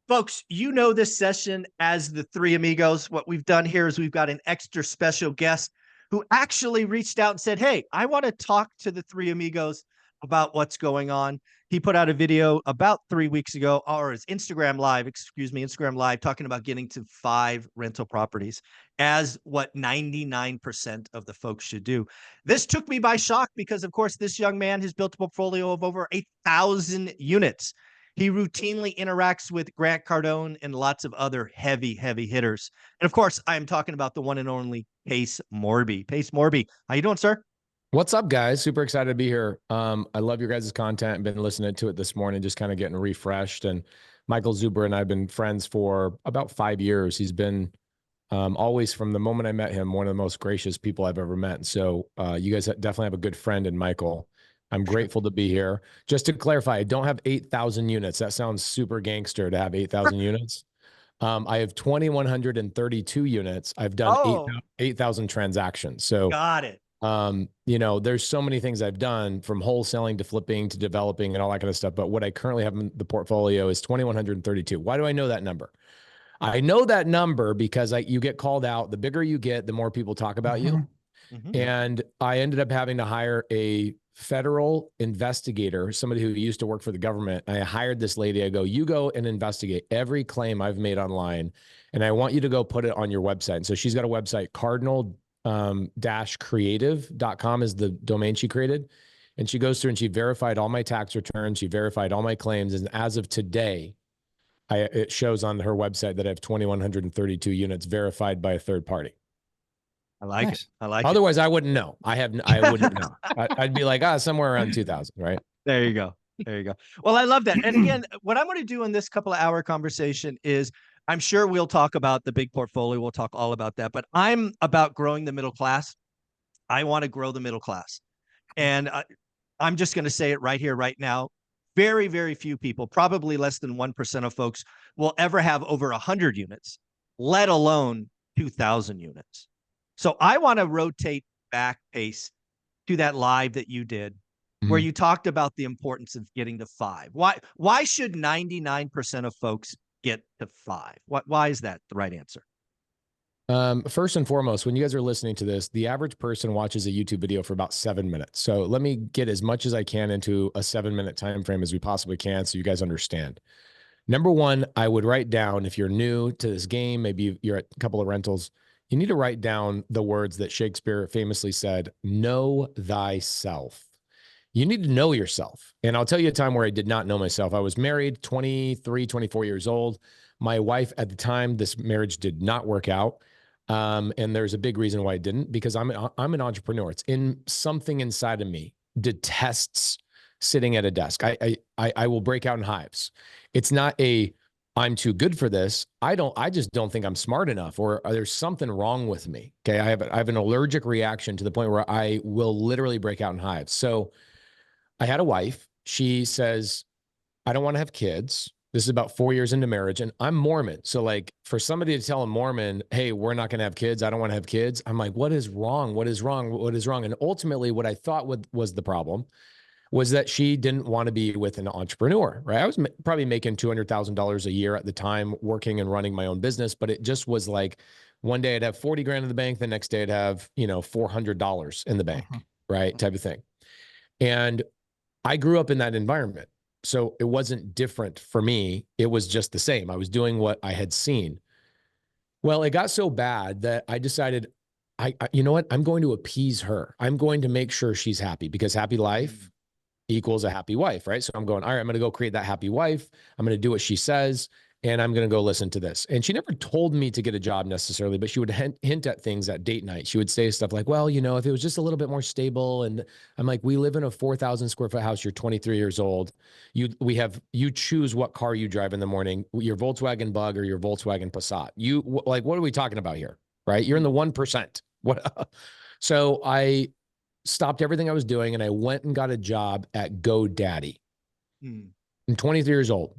Folks, you know this session as the Three Amigos. What we've done here is we've got an extra special guest who actually reached out and said, "Hey, I want to talk to the Three Amigos about what's going on." He put out a video about 3 weeks ago, or his Instagram live, excuse me, Instagram live, talking about getting to 5 rental properties as what 99% of the folks should do. This took me by shock because, of course, this young man has built a portfolio of over 8,000 units. He routinely interacts with Grant Cardone and lots of other heavy, heavy hitters. And of course, I am talking about the one and only Pace Morby. Pace Morby, how you doing, sir? What's up, guys? Super excited to be here. I love your guys' content. I've been listening to it this morning, just kind of getting refreshed. And Michael Zuber and I have been friends for about 5 years. He's been always, from the moment I met him, one of the most gracious people I've ever met. So you guys definitely have a good friend in Michael. I'm grateful to be here. Just to clarify, I don't have 8,000 units. That sounds super gangster to have 8,000 units. I have 2,132 units. I've done Oh, 8,000 transactions. So, got it. there's so many things I've done, from wholesaling to flipping to developing and all that kind of stuff. But what I currently have in the portfolio is 2,132. Why do I know that number? I know that number because you get called out. The bigger you get, the more people talk about you. And I ended up having to hire a federal investigator, somebody who used to work for the government. I hired this lady. I go, you go and investigate every claim I've made online, and I want you to go put it on your website. And so she's got a website, cardinal-creative.com is the domain she created. And she goes through and she verified all my tax returns. She verified all my claims. And as of today, it shows on her website that I have 2,132 units verified by a third party. I like Nice. it. I like Otherwise, I wouldn't know. I wouldn't know. I'd be like, somewhere around 2,000, right? There you go. There you go. Well, I love that. And again, what I'm going to do in this couple of hour conversation is I'm sure we'll talk about the big portfolio. We'll talk all about that. But I'm about growing the middle class. I want to grow the middle class. And I'm just going to say it right here, right now. Very, very few people, probably less than 1% of folks, will ever have over 100 units, let alone 2,000 units. So I want to rotate back, Pace, to that live that you did, where you talked about the importance of getting to 5. Why should 99% of folks get to 5? Why is that the right answer? First and foremost, when you guys are listening to this, the average person watches a YouTube video for about 7 minutes. So let me get as much as I can into a 7-minute time frame as we possibly can, so you guys understand. Number one, I would write down, if you're new to this game, maybe you're at a couple of rentals, you need to write down the words that Shakespeare famously said, know thyself. You need to know yourself. And I'll tell you a time where I did not know myself. I was married, 23, 24 years old. My wife at the time, this marriage did not work out. And there's a big reason why it didn't, because I'm an entrepreneur. It's in something inside of me detests sitting at a desk. I will break out in hives. It's not I'm too good for this. I just don't think I'm smart enough, or there's something wrong with me. Okay. I have an allergic reaction to the point where I will literally break out in hives. So I had a wife. She says, I don't want to have kids. This is about 4 years into marriage, and I'm Mormon. So like, for somebody to tell a Mormon, hey, we're not going to have kids, I don't want to have kids, I'm like, what is wrong? What is wrong? What is wrong? And ultimately what I thought was the problem was that she didn't want to be with an entrepreneur, right? I was probably making $200,000 a year at the time, working and running my own business, but it just was like, one day I'd have 40 grand in the bank. The next day I'd have, $400 in the bank, right? Type of thing. And I grew up in that environment. So it wasn't different for me. It was just the same. I was doing what I had seen. Well, it got so bad that I decided, you know what? I'm going to appease her. I'm going to make sure she's happy, because happy life equals a happy wife, right? So I'm going, all right, I'm going to go create that happy wife. I'm going to do what she says, and I'm going to go listen to this. And she never told me to get a job necessarily, but she would hint at things at date night. She would say stuff like, well, if it was just a little bit more stable. And I'm like, we live in a 4,000 square foot house. You're 23 years old. You choose what car you drive in the morning, your Volkswagen Bug or your Volkswagen Passat. What are we talking about here? Right? You're in the 1%. What? So I stopped everything I was doing, and I went and got a job at GoDaddy. I'm 23 years old.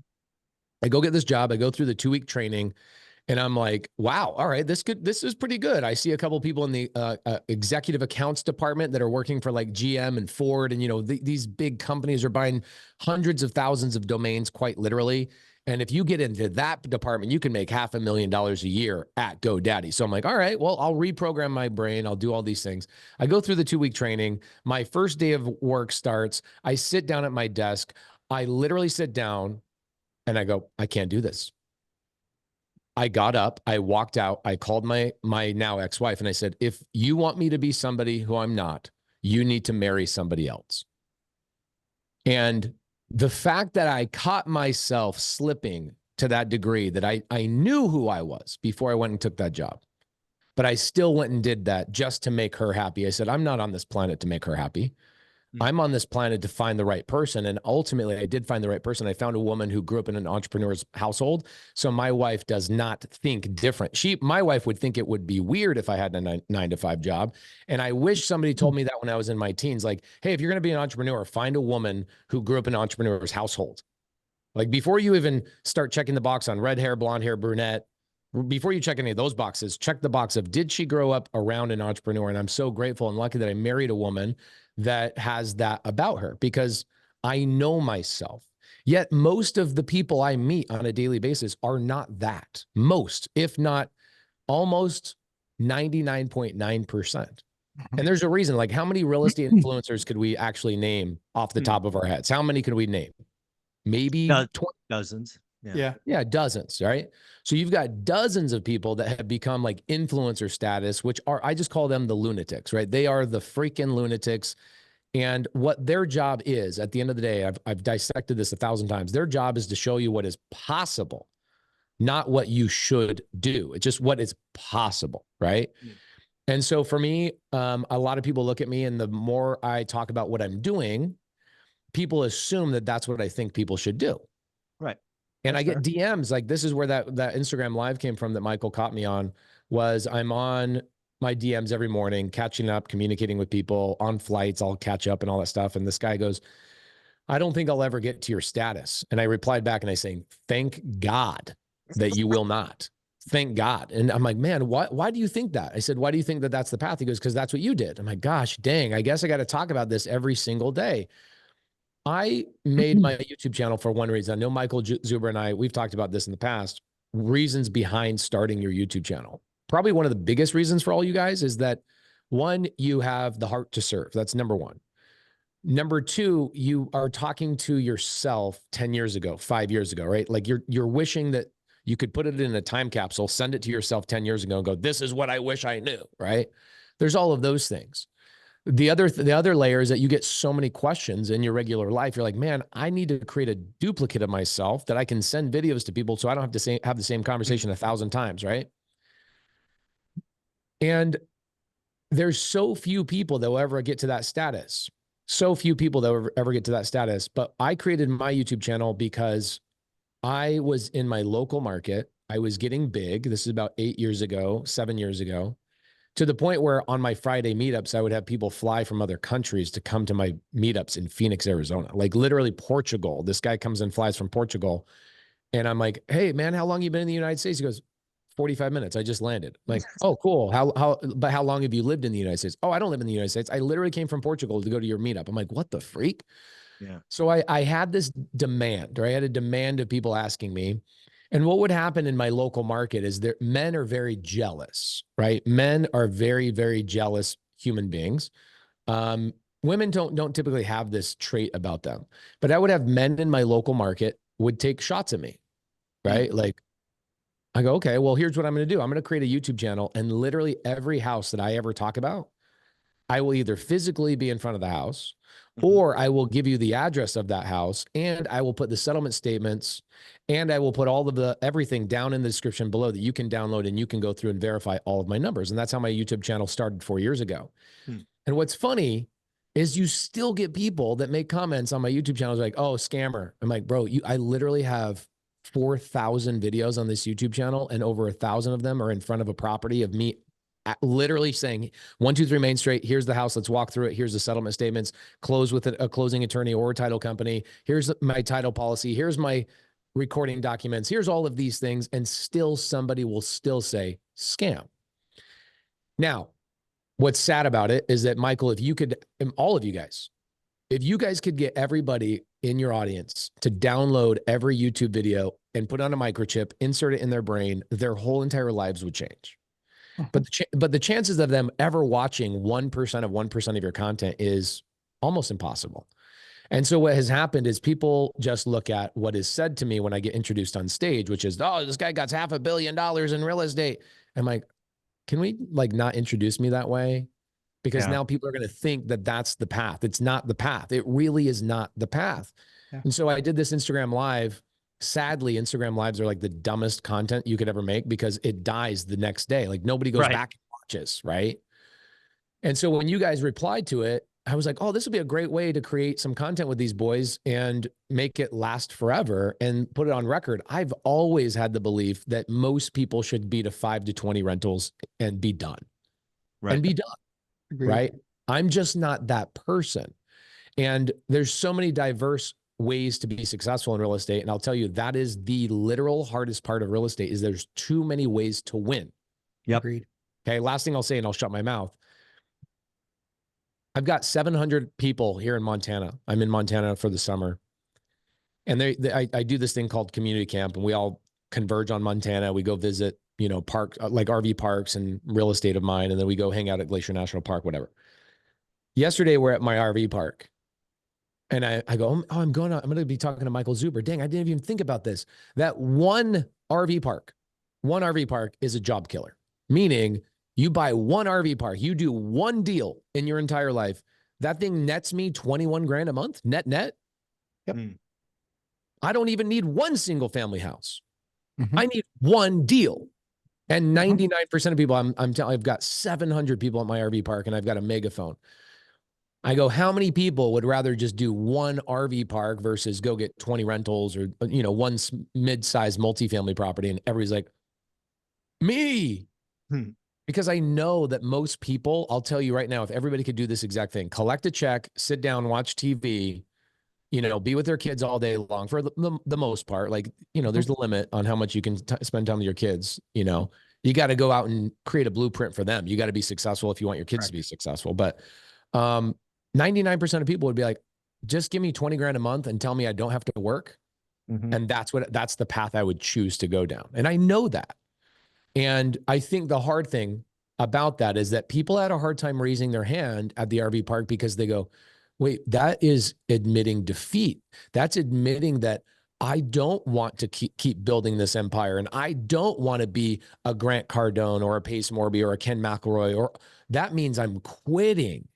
I go get this job. I go through the 2-week training, And I'm like, wow, all right, this is pretty good. I see a couple of people in the executive accounts department that are working for like GM and Ford. And, these big companies are buying hundreds of thousands of domains, quite literally. And if you get into that department, you can make $500,000 a year at GoDaddy. So I'm like, all right, well, I'll reprogram my brain. I'll do all these things. I go through the 2-week training. My first day of work starts. I sit down at my desk. I literally sit down and I go, I can't do this. I got up, I walked out, I called my now ex-wife and I said, if you want me to be somebody who I'm not, you need to marry somebody else. And the fact that I caught myself slipping to that degree that I knew who I was before I went and took that job, but I still went and did that just to make her happy. I said, I'm not on this planet to make her happy. I'm on this planet to find the right person. And ultimately, I did find the right person. I found a woman who grew up in an entrepreneur's household. So my wife does not think different. My wife would think it would be weird if I had a 9-to-5 job. And I wish somebody told me that when I was in my teens, like, hey, if you're going to be an entrepreneur, find a woman who grew up in an entrepreneur's household. Like before you even start checking the box on red hair, blonde hair, brunette, before you check any of those boxes, check the box of, did she grow up around an entrepreneur? And I'm so grateful and lucky that I married a woman that has that about her, because I know myself. Yet most of the people I meet on a daily basis are not that. Most, if not almost 99.9%. And there's a reason. Like, how many real estate influencers could we actually name off the top of our heads? How many could we name? Maybe 20. Dozens. Yeah, dozens, right? So you've got dozens of people that have become like influencer status, which are, I just call them the lunatics, right? They are the freaking lunatics. And what their job is, at the end of the day, I've dissected this 1,000 times. Their job is to show you what is possible, not what you should do. It's just what is possible, right? And so for me, a lot of people look at me, and the more I talk about what I'm doing, people assume that that's what I think people should do. Right. And I get DMs, like, this is where that Instagram live came from that Michael caught me on, was I'm on my DMs every morning, catching up, communicating with people on flights. I'll catch up and all that stuff. And this guy goes, I don't think I'll ever get to your status. And I replied back and I say, thank God that you will not. Thank God. And I'm like, man, why do you think that? I said, why do you think that that's the path? He goes, because that's what you did. I'm like, gosh, dang, I guess I got to talk about this every single day. I made my YouTube channel for one reason. I know Michael Zuber and I, we've talked about this in the past, reasons behind starting your YouTube channel. Probably one of the biggest reasons for all you guys is that, one, you have the heart to serve. That's number one. Number two, you are talking to yourself 10 years ago, 5 years ago, right? Like you're wishing that you could put it in a time capsule, send it to yourself 10 years ago and go, this is what I wish I knew, right? There's all of those things. The other layer is that you get so many questions in your regular life. You're like, man, I need to create a duplicate of myself that I can send videos to people so I don't have to have the same conversation 1,000 times, right? And there's so few people that will ever get to that status. So few people that will ever get to that status. But I created my YouTube channel because I was in my local market. I was getting big. This is about 8 years ago, 7 years ago, to the point where on my Friday meetups, I would have people fly from other countries to come to my meetups in Phoenix, Arizona, like literally Portugal. This guy comes and flies from Portugal. And I'm like, hey, man, how long have you been in the United States? He goes, 45 minutes. I just landed. I'm like, oh, cool. But how long have you lived in the United States? Oh, I don't live in the United States. I literally came from Portugal to go to your meetup. I'm like, what the freak? Yeah. So I had this demand, or I had a demand of people asking me. And what would happen in my local market is that men are very jealous, right? Men are very, very jealous human beings. Women don't typically have this trait about them, but I would have men in my local market would take shots at me, right? Like, I go, okay, well, here's what I'm going to do. I'm going to create a YouTube channel, and literally every house that I ever talk about, I will either physically be in front of the house, or I will give you the address of that house, and I will put the settlement statements, and I will put all of everything down in the description below that you can download and you can go through and verify all of my numbers. And that's how my YouTube channel started 4 years ago. And what's funny is you still get people that make comments on my YouTube channel like, oh, scammer. I'm like, bro, I literally have 4,000 videos on this YouTube channel, and over 1,000 of them are in front of a property of me literally saying 123 Main Street, here's the house, let's walk through it, here's the settlement statements, close with a closing attorney or a title company, here's my title policy, here's my recording documents. Here's all of these things. And still somebody will still say scam. Now, what's sad about it is that, Michael, if you could, all of you guys, if you guys could get everybody in your audience to download every YouTube video and put on a microchip, insert it in their brain, their whole entire lives would change. But the chances of them ever watching 1% of 1% of your content is almost impossible. And so what has happened is people just look at what is said to me when I get introduced on stage, which is, oh, this guy got $500 million in real estate. I'm like, can we like not introduce me that way? Because now people are going to think that that's the path. It's not the path. It really is not the path. Yeah. And so I did this Instagram Live. Sadly, Instagram Lives are like the dumbest content you could ever make because it dies the next day. Like nobody goes back and watches, right? And so when you guys replied to it, I was like, oh, this would be a great way to create some content with these boys and make it last forever and put it on record. I've always had the belief that most people should be to 5 to 20 rentals and be done. And be done. Agreed. Right? I'm just not that person. And there's so many diverse ways to be successful in real estate. And I'll tell you, that is the literal hardest part of real estate is there's too many ways to win. Yep. Agreed. Okay. Last thing I'll say, and I'll shut my mouth. I've got 700 people here in Montana. I'm in Montana for the summer. And I do this thing called community camp, and we all converge on Montana. We go visit, you know, parks, like RV parks and real estate of mine. And then we go hang out at Glacier National Park, whatever. Yesterday, we're at my RV park. And I go, oh, I'm going to be talking to Michael Zuber. Dang, I didn't even think about this. That one RV park is a job killer. Meaning you buy one RV park, you do one deal in your entire life. That thing nets me 21 grand a month, net. Yep. I don't even need one single family house. I need one deal. And 99% of people, I'm telling, I've got 700 people at my RV park and I've got a megaphone. I go, how many people would rather just do one RV park versus go get 20 rentals or, you know, one mid-sized multifamily property? And everybody's like, me. Because I know that most people, I'll tell you right now, if everybody could do this exact thing, collect a check, sit down, watch TV, you know, be with their kids all day long for the most part. Like, you know, there's a limit on how much you can spend time with your kids. You know, you got to go out and create a blueprint for them. You got to be successful if you want your kids to be successful. But 99% of people would be like, just give me 20 grand a month and tell me I don't have to work. And that's the path I would choose to go down. And I know that. And I think the hard thing about that is that people had a hard time raising their hand at the RV park because they go, wait, that is admitting defeat. That's admitting that I don't want to keep building this empire. And I don't want to be a Grant Cardone or a Pace Morby or a Ken McElroy, or that means I'm quitting.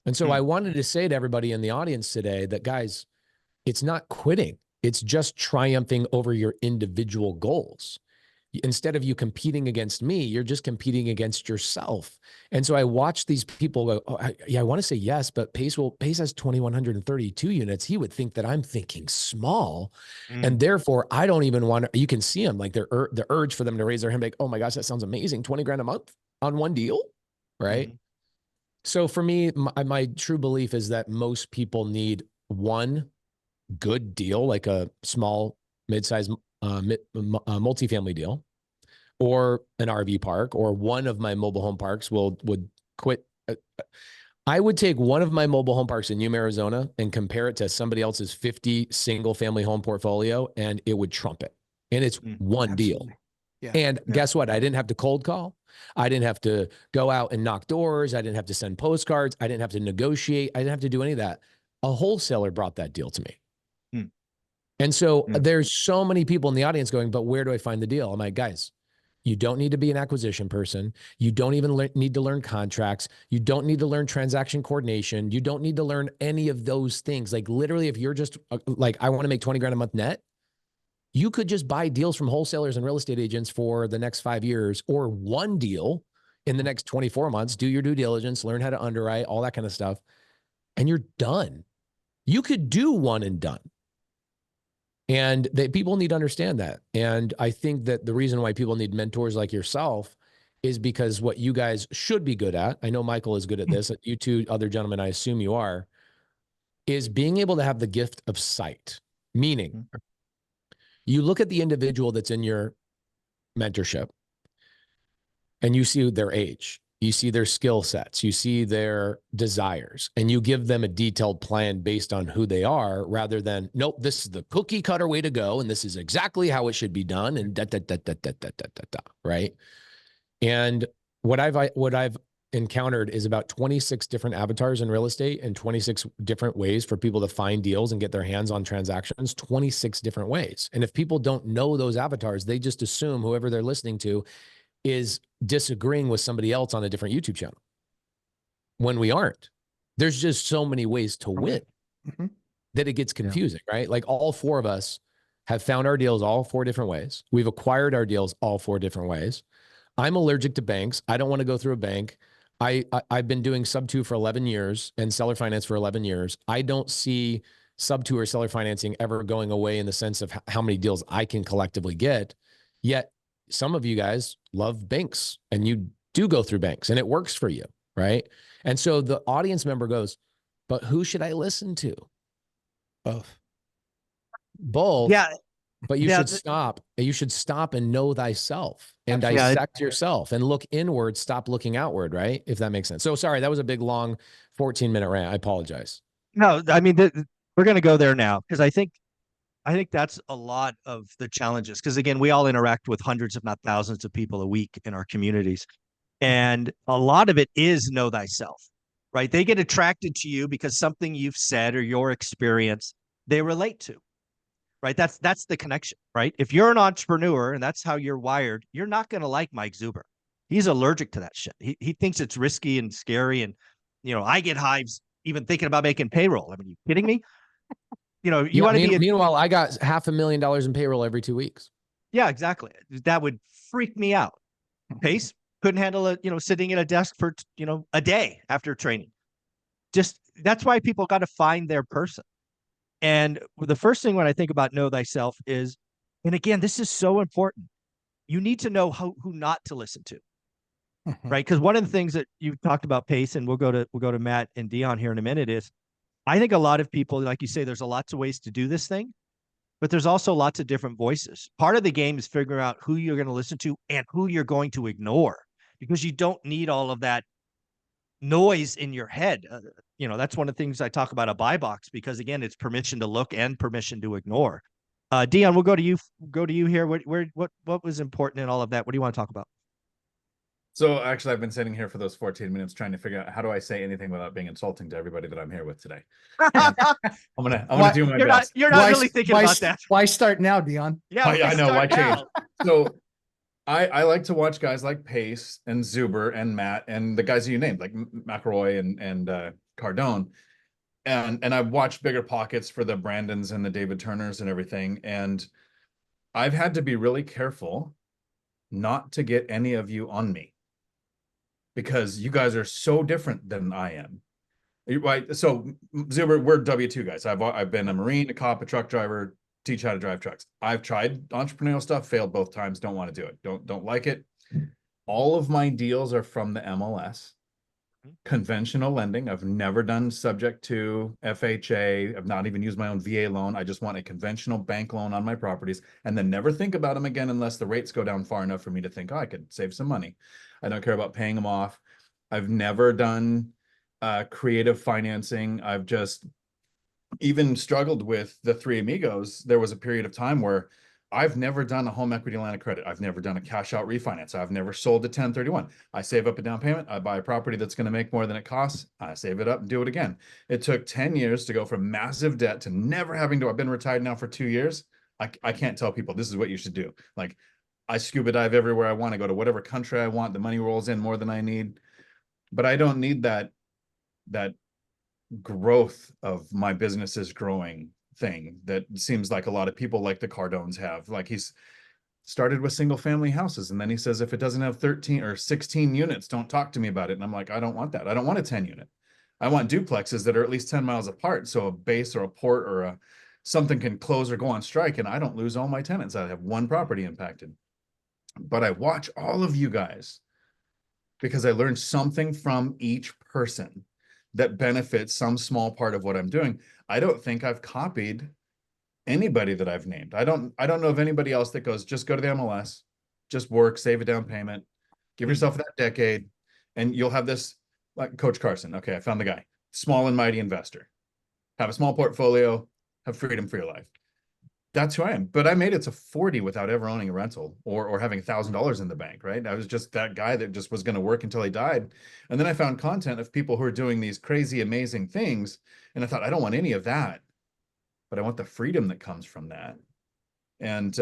And so I wanted to say to everybody in the audience today that, guys, it's not quitting. It's just triumphing over your individual goals. Instead of you competing against me, you're just competing against yourself. And so I watch these people go, oh, I want to say yes, but Pace has 2,132 units. He would think that I'm thinking small. And therefore I don't even want to, you can see them like the urge for them to raise their hand, like, oh my gosh, that sounds amazing. 20 grand a month on one deal. Right. So for me, my true belief is that most people need one good deal, like a small, mid-sized multifamily deal, or an RV park, or one of my mobile home parks would quit. I would take one of my mobile home parks in Yuma, Arizona, and compare it to somebody else's 50 single family home portfolio, and it would trump it. And it's one deal. Yeah. And guess what? I didn't have to cold call. I didn't have to go out and knock doors. I didn't have to send postcards. I didn't have to negotiate. I didn't have to do any of that. A wholesaler brought that deal to me. And so there's so many people in the audience going, but where do I find the deal? I'm like, guys, you don't need to be an acquisition person. You don't even need to learn contracts. You don't need to learn transaction coordination. You don't need to learn any of those things. Like literally, if you're just like, I want to make 20 grand a month net, you could just buy deals from wholesalers and real estate agents for the next 5 years, or one deal in the next 24 months, do your due diligence, learn how to underwrite, all that kind of stuff. And you're done. You could do one and done. And people need to understand that. And I think that the reason why people need mentors like yourself is because what you guys should be good at, I know Michael is good at this, you two other gentlemen, I assume you are, is being able to have the gift of sight. Meaning, You look at the individual that's in your mentorship and you see their age, you see their skill sets, you see their desires, and you give them a detailed plan based on who they are rather than, nope, this is the cookie cutter way to go. And this is exactly how it should be done. And right. And what I've encountered is about 26 different avatars in real estate and 26 different ways for people to find deals and get their hands on transactions, 26 different ways. And if people don't know those avatars, they just assume whoever they're listening to is disagreeing with somebody else on a different YouTube channel when we aren't. There's just so many ways to win that it gets confusing, right? Like all four of us have found our deals all four different ways. We've acquired our deals all four different ways. I'm allergic to banks. I don't want to go through a bank. I've been doing sub-2 for 11 years and seller finance for 11 years. I don't see sub-2 or seller financing ever going away in the sense of how many deals I can collectively get. Yet some of you guys love banks and you do go through banks and it works for you, right? And so the audience member goes, but who should I listen to? Both. Yeah. But you should stop. You should stop and know thyself and dissect yourself and look inward, stop looking outward, right? If that makes sense. So sorry, that was a big, long 14-minute rant. I apologize. No, I mean, we're going to go there now because I think that's a lot of the challenges. Because again, we all interact with hundreds, if not thousands of people a week in our communities. And a lot of it is know thyself, right? They get attracted to you because something you've said or your experience they relate to, right? That's the connection, right? If you're an entrepreneur and that's how you're wired, you're not going to like Mike Zuber. He's allergic to that shit. He thinks it's risky and scary. And, I get hives even thinking about making payroll. I mean, you kidding me? You want to be. Meanwhile, I got $500,000 in payroll every 2 weeks. Yeah, exactly. That would freak me out. Pace couldn't handle it, sitting at a desk for, a day after training. Just that's why people got to find their person. And the first thing when I think about know thyself is, and again, this is so important. You need to know who not to listen to, right? Because one of the things that you talked about, Pace, and we'll go to Matt and Dion here in a minute, is I think a lot of people, like you say, there's lots of ways to do this thing, but there's also lots of different voices. Part of the game is figuring out who you're going to listen to and who you're going to ignore, because you don't need all of that noise in your head. That's one of the things I talk about a buy box, because again, it's permission to look and permission to ignore. Dion, we'll go to you here. What was important in all of that? What do you want to talk about? So actually, I've been sitting here for those 14 minutes trying to figure out how do I say anything without being insulting to everybody that I'm here with today. I'm gonna do my best. You're not really thinking about that. Why start now, Dion? Yeah, I know. Why change? So I like to watch guys like Pace and Zuber and Matt and the guys you named, like McElroy and Cardone. And I've watched Bigger Pockets for the Brandons and the David Turners and everything. And I've had to be really careful not to get any of you on me, because you guys are so different than I am. Right. So Zuber, we're W-2 guys. I've been a Marine, a cop, a truck driver, teach how to drive trucks. I've tried entrepreneurial stuff, failed both times, don't want to do it. Don't like it. All of my deals are from the MLS. Conventional lending. I've never done subject to FHA. I've not even used my own VA loan. I just want a conventional bank loan on my properties and then never think about them again unless the rates go down far enough for me to think, oh, I could save some money. I don't care about paying them off. I've never done creative financing. I've just even struggled with the Three Amigos. There was a period of time where I've never done a home equity line of credit. I've never done a cash out refinance. I've never sold a 1031. I save up a down payment. I buy a property that's going to make more than it costs. I save it up and do it again. It took 10 years to go from massive debt to never having to. I've been retired now for 2 years. I can't tell people this is what you should do. Like, I scuba dive everywhere I want. I go to whatever country I want. The money rolls in more than I need. But I don't need that growth of my business is growing thing that seems like a lot of people like the Cardones have. Like, he's started with single family houses, and then he says, if it doesn't have 13 or 16 units, don't talk to me about it. And I'm like, I don't want that. I don't want a 10 unit. I want duplexes that are at least 10 miles apart, so a base or a port or something can close or go on strike and I don't lose all my tenants. I have one property impacted. But I watch all of you guys because I learned something from each person that benefits some small part of what I'm doing. I don't think I've copied anybody that I've named. I don't know of anybody else that goes, just go to the MLS, just work, save a down payment, give yourself that decade, and you'll have this, like Coach Carson. Okay, I found the guy. Small and mighty investor. Have a small portfolio, have freedom for your life. That's who I am. But I made it to 40 without ever owning a rental or having $1,000 in the bank, right? I was just that guy that just was going to work until he died. And then I found content of people who are doing these crazy, amazing things. And I thought, I don't want any of that, but I want the freedom that comes from that. And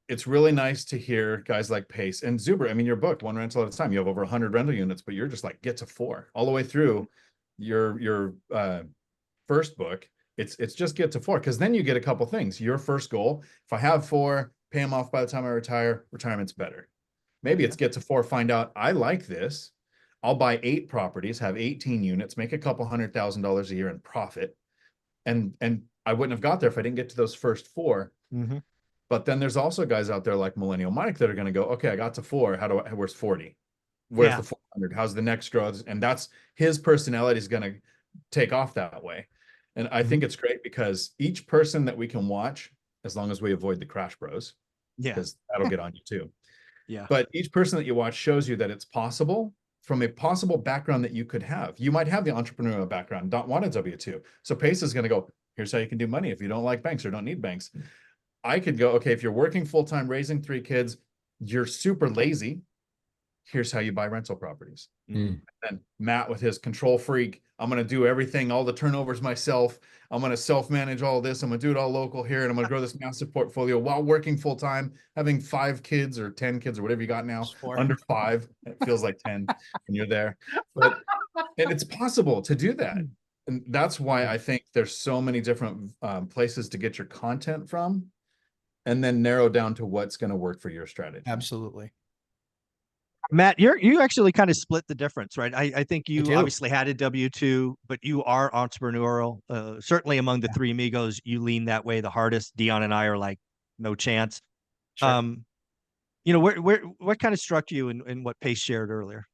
it's really nice to hear guys like Pace and Zuber. I mean, your book, One Rental at a Time, you have over 100 rental units, but you're just like, get to 4 all the way through your first book. It's just get to 4, because then you get a couple things. Your first goal, if I have 4, pay them off by the time I retire, retirement's better. Maybe it's get to 4, find out I like this. I'll buy 8 properties, have 18 units, make a couple $100,000 a year in profit. And I wouldn't have got there if I didn't get to those first 4. Mm-hmm. But then there's also guys out there like Millennial Mike that are going to go, okay, I got to 4. Where's 40? Where's the 400? How's the next growth? And that's his personality is going to take off that way. And I think it's great because each person that we can watch, as long as we avoid the crash bros, because that'll get on you too. Yeah. But each person that you watch shows you that it's possible from a possible background that you could have. You might have the entrepreneurial background, don't want a W-2. So Pace is going to go, here's how you can do money if you don't like banks or don't need banks. I could go, okay, if you're working full-time, raising 3 kids, you're super lazy. Here's how you buy rental properties. And Matt with his control freak, I'm going to do everything, all the turnovers myself. I'm going to self-manage all this. I'm going to do it all local here. And I'm going to grow this massive portfolio while working full-time, having 5 kids or 10 kids or whatever you got now, under 5. It feels like 10 when you're there. But and it's possible to do that. And that's why I think there's so many different places to get your content from, and then narrow down to what's going to work for your strategy. Absolutely. Matt, you actually kind of split the difference, right? I think you obviously had a W-2, but you are entrepreneurial. Certainly among the 3 amigos, you lean that way the hardest. Dion and I are like, no chance. Sure. You know, what kind of struck you in what Pace shared earlier?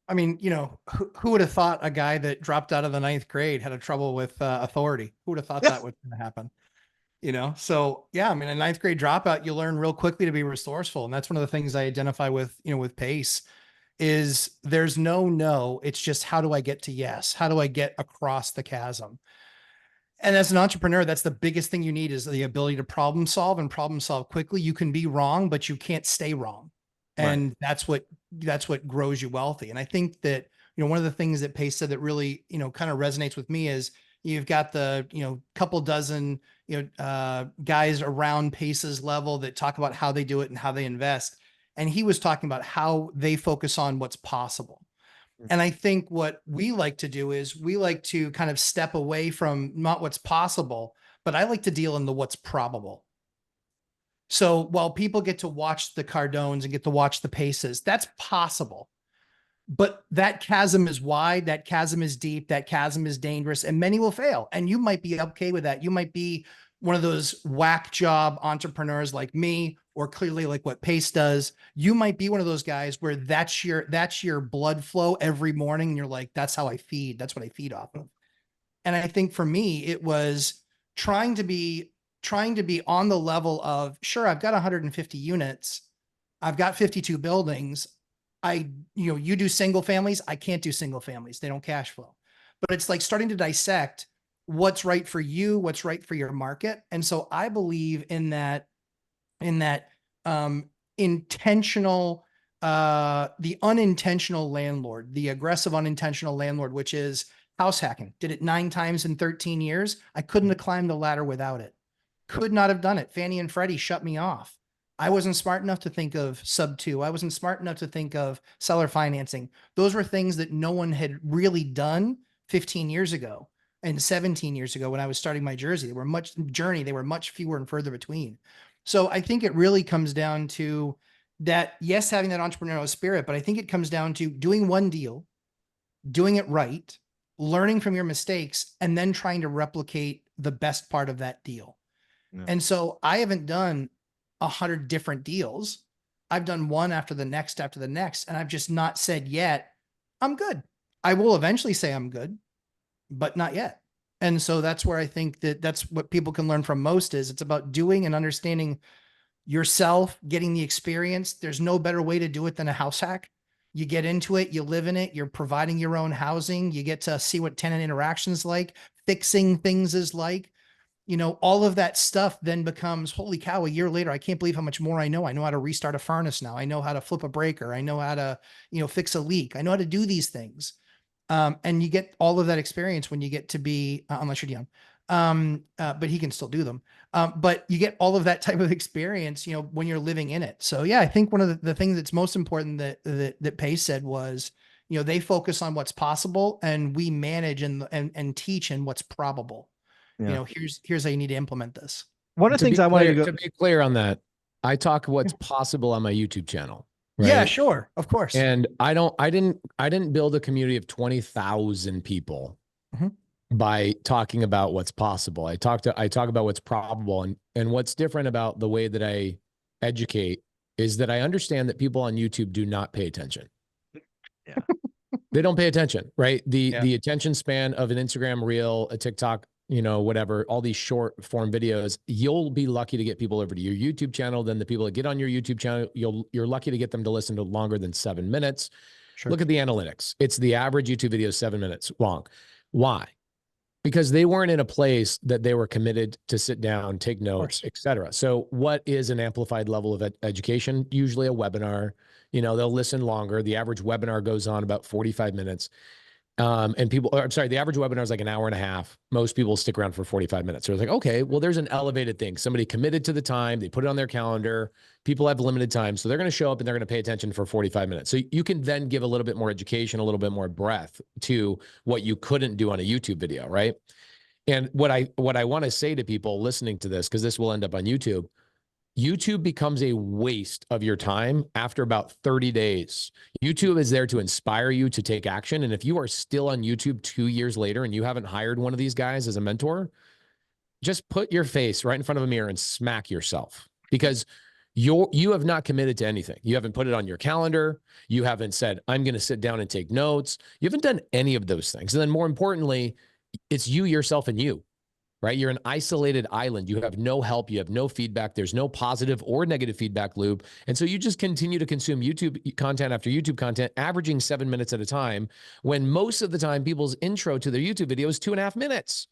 I mean, you know, who would have thought a guy that dropped out of the 9th grade had a trouble with authority? Who would have thought that would happen? You know, so yeah, I mean, a 9th grade dropout, you learn real quickly to be resourceful. And that's one of the things I identify with, you know, with Pace is there's no, it's just, how do I get to yes? How do I get across the chasm? And as an entrepreneur, that's the biggest thing you need is the ability to problem solve quickly. You can be wrong, but you can't stay wrong. And that's what grows you wealthy. And I think that, you know, one of the things that Pace said that really, you know, kind of resonates with me is you've got the, you know, couple dozen, you know, guys around Pace's level that talk about how they do it and how they invest. And he was talking about how they focus on what's possible. And I think what we like to do is we like to kind of step away from not what's possible, but I like to deal in the what's probable. So while people get to watch the Cardones and get to watch the Paces, that's possible. But that chasm is wide, that chasm is deep, that chasm is dangerous, and many will fail. And you might be okay with that. You might be one of those whack job entrepreneurs like me, or clearly like what Pace does. You might be one of those guys where that's your blood flow every morning. And you're like, that's how I feed. That's what I feed off of. And I think for me, it was trying to be on the level of, sure, I've got 150 units. I've got 52 buildings. You do single families. I can't do single families. They don't cash flow. But it's like starting to dissect what's right for you, what's right for your market. And so I believe in that intentional, the unintentional landlord, the aggressive unintentional landlord, which is house hacking. Did it 9 times in 13 years. I couldn't have climbed the ladder without it. Could not have done it. Fannie and Freddie shut me off. I wasn't smart enough to think of sub 2. I wasn't smart enough to think of seller financing. Those were things that no one had really done 15 years ago and 17 years ago when I was starting my Jersey. They were much fewer and further between. So I think it really comes down to that, yes, having that entrepreneurial spirit, but I think it comes down to doing one deal, doing it right, learning from your mistakes, and then trying to replicate the best part of that deal. Yeah. And so I haven't done 100 different deals. I've done one after the next, and I've just not said yet, I'm good. I will eventually say I'm good, but not yet. And so that's where I think that that's what people can learn from most is it's about doing and understanding yourself, getting the experience. There's no better way to do it than a house hack. You get into it, you live in it, you're providing your own housing, you get to see what tenant interactions like, fixing things is like, all of that stuff then becomes, holy cow, a year later, I can't believe how much more I know. I know how to restart a furnace now. I know how to flip a breaker. I know how to, fix a leak. I know how to do these things. And you get all of that experience when you get to be, unless you're young, but he can still do them. But you get all of that type of experience, when you're living in it. So yeah, I think one of the things that's most important that Pace said was, they focus on what's possible and we manage and teach in what's probable. Yeah. Here's how you need to implement this. One of the things I wanted to be clear on that, I talk what's possible on my YouTube channel. Right? Yeah, sure. Of course. And I didn't build a community of 20,000 people by talking about what's possible. I talk about what's probable, and what's different about the way that I educate is that I understand that people on YouTube do not pay attention. Yeah. They don't pay attention, right? The attention span of an Instagram reel, a TikTok, whatever, all these short form videos, you'll be lucky to get people over to your YouTube channel. Then the people that get on your YouTube channel, you're lucky to get them to listen to longer than 7 minutes. Sure. Look at the analytics. It's the average YouTube video is 7 minutes long. Why? Because they weren't in a place that they were committed to sit down, take notes, etc. So what is an amplified level of education? Usually a webinar. They'll listen longer. The average webinar goes on about 45 minutes. And the average webinar is like an hour and a half. Most people stick around for 45 minutes. So it's like, okay, well, there's an elevated thing. Somebody committed to the time. They put it on their calendar. People have limited time. So they're going to show up and they're going to pay attention for 45 minutes. So you can then give a little bit more education, a little bit more breadth to what you couldn't do on a YouTube video, right? And what I want to say to people listening to this, because this will end up on YouTube, YouTube becomes a waste of your time after about 30 days. YouTube is there to inspire you to take action. And if you are still on YouTube 2 years later and you haven't hired one of these guys as a mentor, just put your face right in front of a mirror and smack yourself, because you have not committed to anything. You haven't put it on your calendar. You haven't said, I'm going to sit down and take notes. You haven't done any of those things. And then more importantly, it's you, yourself, and you. Right? You're an isolated island. You have no help. You have no feedback. There's no positive or negative feedback loop. And so you just continue to consume YouTube content after YouTube content, averaging 7 minutes at a time, when most of the time people's intro to their YouTube video is 2.5 minutes.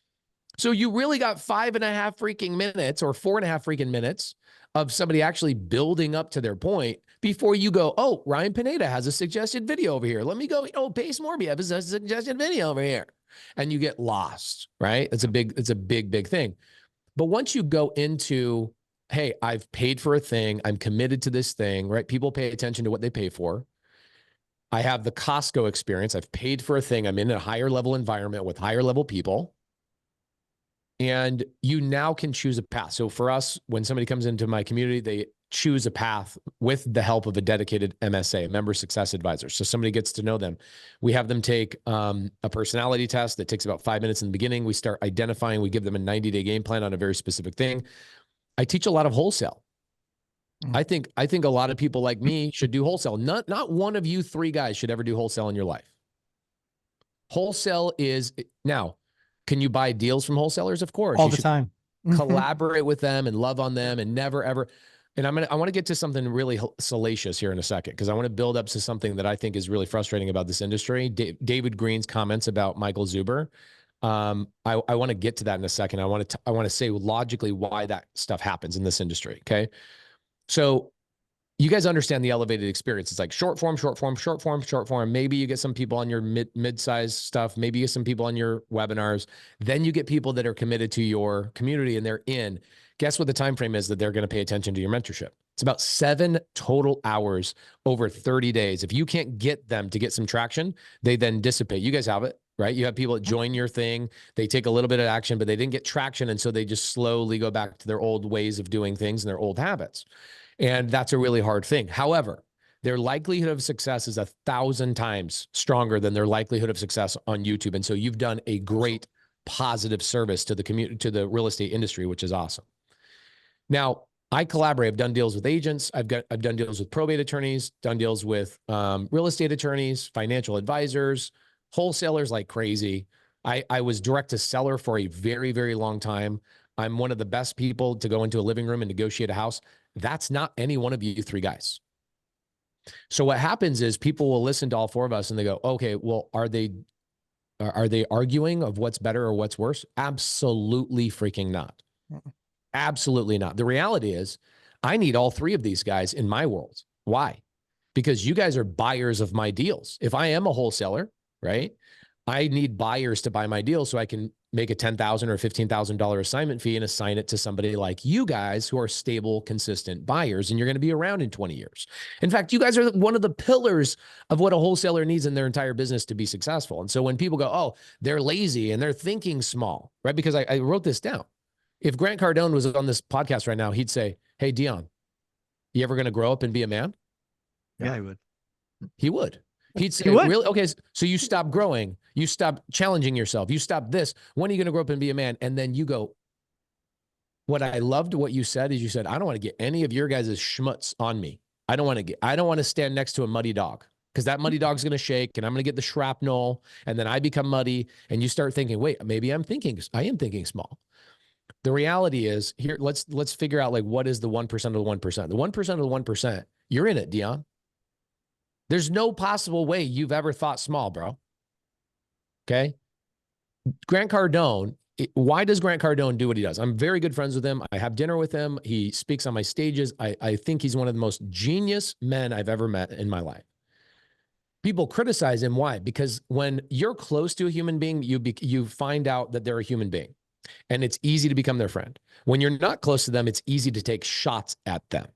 So you really got 5.5 freaking minutes or 4.5 freaking minutes of somebody actually building up to their point before you go, oh, Ryan Pineda has a suggested video over here. Let me go, Pace Morby has a suggested video over here. And you get lost, right? It's a big thing. But once you go into, hey, I've paid for a thing, I'm committed to this thing, right? People pay attention to what they pay for. I have the Costco experience. I've paid for a thing. I'm in a higher level environment with higher level people. And you now can choose a path. So for us, when somebody comes into my community, they choose a path with the help of a dedicated MSA, a member success advisor. So somebody gets to know them. We have them take a personality test that takes about 5 minutes in the beginning. We start identifying, we give them a 90-day game plan on a very specific thing. I teach a lot of wholesale. I think a lot of people like me should do wholesale. Not one of you 3 guys should ever do wholesale in your life. Wholesale is, now, can you buy deals from wholesalers? Of course. All the time. Collaborate with them and love on them and never, ever. And I want to get to something really salacious here in a second, because I want to build up to something that I think is really frustrating about this industry. David Green's comments about Michael Zuber. I want to get to that in a second. I want to say logically why that stuff happens in this industry. Okay. So you guys understand the elevated experience. It's like short form. Maybe you get some people on your mid-size stuff. Maybe you get some people on your webinars. Then you get people that are committed to your community and they're in. Guess what the time frame is that they're going to pay attention to your mentorship? It's about 7 total hours over 30 days. If you can't get them to get some traction, they then dissipate. You guys have it, right? You have people that join your thing. They take a little bit of action, but they didn't get traction. And so they just slowly go back to their old ways of doing things and their old habits. And that's a really hard thing. However, their likelihood of success is 1,000 times stronger than their likelihood of success on YouTube. And so you've done a great positive service to the community, to the real estate industry, which is awesome. Now, I collaborate. I've done deals with agents. I've done deals with probate attorneys, done deals with real estate attorneys, financial advisors, wholesalers like crazy. I was direct to seller for a very, very long time. I'm one of the best people to go into a living room and negotiate a house. That's not any one of you three guys. So what happens is people will listen to all four of us and they go, okay, well, are they arguing of what's better or what's worse? Absolutely freaking not. Absolutely not. The reality is I need all three of these guys in my world. Why? Because you guys are buyers of my deals. If I am a wholesaler, right, I need buyers to buy my deal so I can make a $10,000 or $15,000 assignment fee and assign it to somebody like you guys who are stable, consistent buyers, and you're going to be around in 20 years. In fact, you guys are one of the pillars of what a wholesaler needs in their entire business to be successful. And so when people go, oh, they're lazy and they're thinking small, right? Because I wrote this down. If Grant Cardone was on this podcast right now, he'd say, hey, Dion, you ever going to grow up and be a man? Yeah, I would. He would. He'd say, He would. really? Okay, so you stop growing. You stop challenging yourself. You stop this. When are you going to grow up and be a man? And then you go, what I loved what you said is you said, I don't want to get any of your guys' schmutz on me. I don't want to stand next to a muddy dog because that muddy dog's going to shake and I'm going to get the shrapnel and then I become muddy. And you start thinking, wait, maybe I am thinking small. The reality is here, let's figure out like, what is the 1% of the 1%? The 1% of the 1%, you're in it, Dion. There's no possible way you've ever thought small, bro. Okay. Grant Cardone, why does Grant Cardone do what he does? I'm very good friends with him. I have dinner with him. He speaks on my stages. I think he's one of the most genius men I've ever met in my life. People criticize him. Why? Because when you're close to a human being, you find out that they're a human being and it's easy to become their friend. When you're not close to them, it's easy to take shots at them.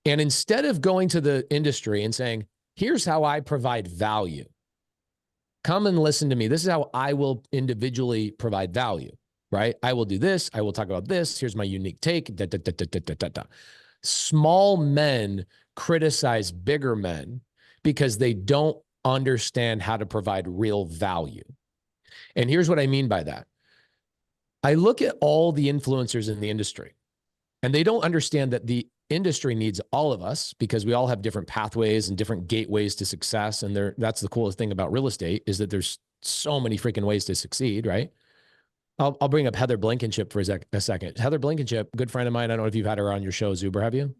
And instead of going to the industry and saying, here's how I provide value, come and listen to me. This is how I will individually provide value, right? I will do this. I will talk about this. Here's my unique take. Da, da, da, da, da, da, da. Small men criticize bigger men because they don't understand how to provide real value. And here's what I mean by that. I look at all the influencers in the industry and they don't understand that the industry needs all of us because we all have different pathways and different gateways to success. And that's the coolest thing about real estate is that there's so many freaking ways to succeed, right? I'll bring up Heather Blankenship for a second. Heather Blankenship, good friend of mine. I don't know if you've had her on your show, Zuber, have you?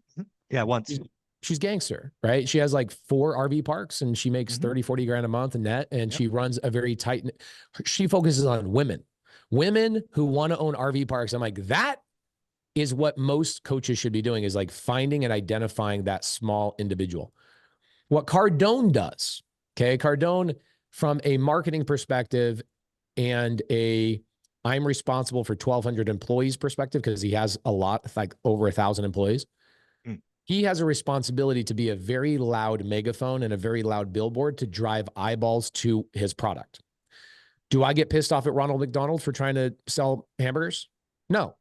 Yeah, once. She's gangster, right? She has like 4 RV parks and she makes 30, 40 grand a month in net. And she runs a very tight, she focuses on women who want to own RV parks. I'm like, that is what most coaches should be doing, is like finding and identifying that small individual. What Cardone does, okay? Cardone, from a marketing perspective and I'm responsible for 1,200 employees perspective, because he has a lot, like over 1,000 employees. He has a responsibility to be a very loud megaphone and a very loud billboard to drive eyeballs to his product. Do I get pissed off at Ronald McDonald for trying to sell hamburgers? No.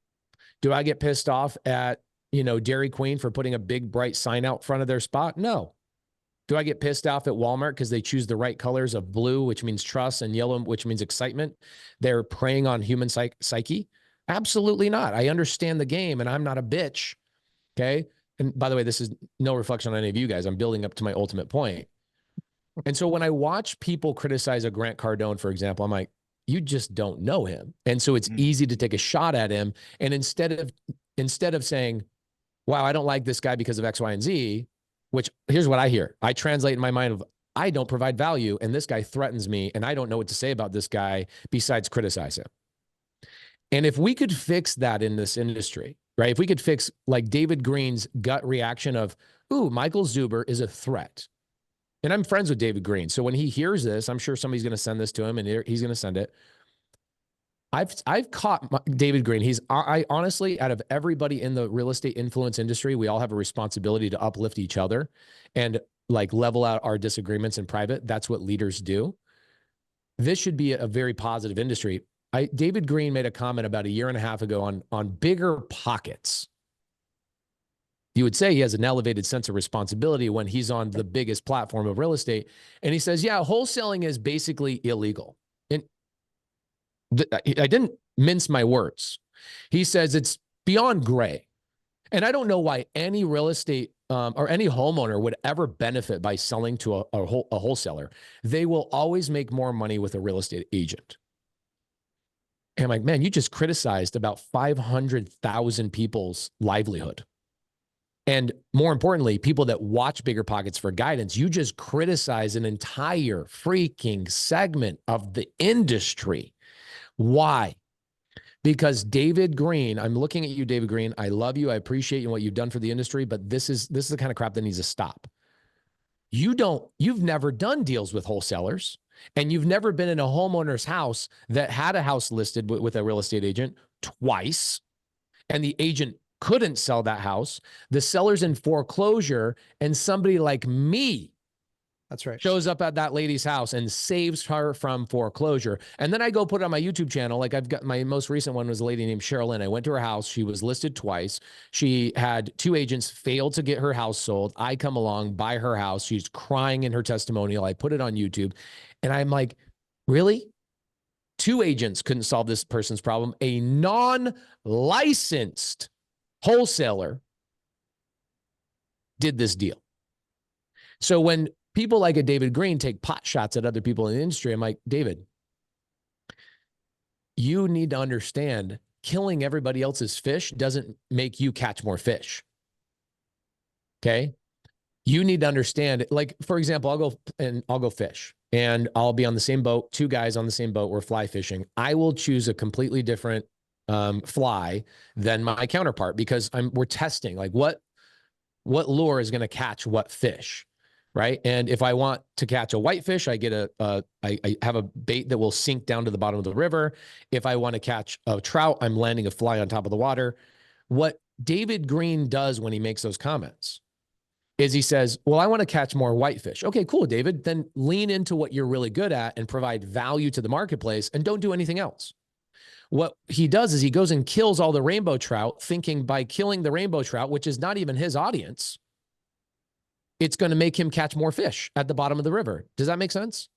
Do I get pissed off at, Dairy Queen for putting a big bright sign out front of their spot? No. Do I get pissed off at Walmart because they choose the right colors of blue, which means trust, and yellow, which means excitement? They're preying on human psyche? Absolutely not. I understand the game and I'm not a bitch. Okay. And by the way, this is no reflection on any of you guys. I'm building up to my ultimate point. And so when I watch people criticize a Grant Cardone, for example, I'm like, you just don't know him. And so it's easy to take a shot at him. And instead of saying, wow, I don't like this guy because of X, Y, and Z, which here's what I hear. I translate in my mind of, I don't provide value and this guy threatens me and I don't know what to say about this guy besides criticize him. And if we could fix that in this industry, right? If we could fix like David Green's gut reaction of, ooh, Michael Zuber is a threat. And I'm friends with David Green. So when he hears this, I'm sure somebody's going to send this to him and he's going to send it. I've caught David Green. I honestly, out of everybody in the real estate influence industry, we all have a responsibility to uplift each other and like level out our disagreements in private. That's what leaders do. This should be a very positive industry. David Green made a comment about a year and a half ago on bigger pockets. You would say he has an elevated sense of responsibility when he's on the biggest platform of real estate. And he says, yeah, wholesaling is basically illegal. And I didn't mince my words. He says it's beyond gray. And I don't know why any real estate or any homeowner would ever benefit by selling to a wholesaler, they will always make more money with a real estate agent. And I'm like, man, you just criticized about 500,000 people's livelihood. And more importantly, people that watch Bigger Pockets for guidance, you just criticize an entire freaking segment of the industry. Why? Because David Green, I'm looking at you, David Green. I love you. I appreciate you and what you've done for the industry, but this is the kind of crap that needs to stop. You've never done deals with wholesalers, and you've never been in a homeowner's house that had a house listed with a real estate agent twice, and the agent couldn't sell that house. The seller's in foreclosure, and somebody like me, That's right, shows up at that lady's house and saves her from foreclosure. And then I go put it on my YouTube channel. Like, I've got my most recent one was a lady named Sherilyn. I went to her house. She was listed twice. She had 2 agents fail to get her house sold. I come along, buy her house. She's crying in her testimonial. I put it on YouTube, and I'm like, really? 2 agents couldn't solve this person's problem. A non-licensed wholesaler did this deal. So when people like a David Green take pot shots at other people in the industry, I'm like, David, you need to understand, killing everybody else's fish doesn't make you catch more fish. Okay? You need to understand, like, for example, I'll go fish, and I'll be on the same boat, 2 guys on the same boat, we're fly fishing. I will choose a completely different fly than my counterpart, because we're testing, like, what lure is going to catch what fish, right? And if I want to catch a whitefish, I get I have a bait that will sink down to the bottom of the river. If I want to catch a trout, I'm landing a fly on top of the water. What David Green does when he makes those comments is he says, well, I want to catch more whitefish. Okay, cool, David. Then lean into what you're really good at and provide value to the marketplace, and don't do anything else. What he does is he goes and kills all the rainbow trout, thinking by killing the rainbow trout, which is not even his audience, it's going to make him catch more fish at the bottom of the river. Does that make sense?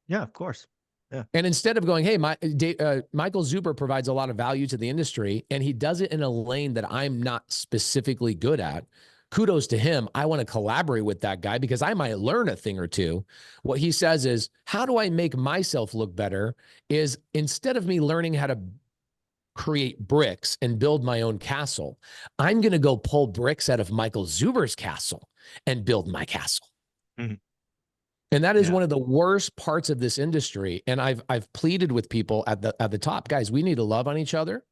Yeah, of course. Yeah. And instead of going, hey, Michael Zuber provides a lot of value to the industry, and he does it in a lane that I'm not specifically good at, kudos to him. I want to collaborate with that guy because I might learn a thing or two. What he says is, how do I make myself look better? Is instead of me learning how to create bricks and build my own castle, I'm going to go pull bricks out of Michael Zuber's castle and build my castle. Mm-hmm. And that is one of the worst parts of this industry. And I've pleaded with people at the top, guys, we need to love on each other,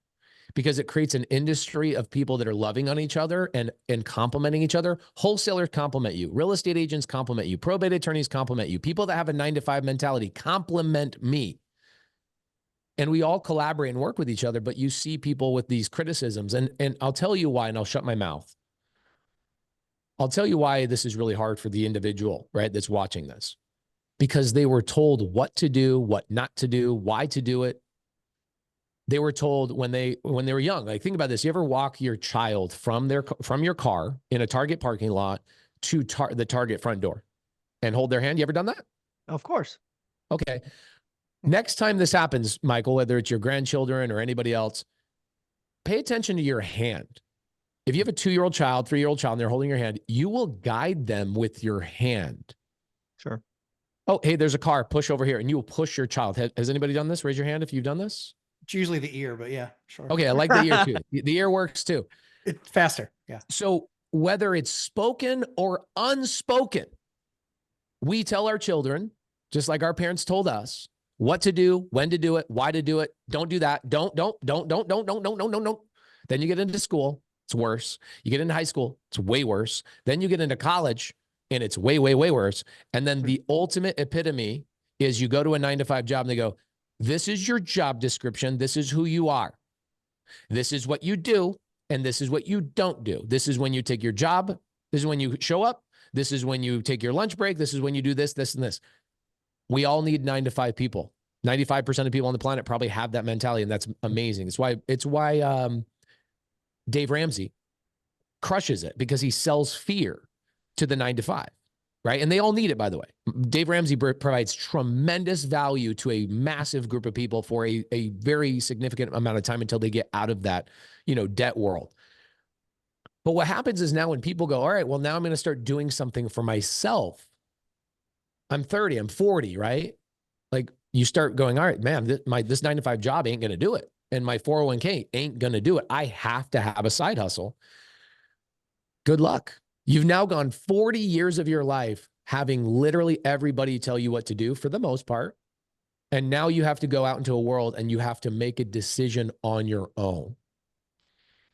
because it creates an industry of people that are loving on each other and complimenting each other. Wholesalers compliment you. Real estate agents compliment you. Probate attorneys compliment you. People that have a 9-to-5 mentality compliment me. And we all collaborate and work with each other, but you see people with these criticisms. And I'll tell you why, and I'll shut my mouth. I'll tell you why this is really hard for the individual, right, that's watching this. Because they were told what to do, what not to do, why to do it. They were told when they were young. Like, think about this. You ever walk your child from your car in a Target parking lot to the Target front door and hold their hand? You ever done that? Of course. Okay. Next time this happens, Michael, whether it's your grandchildren or anybody else, pay attention to your hand. If you have a 2-year-old child, 3-year-old child, and they're holding your hand, you will guide them with your hand. Sure. Oh, hey, there's a car. Push over here. And you will push your child. Has anybody done this? Raise your hand if you've done this. It's usually the ear, but yeah, sure. Okay, I like the ear too. The ear works too. It's faster. Yeah. So whether it's spoken or unspoken, we tell our children, just like our parents told us, what to do, when to do it, why to do it. Don't do that. Don't. Then you get into school, it's worse. You get into high school, it's way worse. Then you get into college, and it's way, way, way worse. And then the ultimate epitome is you go to a 9-to-5 job and they go, this is your job description. This is who you are. This is what you do. And this is what you don't do. This is when you take your job. This is when you show up. This is when you take your lunch break. This is when you do this, this, and this. We all need 9-to-5 people. 95% of people on the planet probably have that mentality. And that's amazing. It's why Dave Ramsey crushes it, because he sells fear to the 9-to-5. Right? And they all need it, by the way. Dave Ramsey provides tremendous value to a massive group of people for a very significant amount of time until they get out of that, debt world. But what happens is now when people go, all right, well, now I'm going to start doing something for myself. I'm 30, I'm 40, right? Like you start going, all right, man, this 9-to-5 job ain't going to do it. And my 401k ain't going to do it. I have to have a side hustle. Good luck. You've now gone 40 years of your life having literally everybody tell you what to do for the most part. And now you have to go out into a world and you have to make a decision on your own.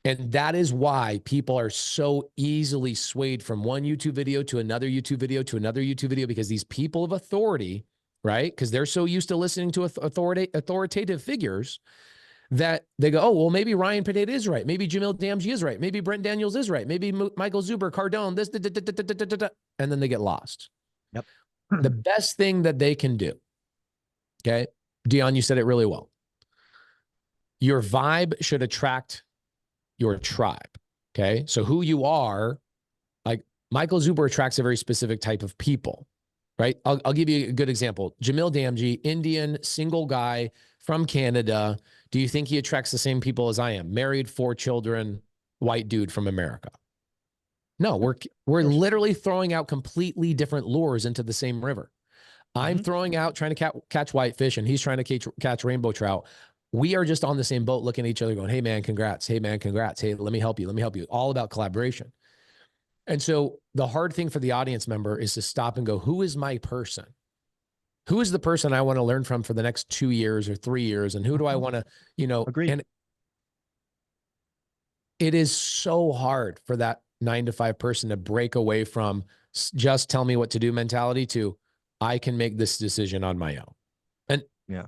And that is why people are so easily swayed from one YouTube video to another YouTube video to another YouTube video, because these people of authority, right? Because they're so used to listening to authoritative figures that they go, oh, well, maybe Ryan Pineda is right. Maybe Jamil Damji is right. Maybe Brent Daniels is right. Maybe Michael Zuber, Cardone, this, and then they get lost. Yep. The best thing that they can do, okay? Dion, you said it really well. Your vibe should attract your tribe. Okay. So who you are, like Michael Zuber attracts a very specific type of people, right? I'll give you a good example. Jamil Damji, Indian, single guy from Canada. Do you think he attracts the same people as I am? Married, 4 children, white dude from America. No, we're literally throwing out completely different lures into the same river. I'm throwing out, trying to catch whitefish, and he's trying to catch rainbow trout. We are just on the same boat looking at each other going, hey, man, congrats. Hey, man, congrats. Hey, let me help you. Let me help you. All about collaboration. And so the hard thing for the audience member is to stop and go, who is my person? Who is the person I want to learn from for the next 2 years or 3 years? And who do I want to, Agreed. And it is so hard for that 9-to-5 person to break away from just tell me what to do mentality to I can make this decision on my own. And yeah,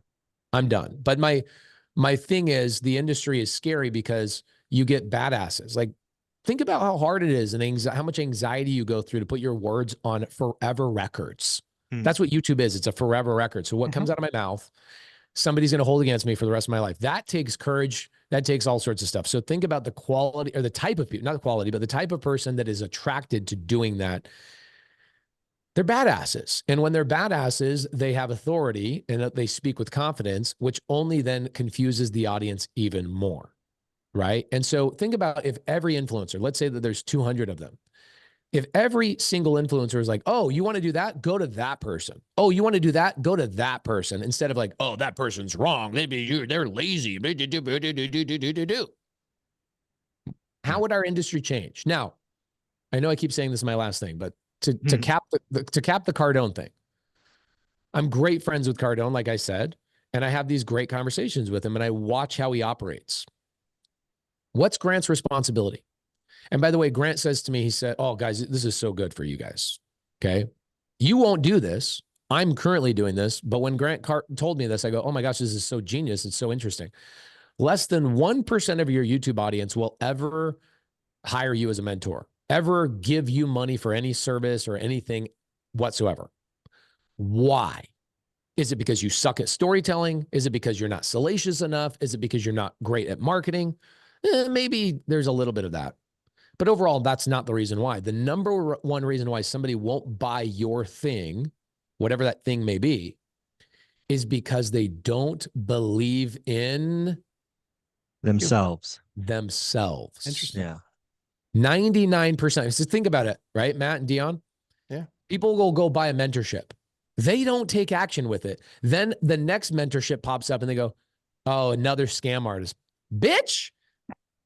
I'm done. But my thing is the industry is scary because you get badasses. Like think about how hard it is and how much anxiety you go through to put your words on forever records. That's what YouTube is. It's a forever record. So what comes out of my mouth, somebody's going to hold against me for the rest of my life. That takes courage. That takes all sorts of stuff. So think about the quality or the type of people, not the quality, but the type of person that is attracted to doing that. They're badasses. And when they're badasses, they have authority and they speak with confidence, which only then confuses the audience even more, right? And so think about if every influencer, let's say that there's 200 of them. If every single influencer is like, oh, you want to do that? Go to that person. Oh, you want to do that? Go to that person. Instead of like, oh, that person's wrong. They're lazy. How would our industry change? Now, I know I keep saying this is my last thing, but to cap the Cardone thing, I'm great friends with Cardone, like I said, and I have these great conversations with him and I watch how he operates. What's Grant's responsibility? And by the way, Grant says to me, he said, oh, guys, this is so good for you guys. Okay. You won't do this. I'm currently doing this. But when Grant told me this, I go, oh my gosh, this is so genius. It's so interesting. Less than 1% of your YouTube audience will ever hire you as a mentor, ever give you money for any service or anything whatsoever. Why? Is it because you suck at storytelling? Is it because you're not salacious enough? Is it because you're not great at marketing? Maybe there's a little bit of that. But overall, that's not the reason why. The number one reason why somebody won't buy your thing, whatever that thing may be, is because they don't believe in themselves. Interesting. Yeah. 99%. So think about it, right, Matt and Dion? Yeah. People will go buy a mentorship. They don't take action with it. Then the next mentorship pops up and they go, oh, another scam artist. Bitch!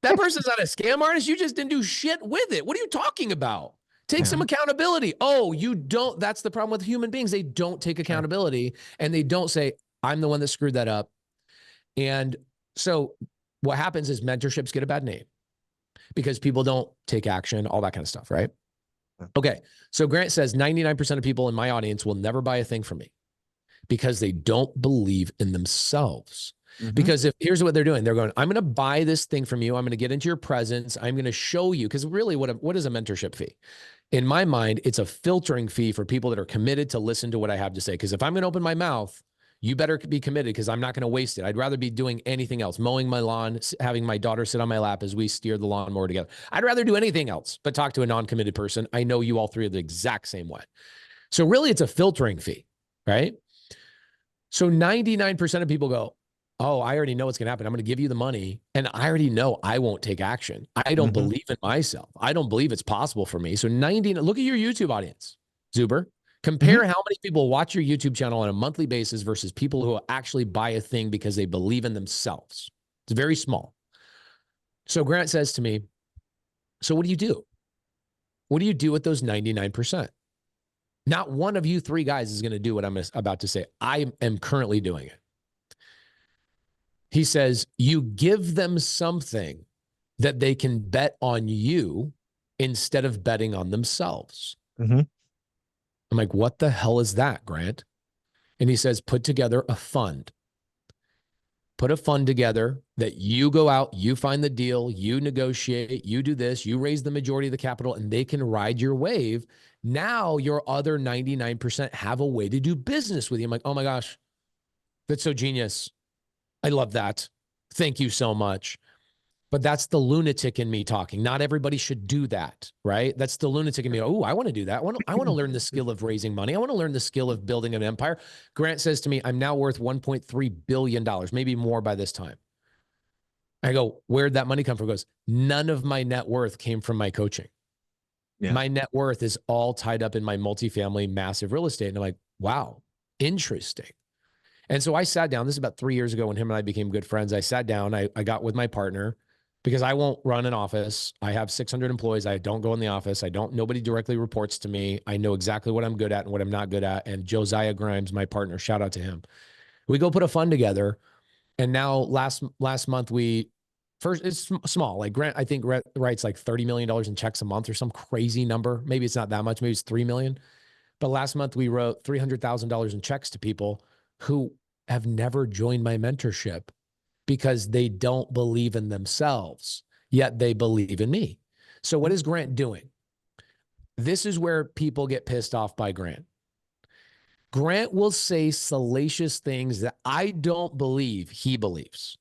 That person's not a scam artist. You just didn't do shit with it. What are you talking about? Take some accountability. Oh, you don't. That's the problem with human beings. They don't take accountability and they don't say, I'm the one that screwed that up. And so what happens is mentorships get a bad name because people don't take action, all that kind of stuff, right? Okay. So Grant says 99% of people in my audience will never buy a thing from me because they don't believe in themselves. Because here's what they're doing. They're going, I'm going to buy this thing from you. I'm going to get into your presence. I'm going to show you. Because really, what is a mentorship fee? In my mind, it's a filtering fee for people that are committed to listen to what I have to say. Because if I'm going to open my mouth, you better be committed because I'm not going to waste it. I'd rather be doing anything else, mowing my lawn, having my daughter sit on my lap as we steer the lawnmower together. I'd rather do anything else but talk to a non-committed person. I know you all three are the exact same way. So really, it's a filtering fee, right? So 99% of people go, oh, I already know what's going to happen. I'm going to give you the money, and I already know I won't take action. I don't believe in myself. I don't believe it's possible for me. So look at your YouTube audience, Zuber. Compare how many people watch your YouTube channel on a monthly basis versus people who actually buy a thing because they believe in themselves. It's very small. So Grant says to me, so what do you do? What do you do with those 99%? Not one of you three guys is going to do what I'm about to say. I am currently doing it. He says, you give them something that they can bet on you instead of betting on themselves. I'm like, what the hell is that, Grant? And he says, put together a fund. Put a fund together that you go out, you find the deal, you negotiate, you do this, you raise the majority of the capital, and they can ride your wave. Now your other 99% have a way to do business with you. I'm like, oh my gosh, that's so genius. I love that. Thank you so much. But that's the lunatic in me talking. Not everybody should do that, right? That's the lunatic in me. Oh, I want to do that. I want to learn the skill of raising money. I want to learn the skill of building an empire. Grant says to me, I'm now worth $1.3 billion, maybe more by this time. I go, where'd that money come from? He goes, none of my net worth came from my coaching. Yeah. My net worth is all tied up in my multifamily massive real estate. And I'm like, wow, interesting. And so I sat down, this is about 3 years ago when him and I became good friends. I sat down, I got with my partner because I won't run an office. I have 600 employees. I don't go in the office. Nobody directly reports to me. I know exactly what I'm good at and what I'm not good at. And Josiah Grimes, my partner, shout out to him. We go put a fund together. And now last month, it's small. Like Grant, I think writes like $30 million in checks a month or some crazy number. Maybe it's not that much. Maybe it's 3 million. But last month we wrote $300,000 in checks to people who have never joined my mentorship because they don't believe in themselves, yet they believe in me. So what is Grant doing? This is where people get pissed off by Grant. Grant will say salacious things that I don't believe he believes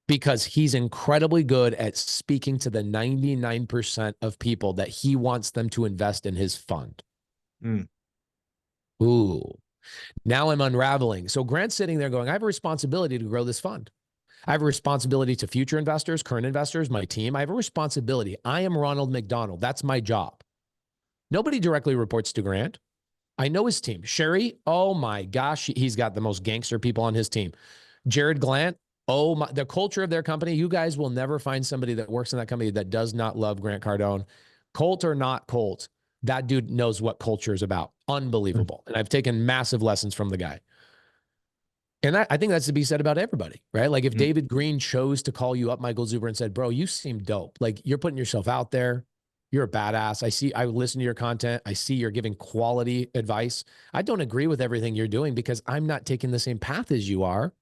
because he's incredibly good at speaking to the 99% of people that he wants them to invest in his fund. Ooh. Now I'm unraveling. So Grant's sitting there going, I have a responsibility to grow this fund. I have a responsibility to future investors, current investors, my team. I have a responsibility. I am Ronald McDonald. That's my job. Nobody directly reports to Grant. I know his team. Sherry, oh my gosh, he's got the most gangster people on his team. Jared Glant, oh my, the culture of their company, you guys will never find somebody that works in that company that does not love Grant Cardone. Colt or not Colt, that dude knows what culture is about. Unbelievable. And I've taken massive lessons from the guy. And I think that's to be said about everybody, right? Like if David Green chose to call you up, Michael Zuber, and said, bro, you seem dope. Like you're putting yourself out there. You're a badass. I listen to your content. I see you're giving quality advice. I don't agree with everything you're doing because I'm not taking the same path as you are.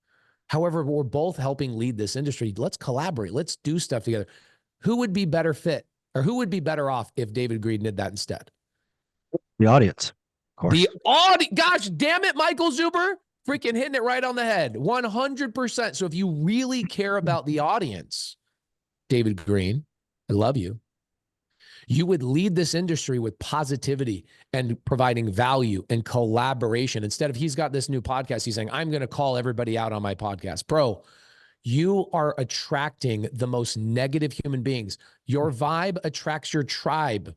However, we're both helping lead this industry. Let's collaborate. Let's do stuff together. Who would be better fit or who would be better off if David Green did that instead? The audience, of course. The audience. Gosh, damn it, Michael Zuber. Freaking hitting it right on the head. 100%. So if you really care about the audience, David Green, I love you. You would lead this industry with positivity and providing value and collaboration. Instead of he's got this new podcast, he's saying, I'm going to call everybody out on my podcast. Bro, you are attracting the most negative human beings. Your vibe attracts your tribe.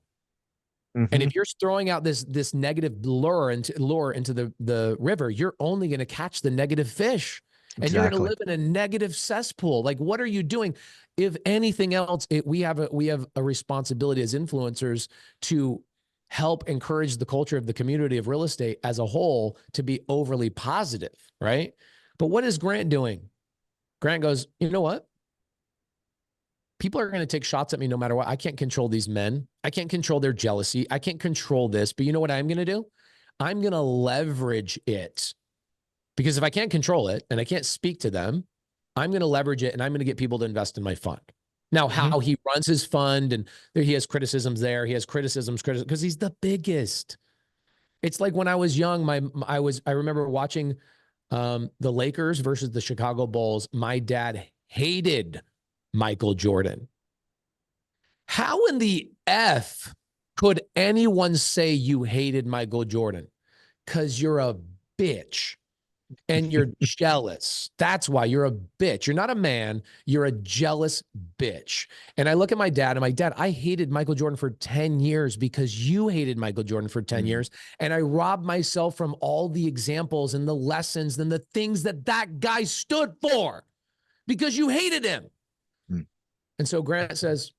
And if you're throwing out this negative lure into the river, you're only going to catch the negative fish. And you're going to live in a negative cesspool. Like, what are you doing? If anything else, we have a responsibility as influencers to help encourage the culture of the community of real estate as a whole to be overly positive, right? But what is Grant doing? Grant goes, you know what? People are going to take shots at me no matter what. I can't control these men. I can't control their jealousy. I can't control this. But you know what I'm going to do? I'm going to leverage it. Because if I can't control it and I can't speak to them, I'm going to leverage it and I'm going to get people to invest in my fund. Now, how he runs his fund and he has criticisms there. He has criticisms because he's the biggest. It's like when I was young, I remember watching the Lakers versus the Chicago Bulls. My dad hated Michael Jordan. How in the F could anyone say you hated Michael Jordan? Because you're a bitch. and you're jealous. That's why you're a bitch. You're not a man. You're a jealous bitch. And I look at my dad and my dad, I hated Michael Jordan for 10 years because you hated Michael Jordan for 10 years. And I robbed myself from all the examples and the lessons and the things that that guy stood for because you hated him. And so Grant says,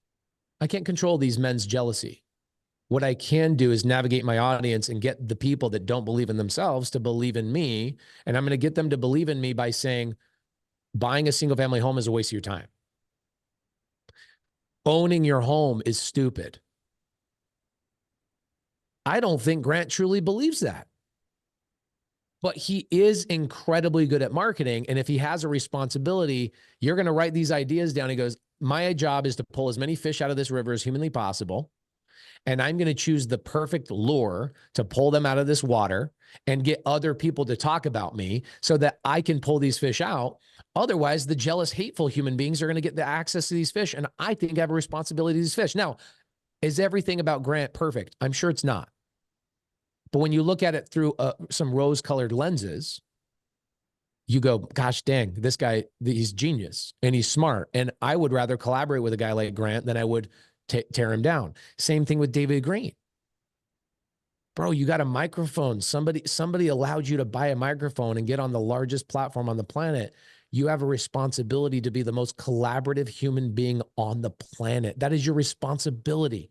I can't control these men's jealousy. What I can do is navigate my audience and get the people that don't believe in themselves to believe in me. And I'm going to get them to believe in me by saying, buying a single family home is a waste of your time. Owning your home is stupid. I don't think Grant truly believes that. But he is incredibly good at marketing. And if he has a responsibility, you're going to write these ideas down. He goes, my job is to pull as many fish out of this river as humanly possible. And I'm going to choose the perfect lure to pull them out of this water and get other people to talk about me so that I can pull these fish out. Otherwise, the jealous, hateful human beings are going to get the access to these fish. And I think I have a responsibility to these fish. Now, is everything about Grant perfect? I'm sure it's not. But when you look at it through some rose-colored lenses, you go, gosh dang, this guy, he's genius and he's smart. And I would rather collaborate with a guy like Grant than I would tear him down. Same thing with David Green. Bro, you got a microphone. Somebody allowed you to buy a microphone and get on the largest platform on the planet. You have a responsibility to be the most collaborative human being on the planet. That is your responsibility.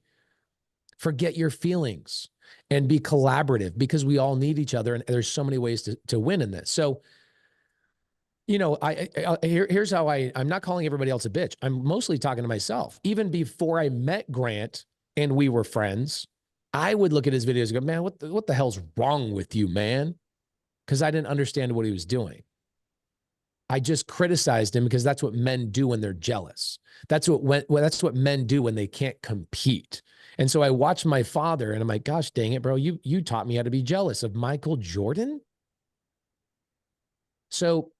Forget your feelings and be collaborative because we all need each other. And there's so many ways to win in this. So, you know, here's how I'm not calling everybody else a bitch. I'm mostly talking to myself. Even before I met Grant and we were friends, I would look at his videos and go, man, what the hell's wrong with you, man? Because I didn't understand what he was doing. I just criticized him because that's what men do when they're jealous. That's what men do when they can't compete. And so I watched my father and I'm like, gosh, dang it, bro. You taught me how to be jealous of Michael Jordan. So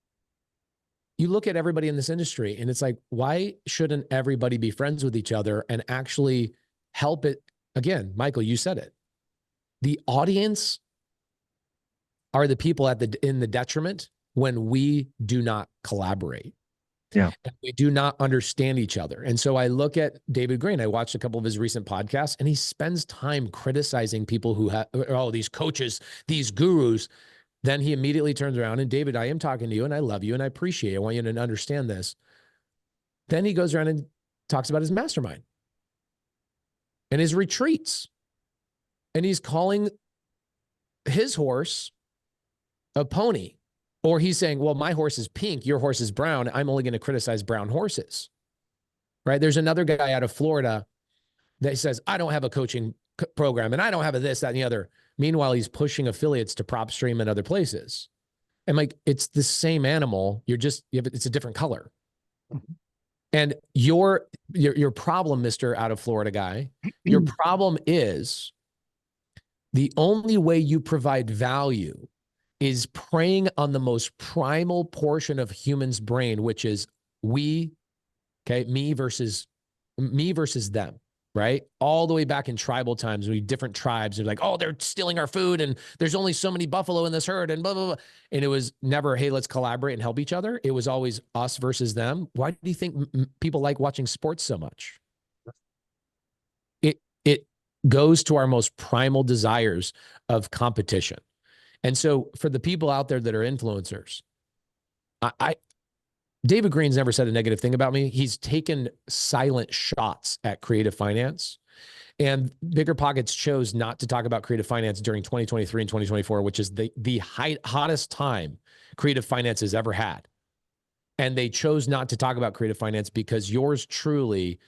you look at everybody in this industry and it's like, why shouldn't everybody be friends with each other and actually help it? Again, Michael, you said it. The audience are the people in the detriment when we do not collaborate. Yeah. And we do not understand each other. And so I look at David Green. I watched a couple of his recent podcasts and he spends time criticizing people who have, oh, these coaches, these gurus. Then he immediately turns around and David, I am talking to you and I love you and I appreciate it. I want you to understand this. Then he goes around and talks about his mastermind and his retreats. And he's calling his horse a pony. Or he's saying, well, my horse is pink, your horse is brown. I'm only going to criticize brown horses. Right? There's another guy out of Florida that says, I don't have a coaching program and I don't have a this, that, and the other. Meanwhile, he's pushing affiliates to PropStream and other places. And like, it's the same animal. It's a different color. And your problem, Mr. out of Florida guy, your problem is the only way you provide value is preying on the most primal portion of humans' brain, which is me versus them. Right? All the way back in tribal times, we different tribes are like, oh, they're stealing our food and there's only so many buffalo in this herd and blah, blah, blah. And it was never, hey, let's collaborate and help each other. It was always us versus them. Why do you think people like watching sports so much? It goes to our most primal desires of competition. And so for the people out there that are influencers, David Green's never said a negative thing about me. He's taken silent shots at creative finance. And Bigger Pockets chose not to talk about creative finance during 2023 and 2024, which is the hottest time creative finance has ever had. And they chose not to talk about creative finance because yours truly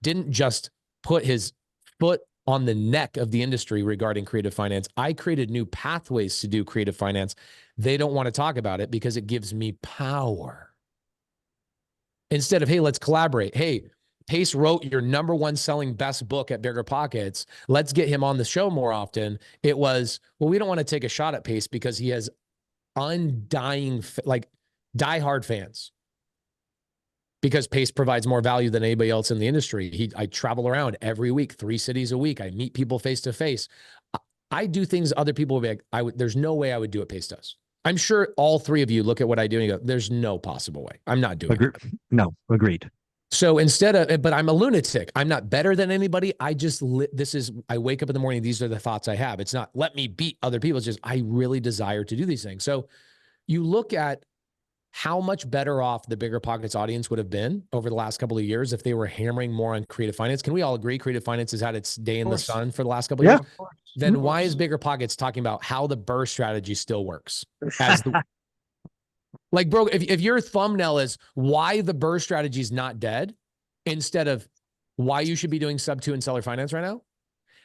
didn't just put his foot on the neck of the industry regarding creative finance. I created new pathways to do creative finance. They don't want to talk about it because it gives me power. Instead of, hey, let's collaborate. Hey, Pace wrote your #1 selling best book at Bigger Pockets. Let's get him on the show more often. It was, well, we don't want to take a shot at Pace because he has undying, like diehard fans. Because Pace provides more value than anybody else in the industry. I travel around every week, 3 cities a week. I meet people face to face. I do things other people would be like, there's no way I would do what Pace does. I'm sure all three of you look at what I do and you go, there's no possible way. I'm not doing it. No, agreed. So instead of, but I'm a lunatic. I'm not better than anybody. I wake up in the morning. These are the thoughts I have. It's not let me beat other people. It's just, I really desire to do these things. So you look at how much better off the Bigger Pockets audience would have been over the last couple of years if they were hammering more on creative finance. Can we all agree creative finance has had its day in the sun for the last couple of years? Then why is Bigger Pockets talking about how the burst strategy still works? Like, bro, if your thumbnail is why the burst strategy is not dead instead of why you should be doing sub 2 and seller finance right now,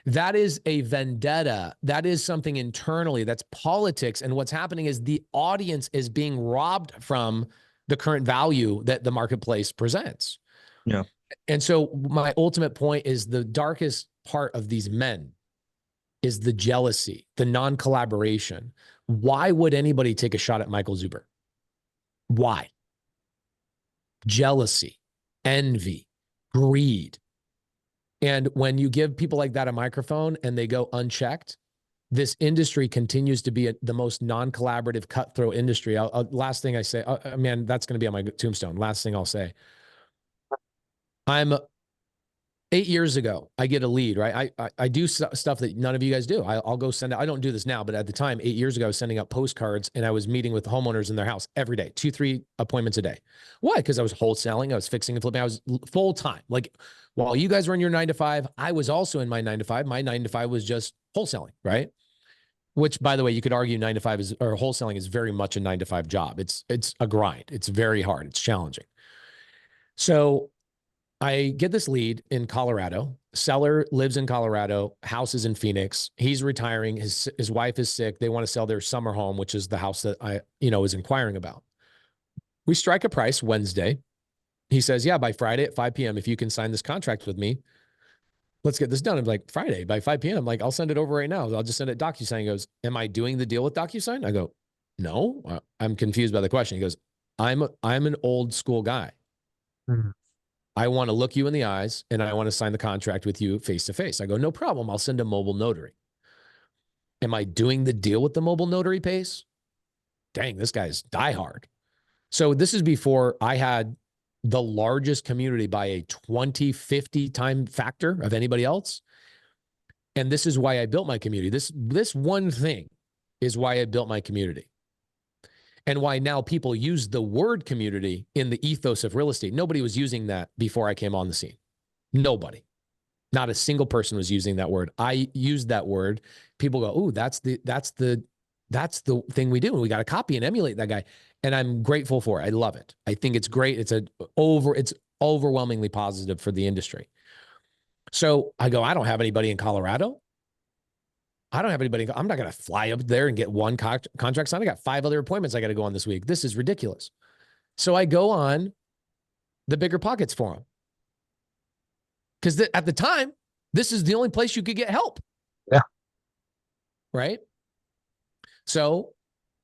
that is a vendetta. That is something internally. That's politics. And what's happening is the audience is being robbed from the current value that the marketplace presents. Yeah. And so my ultimate point is the darkest part of these men is the jealousy, the non-collaboration. Why would anybody take a shot at Michael Zuber? Why? Jealousy, envy, greed. And when you give people like that a microphone and they go unchecked, this industry continues to be the most non-collaborative, cutthroat industry. Last thing I say, man, that's going to be on my tombstone. Last thing I'll say. 8 years ago, I get a lead, right? I do stuff that none of you guys do. I'll go send out, I don't do this now, but at the time, 8 years ago, I was sending out postcards and I was meeting with homeowners in their house every day, 2-3 appointments a day. Why? Because I was wholesaling, I was fixing and flipping, I was full time. Like while you guys were in your 9 to 5, I was also in my 9 to 5. My 9 to 5 was just wholesaling, right? Which, by the way, you could argue 9 to 5 is, or wholesaling is very much a 9 to 5 job. It's a grind. It's very hard. It's challenging. So I get this lead in Colorado. Seller lives in Colorado. House is in Phoenix. He's retiring. His wife is sick. They want to sell their summer home, which is the house that I, was inquiring about. We strike a price Wednesday. He says, yeah, by Friday at 5 p.m., if you can sign this contract with me, let's get this done. I'm like, Friday by 5 p.m. I'm like, I'll send it over right now. I'll just send it DocuSign. He goes, am I doing the deal with DocuSign? I go, no, I'm confused by the question. He goes, I'm an old school guy. Mm-hmm. I want to look you in the eyes and I want to sign the contract with you face to face. I go, no problem. I'll send a mobile notary. Am I doing the deal with the mobile notary pace? Dang, this guy's diehard. So this is before I had the largest community by a 20, 50 time factor of anybody else. And this is why I built my community. This one thing is why I built my community. And why now people use the word community in the ethos of real estate. Nobody was using that before I came on the scene. Nobody. Not a single person was using that word. I used that word. People go, "Ooh, that's the thing we do. And we got to copy and emulate that guy." And I'm grateful for it. I love it. I think it's great. It's overwhelmingly positive for the industry. So I go, I don't have anybody in Colorado. I don't have anybody. I'm not going to fly up there and get one contract signed. I got 5 other appointments I got to go on this week. This is ridiculous. So I go on the Bigger Pockets forum. Because at the time, this is the only place you could get help. Yeah. Right? So,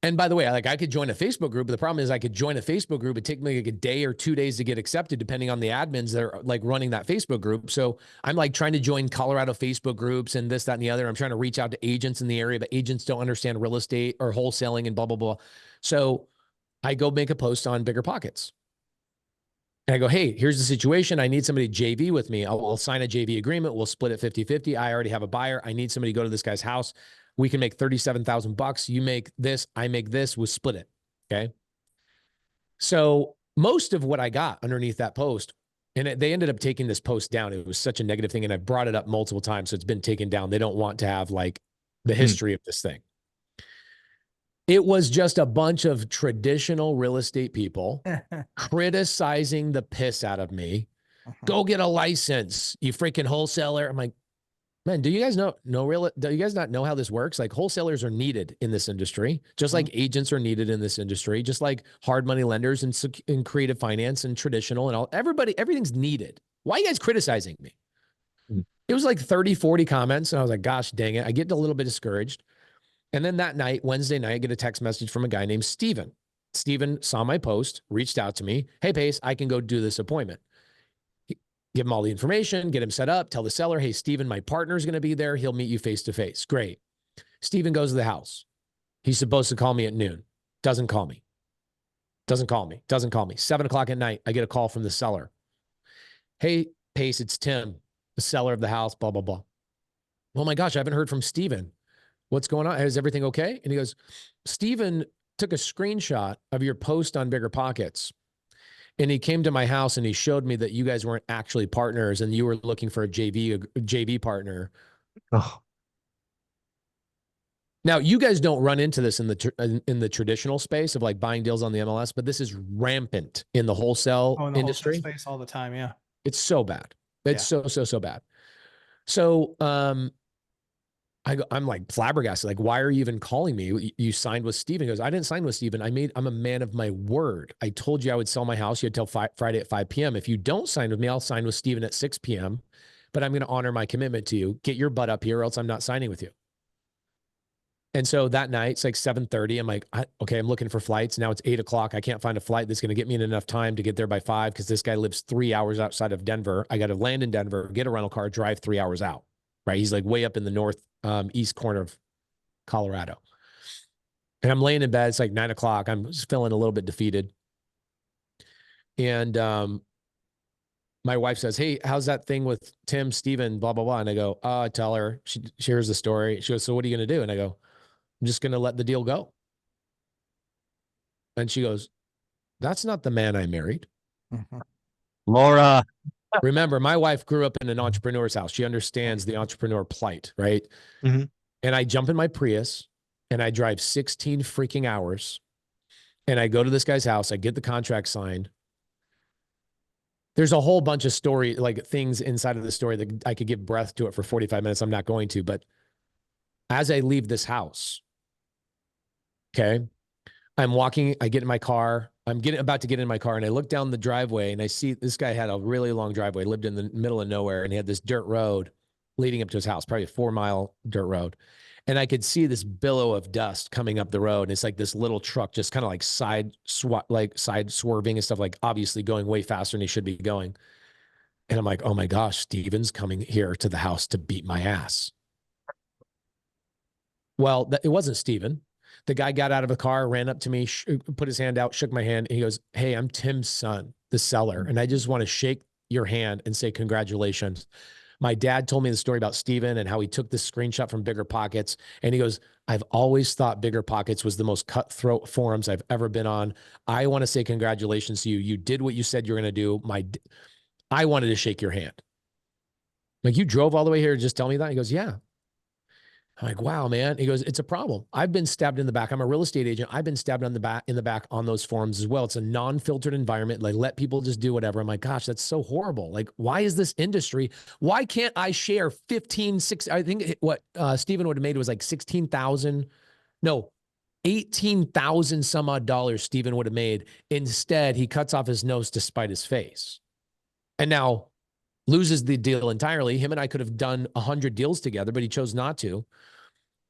and by the way, I could join a Facebook group, but the problem is I could join a Facebook group. It'd take me like a day or 2 days to get accepted, depending on the admins that are running that Facebook group. So I'm trying to join Colorado Facebook groups and this, that, and the other. I'm trying to reach out to agents in the area, but agents don't understand real estate or wholesaling and blah, blah, blah. So I go make a post on Bigger Pockets. And I go, hey, here's the situation. I need somebody JV with me. I'll sign a JV agreement. We'll split it 50-50. I already have a buyer. I need somebody to go to this guy's house. We can make $37,000. You make this, I make this, we'll split it. Okay. So most of what I got underneath that post, and they ended up taking this post down. It was such a negative thing. And I brought it up multiple times. So it's been taken down. They don't want to have the history of this thing. It was just a bunch of traditional real estate people criticizing the piss out of me. Go get a license, you freaking wholesaler. I'm like, man, do you guys do you guys not know how this works? Wholesalers are needed in this industry, just like agents are needed in this industry, just like hard money lenders and creative finance and traditional and all. Everything's needed. Why are you guys criticizing me? It was 30, 40 comments. And I was like, gosh, dang it. I get a little bit discouraged. And then that night, Wednesday night, I get a text message from a guy named Steven. Steven saw my post, reached out to me. Hey, Pace, I can go do this appointment. Give him all the information, get him set up, tell the seller, hey, Steven, my partner's going to be there. He'll meet you face to face. Great. Steven goes to the house. He's supposed to call me at noon. Doesn't call me. Doesn't call me. Doesn't call me. 7 o'clock at night, I get a call from the seller. Hey, Pace, it's Tim, the seller of the house, blah, blah, blah. Oh my gosh, I haven't heard from Steven. What's going on? Is everything okay? And he goes, Steven took a screenshot of your post on Bigger Pockets. And he came to my house and he showed me that you guys weren't actually partners and you were looking for a JV partner. Oh. Now, you guys don't run into this in the traditional space of like buying deals on the MLS, but this is rampant in the wholesale in the industry. wholesale space all the time. Yeah. It's so bad. It's so bad. So, I'm like flabbergasted. Like, why are you even calling me? You signed with Steven. He goes, I didn't sign with Steven. I'm a man of my word. I told you I would sell my house. You had till Friday at 5 p.m. If you don't sign with me, I'll sign with Steven at 6 p.m. But I'm going to honor my commitment to you. Get your butt up here or else I'm not signing with you. And so that night, it's like 7:30. I'm like, okay, I'm looking for flights. Now it's 8 o'clock. I can't find a flight that's going to get me in enough time to get there by 5 because this guy lives 3 hours outside of Denver. I got to land in Denver, get a rental car, drive 3 hours out, right? He's like way up in the north east corner of Colorado. And I'm laying in bed. It's like 9 o'clock. I'm just feeling a little bit defeated. And my wife says, hey, how's that thing with Tim, Steven, blah, blah, blah. And I go, I tell her. She hears the story. She goes, so what are you going to do? And I go, I'm just going to let the deal go. And she goes, that's not the man I married. Mm-hmm. Laura. Remember, my wife grew up in an entrepreneur's house. She understands the entrepreneur plight, right? Mm-hmm. And I jump in my Prius and I drive 16 freaking hours and I go to this guy's house. I get the contract signed. There's a whole bunch of story, like things inside of the story that I could give breath to it for 45 minutes. I'm not going to, but as I leave this house, okay, I'm walking, I get in my car. I'm about to get in my car and I look down the driveway and I see this guy had a really long driveway, lived in the middle of nowhere, and he had this dirt road leading up to his house, probably a 4-mile dirt road. And I could see this billow of dust coming up the road. And it's like this little truck just kind of like side swerving and stuff, like obviously going way faster than he should be going. And I'm like, oh my gosh, Steven's coming here to the house to beat my ass. Well, it wasn't Steven. The guy got out of the car, ran up to me, put his hand out, shook my hand. And he goes, hey, I'm Tim's son, the seller. And I just want to shake your hand and say congratulations. My dad told me the story about Steven and how he took this screenshot from Bigger Pockets. And he goes, I've always thought Bigger Pockets was the most cutthroat forums I've ever been on. I want to say congratulations to you. You did what you said you're going to do. I wanted to shake your hand. Like, you drove all the way here to just tell me that? He goes, yeah. I'm like, wow, man. He goes, it's a problem. I've been stabbed in the back. I'm a real estate agent. I've been stabbed in the back on those forums as well. It's a non-filtered environment. Like, let people just do whatever. I'm like, gosh, that's so horrible. Like, why is this industry? Why can't I share 16, I think what Steven would have made was like 16,000. No, 18,000 some odd dollars Steven would have made. Instead, he cuts off his nose to spite his face. And now loses the deal entirely. Him and I could have done 100 deals together, but he chose not to.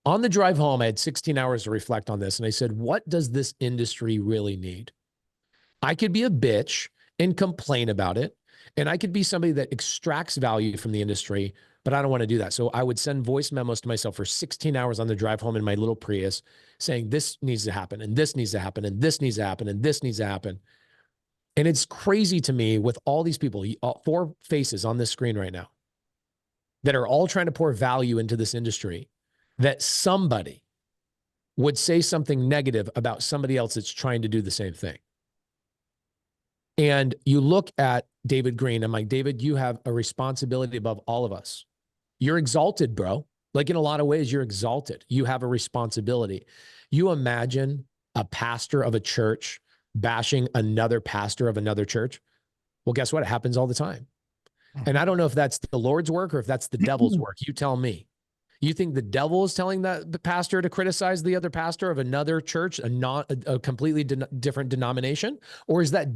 On the drive home, I had 16 hours to reflect on this. And I said, what does this industry really need? I could be a bitch and complain about it. And I could be somebody that extracts value from the industry, but I don't want to do that. So I would send voice memos to myself for 16 hours on the drive home in my little Prius saying, this needs to happen, and this needs to happen, and this needs to happen, and this needs to happen. And it's crazy to me with all these people, 4 faces on this screen right now that are all trying to pour value into this industry, that somebody would say something negative about somebody else that's trying to do the same thing. And you look at David Green, I'm like, David, you have a responsibility above all of us. You're exalted, bro. Like, in a lot of ways, you're exalted. You have a responsibility. You imagine a pastor of a church bashing another pastor of another church. Well, guess what? It happens all the time. And I don't know if that's the Lord's work or if that's the devil's work. You tell me. You think the devil is telling the pastor to criticize the other pastor of another church, a completely different denomination? Or is that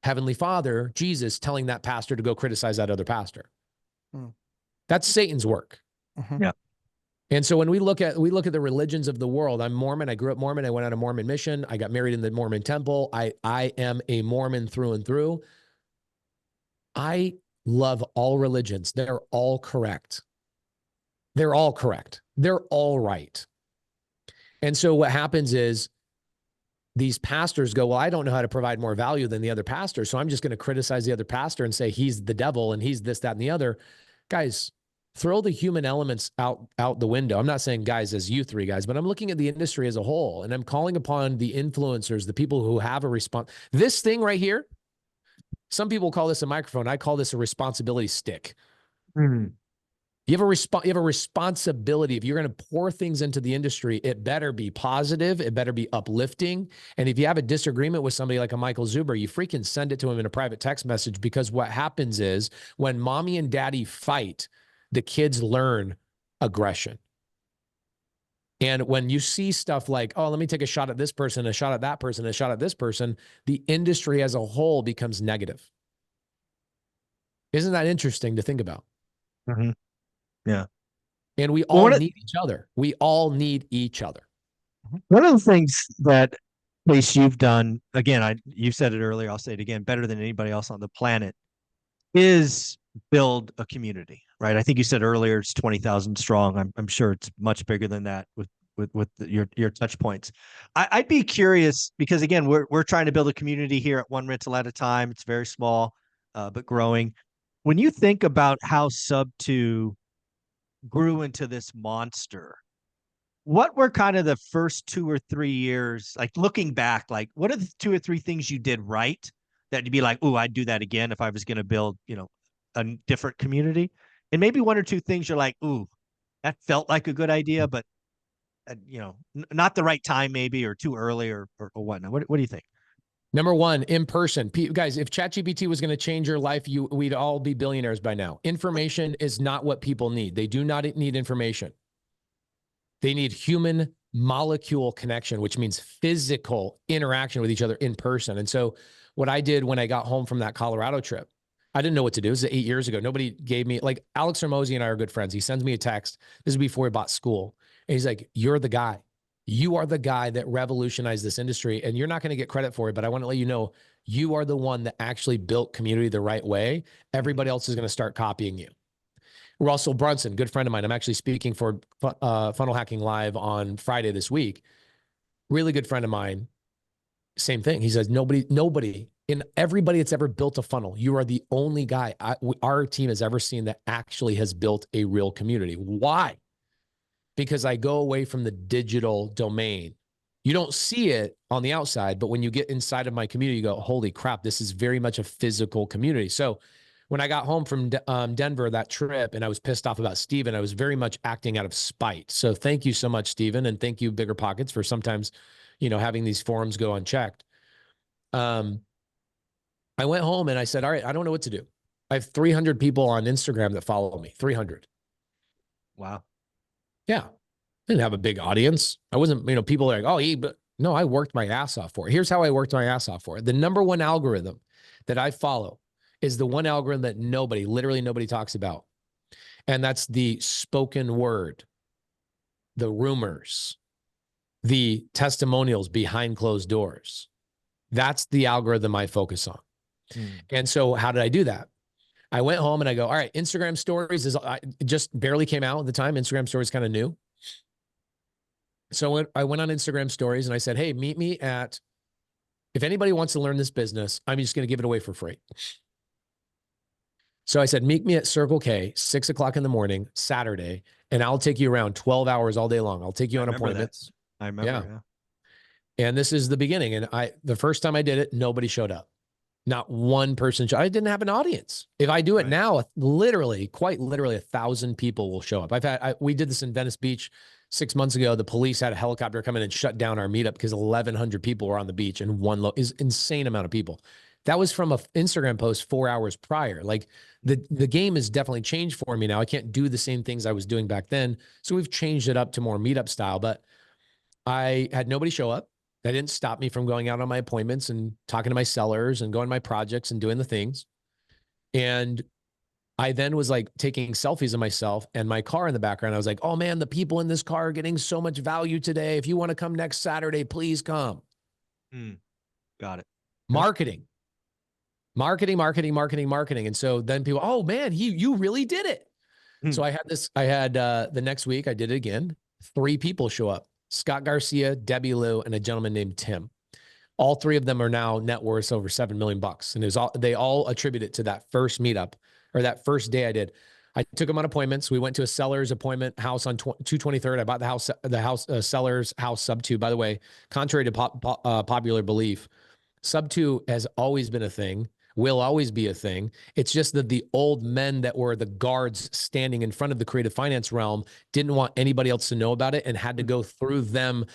Heavenly Father, Jesus, telling that pastor to go criticize that other pastor? That's Satan's work. Yeah. And so when we look at the religions of the world, I'm Mormon. I grew up Mormon. I went on a Mormon mission. I got married in the Mormon temple. I am a Mormon through and through. I love all religions. They're all correct. They're all correct. They're all right. And so what happens is these pastors go, well, I don't know how to provide more value than the other pastor, so I'm just going to criticize the other pastor and say he's the devil and he's this, that, and the other. Guys, throw the human elements out the window. I'm not saying guys as you three guys, but I'm looking at the industry as a whole, and I'm calling upon the influencers, the people who have a response. This thing right here, some people call this a microphone. I call this a responsibility stick. You have a responsibility. If you're going to pour things into the industry, it better be positive. It better be uplifting. And if you have a disagreement with somebody like a Michael Zuber, you freaking send it to him in a private text message, because what happens is when mommy and daddy fight, the kids learn aggression. And when you see stuff like, oh, let me take a shot at this person, a shot at that person, a shot at this person, the industry as a whole becomes negative. Isn't that interesting to think about? Mm-hmm. Yeah. And we all need each other. We all need each other. One of the things that, Pace, you've done, again, you said it earlier, I'll say it again, better than anybody else on the planet, is build a community, right? I think you said earlier it's 20,000 strong. I'm sure it's much bigger than that with your touch points. I'd be curious, because again, we're trying to build a community here at One Rental at a Time. It's very small, but growing. When you think about how Sub2 grew into this monster, what were kind of the first 2 or 3 years, like looking back, like what are the 2 or 3 things you did right that you'd be like, oh, I'd do that again if I was going to build, a different community? And maybe 1 or 2 things you're like, ooh, that felt like a good idea, but not the right time maybe, or too early, or whatnot. What do you think? Number one, in person. Guys, if ChatGPT was going to change your life, we'd all be billionaires by now. Information is not what people need. They do not need information. They need human molecule connection, which means physical interaction with each other in person. And so what I did when I got home from that Colorado trip, I didn't know what to do. This is 8 years ago. Nobody gave me, like, Alex Hormozy and I are good friends. He sends me a text. This is before he bought school. And he's like, you're the guy. You are the guy that revolutionized this industry, and you're not going to get credit for it, but I want to let you know, you are the one that actually built community the right way. Everybody else is going to start copying you. Russell Brunson, good friend of mine. I'm actually speaking for Funnel Hacking Live on Friday this week. Really good friend of mine. Same thing. He says, nobody in everybody that's ever built a funnel, you are the only guy our team has ever seen that actually has built a real community. Why? Because I go away from the digital domain. You don't see it on the outside, but when you get inside of my community, you go, holy crap, this is very much a physical community. So when I got home from Denver, that trip, and I was pissed off about Steven, I was very much acting out of spite. So thank you so much, Steven. And thank you, Bigger Pockets, for sometimes, having these forums go unchecked. I went home and I said, all right, I don't know what to do. I have 300 people on Instagram that follow me, 300. Wow. Yeah. I didn't have a big audience. I wasn't, people are like, but no, I worked my ass off for it. Here's how I worked my ass off for it. The number one algorithm that I follow is the one algorithm that literally nobody talks about. And that's the spoken word, the rumors, the testimonials behind closed doors. That's the algorithm I focus on. And so how did I do that? I went home and I go, all right, Instagram stories just barely came out at the time. Instagram stories kind of new. So I went on Instagram stories and I said, hey, meet me if anybody wants to learn this business, I'm just going to give it away for free. So I said, meet me at Circle K, 6 o'clock in the morning, Saturday, and I'll take you around 12 hours all day long. I'll take you on appointments. I remember. Yeah. And this is the beginning. And the first time I did it, nobody showed up. Not one person. I didn't have an audience. If I do it now, quite literally 1,000 people will show up. We did this in Venice Beach 6 months ago. The police had a helicopter come in and shut down our meetup because 1,100 people were on the beach, and is insane amount of people. That was from an Instagram post 4 hours prior. Like the game has definitely changed for me now. I can't do the same things I was doing back then. So we've changed it up to more meetup style, but I had nobody show up. That didn't stop me from going out on my appointments and talking to my sellers and going to my projects and doing the things. And I then was like taking selfies of myself and my car in the background. I was like, oh man, the people in this car are getting so much value today. If you want to come next Saturday, please come. Got it. Marketing. And so then people, oh man, you really did it. So I had the next week, I did it again. 3 people show up. Scott Garcia, Debbie Lou, and a gentleman named Tim. All three of them are now net worth over $7 million. And they all attribute it to that first meetup or that first day I did. I took them on appointments. We went to a seller's appointment house on 223rd. I bought the seller's house sub 2. By the way, contrary to popular belief, sub 2 has always been a thing, will always be a thing. It's just that the old men that were the guards standing in front of the creative finance realm didn't want anybody else to know about it and had to go through them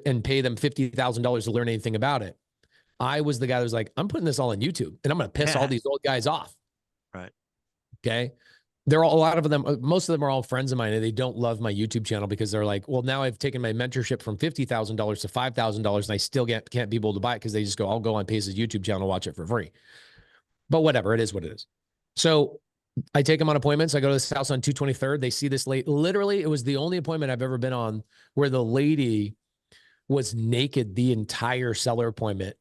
and pay them $50,000 to learn anything about it. I was the guy that was like, I'm putting this all on YouTube and I'm going to piss all these old guys off. Right. Okay. They're all, a lot of them, most of them are all friends of mine, and they don't love my YouTube channel because they're like, well, now I've taken my mentorship from $50,000 to $5,000 and I still can't be able to buy it because they just go, I'll go on Pace's YouTube channel, watch it for free. But whatever, it is what it is. So I take them on appointments. I go to this house on 223rd. They see this lady. Literally, it was the only appointment I've ever been on where the lady was naked the entire seller appointment.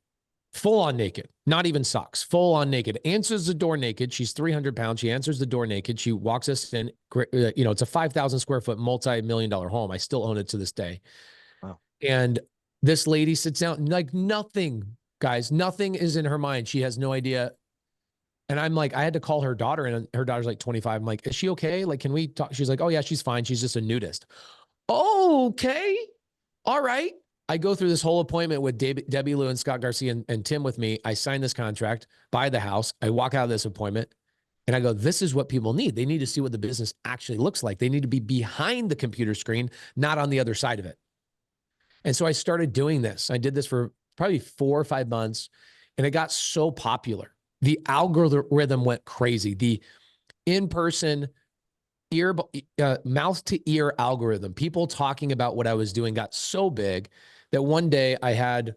Full on naked, not even socks, full on naked, answers the door naked. She's 300 pounds. She answers the door naked. She walks us in, it's a 5,000 square foot, multi-million-dollar home. I still own it to this day. Wow. And this lady sits down like nothing, guys, nothing is in her mind. She has no idea. And I'm like, I had to call her daughter, and her daughter's like 25. I'm like, is she okay? Like, can we talk? She's like, oh yeah, she's fine. She's just a nudist. Okay. All right. I go through this whole appointment with Debbie Lou and Scott Garcia and Tim with me. I sign this contract, buy the house. I walk out of this appointment and I go, this is what people need. They need to see what the business actually looks like. They need to be behind the computer screen, not on the other side of it. And so I started doing this. I did this for probably 4 or 5 months, and it got so popular. The algorithm went crazy. The in-person mouth to ear algorithm, people talking about what I was doing got so big that one day I had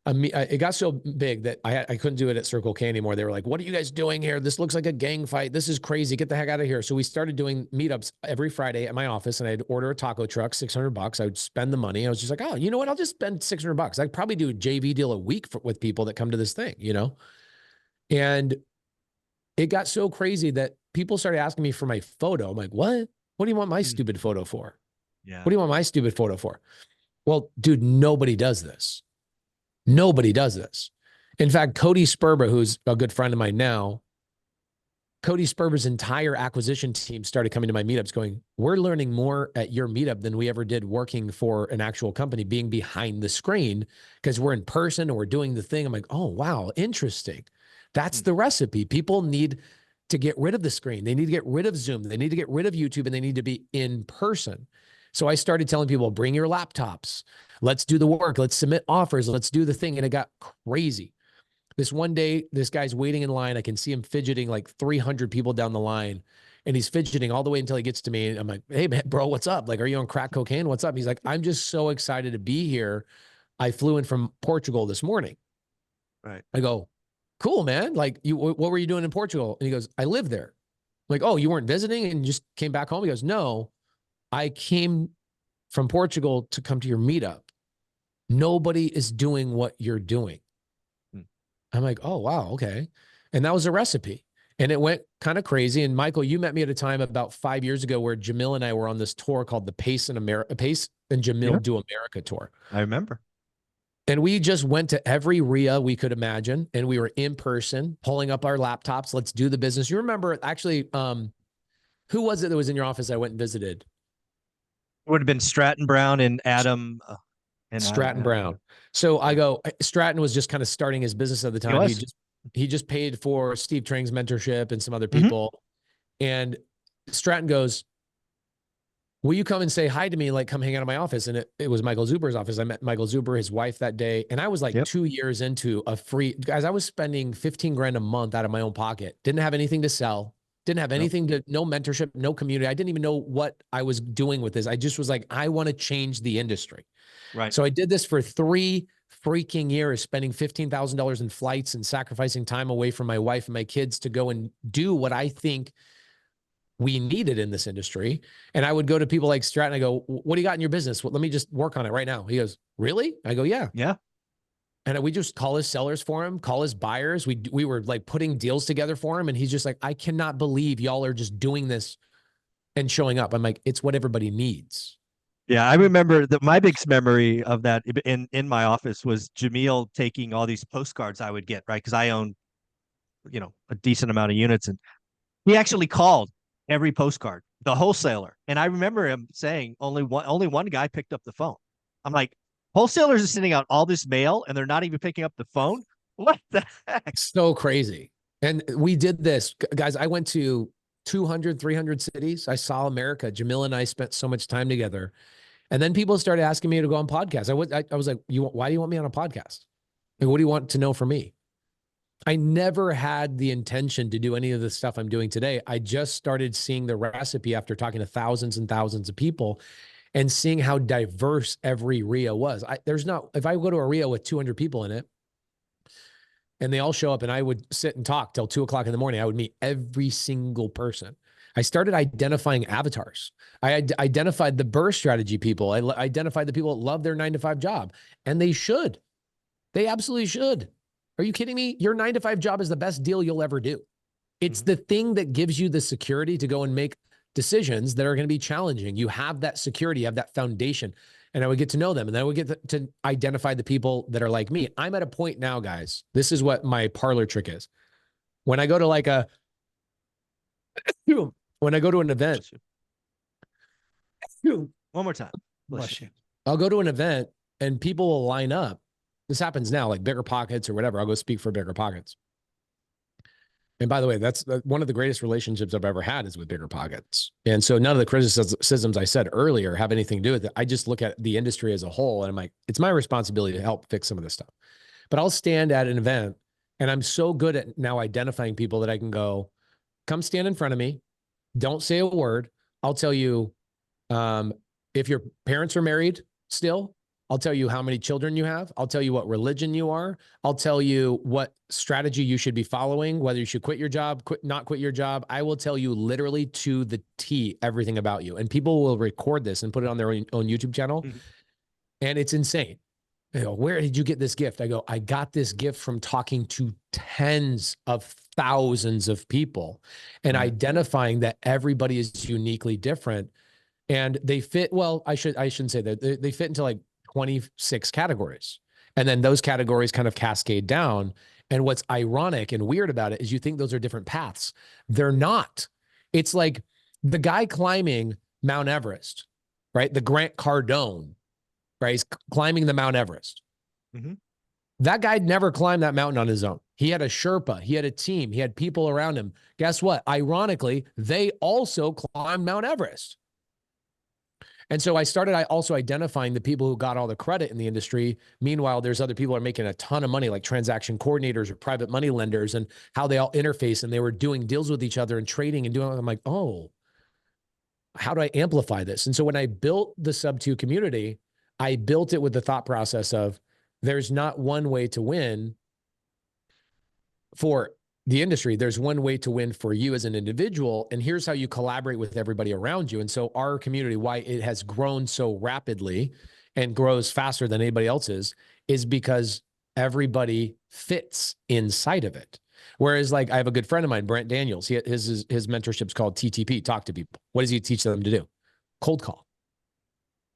it got so big that I couldn't do it at Circle K anymore. They were like, what are you guys doing here? This looks like a gang fight. This is crazy. Get the heck out of here. So we started doing meetups every Friday at my office, and I'd order a taco truck, $600. I would spend the money. I was just like, oh, you know what? I'll just spend $600. I'd probably do a JV deal a week with people that come to this thing, And it got so crazy that people started asking me for my photo. I'm like, what? What do you want my stupid photo for? Yeah. What do you want my stupid photo for? Well, dude, nobody does this. Nobody does this. In fact, Cody Sperber, who's a good friend of mine now, Cody Sperber's entire acquisition team started coming to my meetups going, we're learning more at your meetup than we ever did working for an actual company, being behind the screen, because we're in person and we're doing the thing. I'm like, oh, wow, interesting. That's the recipe. People need to get rid of the screen. They need to get rid of Zoom. They need to get rid of YouTube, and they need to be in person. So I started telling people, bring your laptops. Let's do the work. Let's submit offers. Let's do the thing. And it got crazy. This one day, this guy's waiting in line. I can see him fidgeting like 300 people down the line. And he's fidgeting all the way until he gets to me. And I'm like, hey, man, bro, what's up? Like, are you on crack cocaine? What's up? He's like, I'm just so excited to be here. I flew in from Portugal this morning. Right. I go, cool, man. Like, what were you doing in Portugal? And he goes, I live there. I'm like, oh, you weren't visiting and just came back home? He goes, no, I came from Portugal to come to your meetup. Nobody is doing what you're doing. I'm like, oh, wow. Okay. And that was a recipe. And it went kind of crazy. And Michael, you met me at a time about 5 years ago where Jamil and I were on this tour called the Pace and Jamil Do America tour. I remember. And we just went to every RIA we could imagine. And we were in person, pulling up our laptops. Let's do the business. You remember actually, who was it that was in your office I went and visited? It would have been Stratton Brown and Adam. Stratton Brown. So I go, Stratton was just kind of starting his business at the time. He just paid for Steve Trang's mentorship and some other people. And Stratton goes, will you come and say hi to me? Like, come hang out in my office. And it was Michael Zuber's office. I met Michael Zuber, his wife, that day. And I was like 2 years into guys, I was spending 15 grand a month out of my own pocket. Didn't have anything to sell. Didn't have anything no mentorship, no community. I didn't even know what I was doing with this. I just was like, I want to change the industry. Right. So I did this for 3 freaking years, spending $15,000 in flights and sacrificing time away from my wife and my kids to go and do what I think we needed in this industry. And I would go to people like Stratton. I go, what do you got in your business? Well, let me just work on it right now. He goes, really? I go, yeah. Yeah. And we just call his sellers for him, call his buyers. We were like putting deals together for him. And he's just like, I cannot believe y'all are just doing this and showing up. I'm like, it's what everybody needs. Yeah, I remember that my biggest memory of that in my office was Jameel taking all these postcards I would get, right? Because I own, a decent amount of units, and he actually called every postcard, the wholesaler. And I remember him saying only one guy picked up the phone. I'm like, wholesalers are sending out all this mail and they're not even picking up the phone. What the heck? So crazy. And we did this, guys. I went to 200, 300 cities. I saw America. Jamil and I spent so much time together. And then people started asking me to go on podcasts. I was like, why do you want me on a podcast? Like, what do you want to know from me? I never had the intention to do any of the stuff I'm doing today. I just started seeing the recipe after talking to thousands and thousands of people and seeing how diverse every RIA was. If I go to a RIA with 200 people in it and they all show up and I would sit and talk till 2:00 in the morning, I would meet every single person. I started identifying avatars. I identified the burst strategy people. I identified the people that love their 9-to-5 job, and they should. They absolutely should. Are you kidding me? Your 9-to-5 job is the best deal you'll ever do. It's the thing that gives you the security to go and make decisions that are going to be challenging. You have that security, you have that foundation. And I would get to know them. And then I would get to identify the people that are like me. I'm at a point now, guys. This is what my parlor trick is. When I go to when I go to an event, One more time. Bless you. I'll go to an event and people will line up. This happens now, like Bigger Pockets or whatever. I'll go speak for Bigger Pockets. And by the way, that's one of the greatest relationships I've ever had is with Bigger Pockets. And so none of the criticisms I said earlier have anything to do with it. I just look at the industry as a whole and I'm like, it's my responsibility to help fix some of this stuff. But I'll stand at an event and I'm so good at now identifying people that I can go, come stand in front of me. Don't say a word. I'll tell you if your parents are married still. I'll tell you how many children you have. I'll tell you what religion you are. I'll tell you what strategy you should be following, whether you should quit your job, not quit your job. I will tell you literally to the T everything about you. And people will record this and put it on their own YouTube channel. Mm-hmm. And it's insane. They go, where did you get this gift? I go, I got this gift from talking to tens of thousands of people and identifying that everybody is uniquely different. And they fit, well, I shouldn't say that. They fit into like 26 categories. And then those categories kind of cascade down. And what's ironic and weird about it is you think those are different paths. They're not. It's like the guy climbing Mount Everest, right? The Grant Cardone, right? He's climbing the Mount Everest. Mm-hmm. That guy never climbed that mountain on his own. He had a Sherpa. He had a team. He had people around him. Guess what? Ironically, they also climbed Mount Everest. And so I started also identifying the people who got all the credit in the industry. Meanwhile, there's other people who are making a ton of money, like transaction coordinators or private money lenders, and how they all interface and they were doing deals with each other and trading and doing. I'm like, oh, how do I amplify this? And so when I built the Sub-2 community, I built it with the thought process of there's not one way to win for the industry. There's one way to win for you as an individual. And here's how you collaborate with everybody around you. And so our community, why it has grown so rapidly and grows faster than anybody else's, is because everybody fits inside of it. Whereas like I have a good friend of mine, Brent Daniels, his mentorship's called TTP, talk to people. What does he teach them to do? Cold call.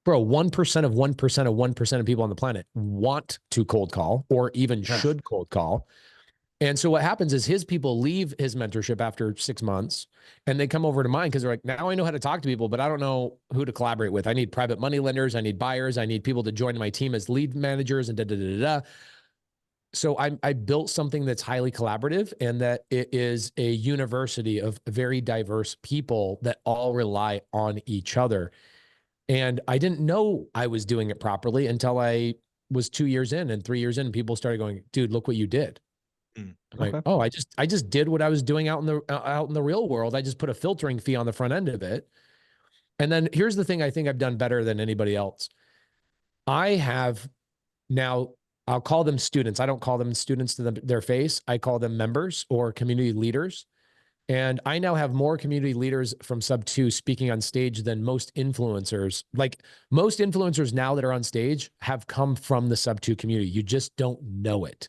Bro, 1% of 1% of 1% of people on the planet want to cold call or even should cold call. And so what happens is his people leave his mentorship after 6 months and they come over to mine because they're like, now I know how to talk to people, but I don't know who to collaborate with. I need private money lenders. I need buyers. I need people to join my team as lead managers and da-da-da-da-da. So I built something that's highly collaborative and that it is a university of very diverse people that all rely on each other. And I didn't know I was doing it properly until I was 2 years in and 3 years in. People started going, dude, look what you did. I'm like, oh, I just did what I was doing out in the real world. I just put a filtering fee on the front end of it. And then here's the thing I think I've done better than anybody else. I have now, I'll call them students. I don't call them students to their face. I call them members or community leaders. And I now have more community leaders from Sub-2 speaking on stage than most influencers. Like most influencers now that are on stage have come from the Sub-2 community. You just don't know it.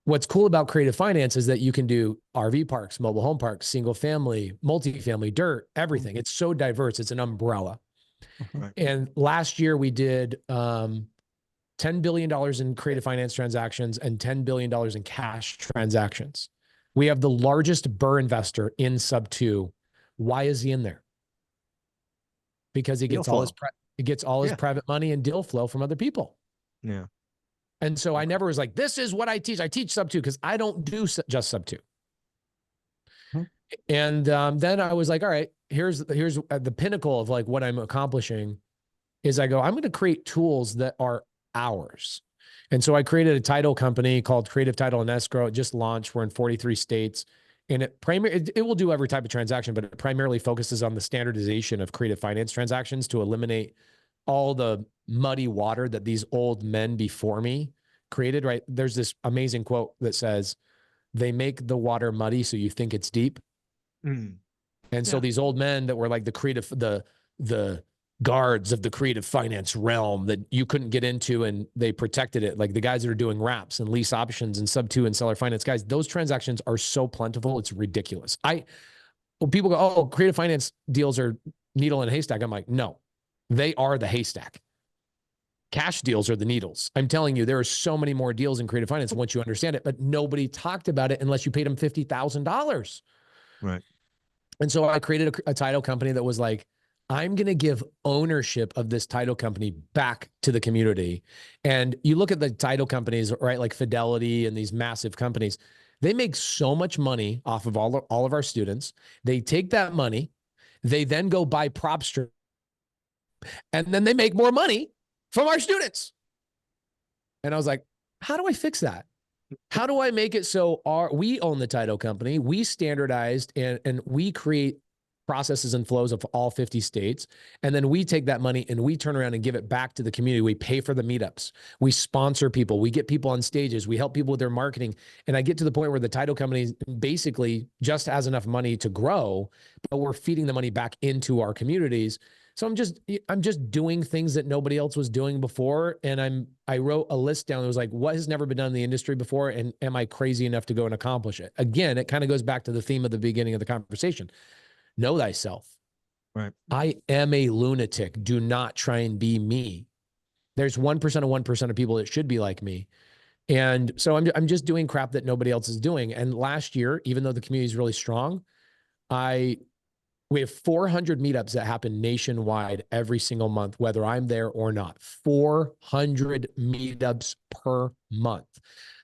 What's cool about creative finance is that you can do RV parks, mobile home parks, single family, multifamily, dirt, everything. It's so diverse. It's an umbrella. Right. And last year we did $10 billion in creative finance transactions and $10 billion in cash transactions. We have the largest Burr investor in sub 2. Why is he in there? Because he gets all his private money and deal flow from other people. Yeah. And so I never was like, this is what I teach. I teach sub 2 because I don't do just sub 2. And then I was like, all right, here's the pinnacle of like what I'm accomplishing is I go, I'm going to create tools that are ours. And so I created a title company called Creative Title and Escrow. It just launched. We're in 43 states. And it will do every type of transaction, but it primarily focuses on the standardization of creative finance transactions to eliminate all the muddy water that these old men before me created, right? There's this amazing quote that says, they make the water muddy so you think it's deep. And so these old men that were like the guards of the creative finance realm that you couldn't get into, and they protected it. Like the guys that are doing wraps and lease options and sub 2 and seller finance, guys, those transactions are so plentiful. It's ridiculous. When people go, oh, creative finance deals are needle in a haystack. I'm like, no, they are the haystack. Cash deals are the needles. I'm telling you, there are so many more deals in creative finance once you understand it, but nobody talked about it unless you paid them $50,000. Right. And so I created a title company that was like, I'm going to give ownership of this title company back to the community. And you look at the title companies, right? Like Fidelity and these massive companies, they make so much money off of all of our students. They take that money, they then go buy Propster, and then they make more money from our students. And I was like, how do I fix that? How do I make it so we own the title company, we standardized and we create processes and flows of all 50 states. And then we take that money and we turn around and give it back to the community. We pay for the meetups. We sponsor people. We get people on stages. We help people with their marketing. And I get to the point where the title company basically just has enough money to grow, but we're feeding the money back into our communities. So I'm just doing things that nobody else was doing before. And I wrote a list down that was like, what has never been done in the industry before? And am I crazy enough to go and accomplish it? Again, it kind of goes back to the theme of the beginning of the conversation. Know thyself. Right. I am a lunatic. Do not try and be me. There's 1% of 1% of people that should be like me. And so I'm just doing crap that nobody else is doing. And last year, even though the community is really strong, we have 400 meetups that happen nationwide every single month, whether I'm there or not. 400 meetups per month.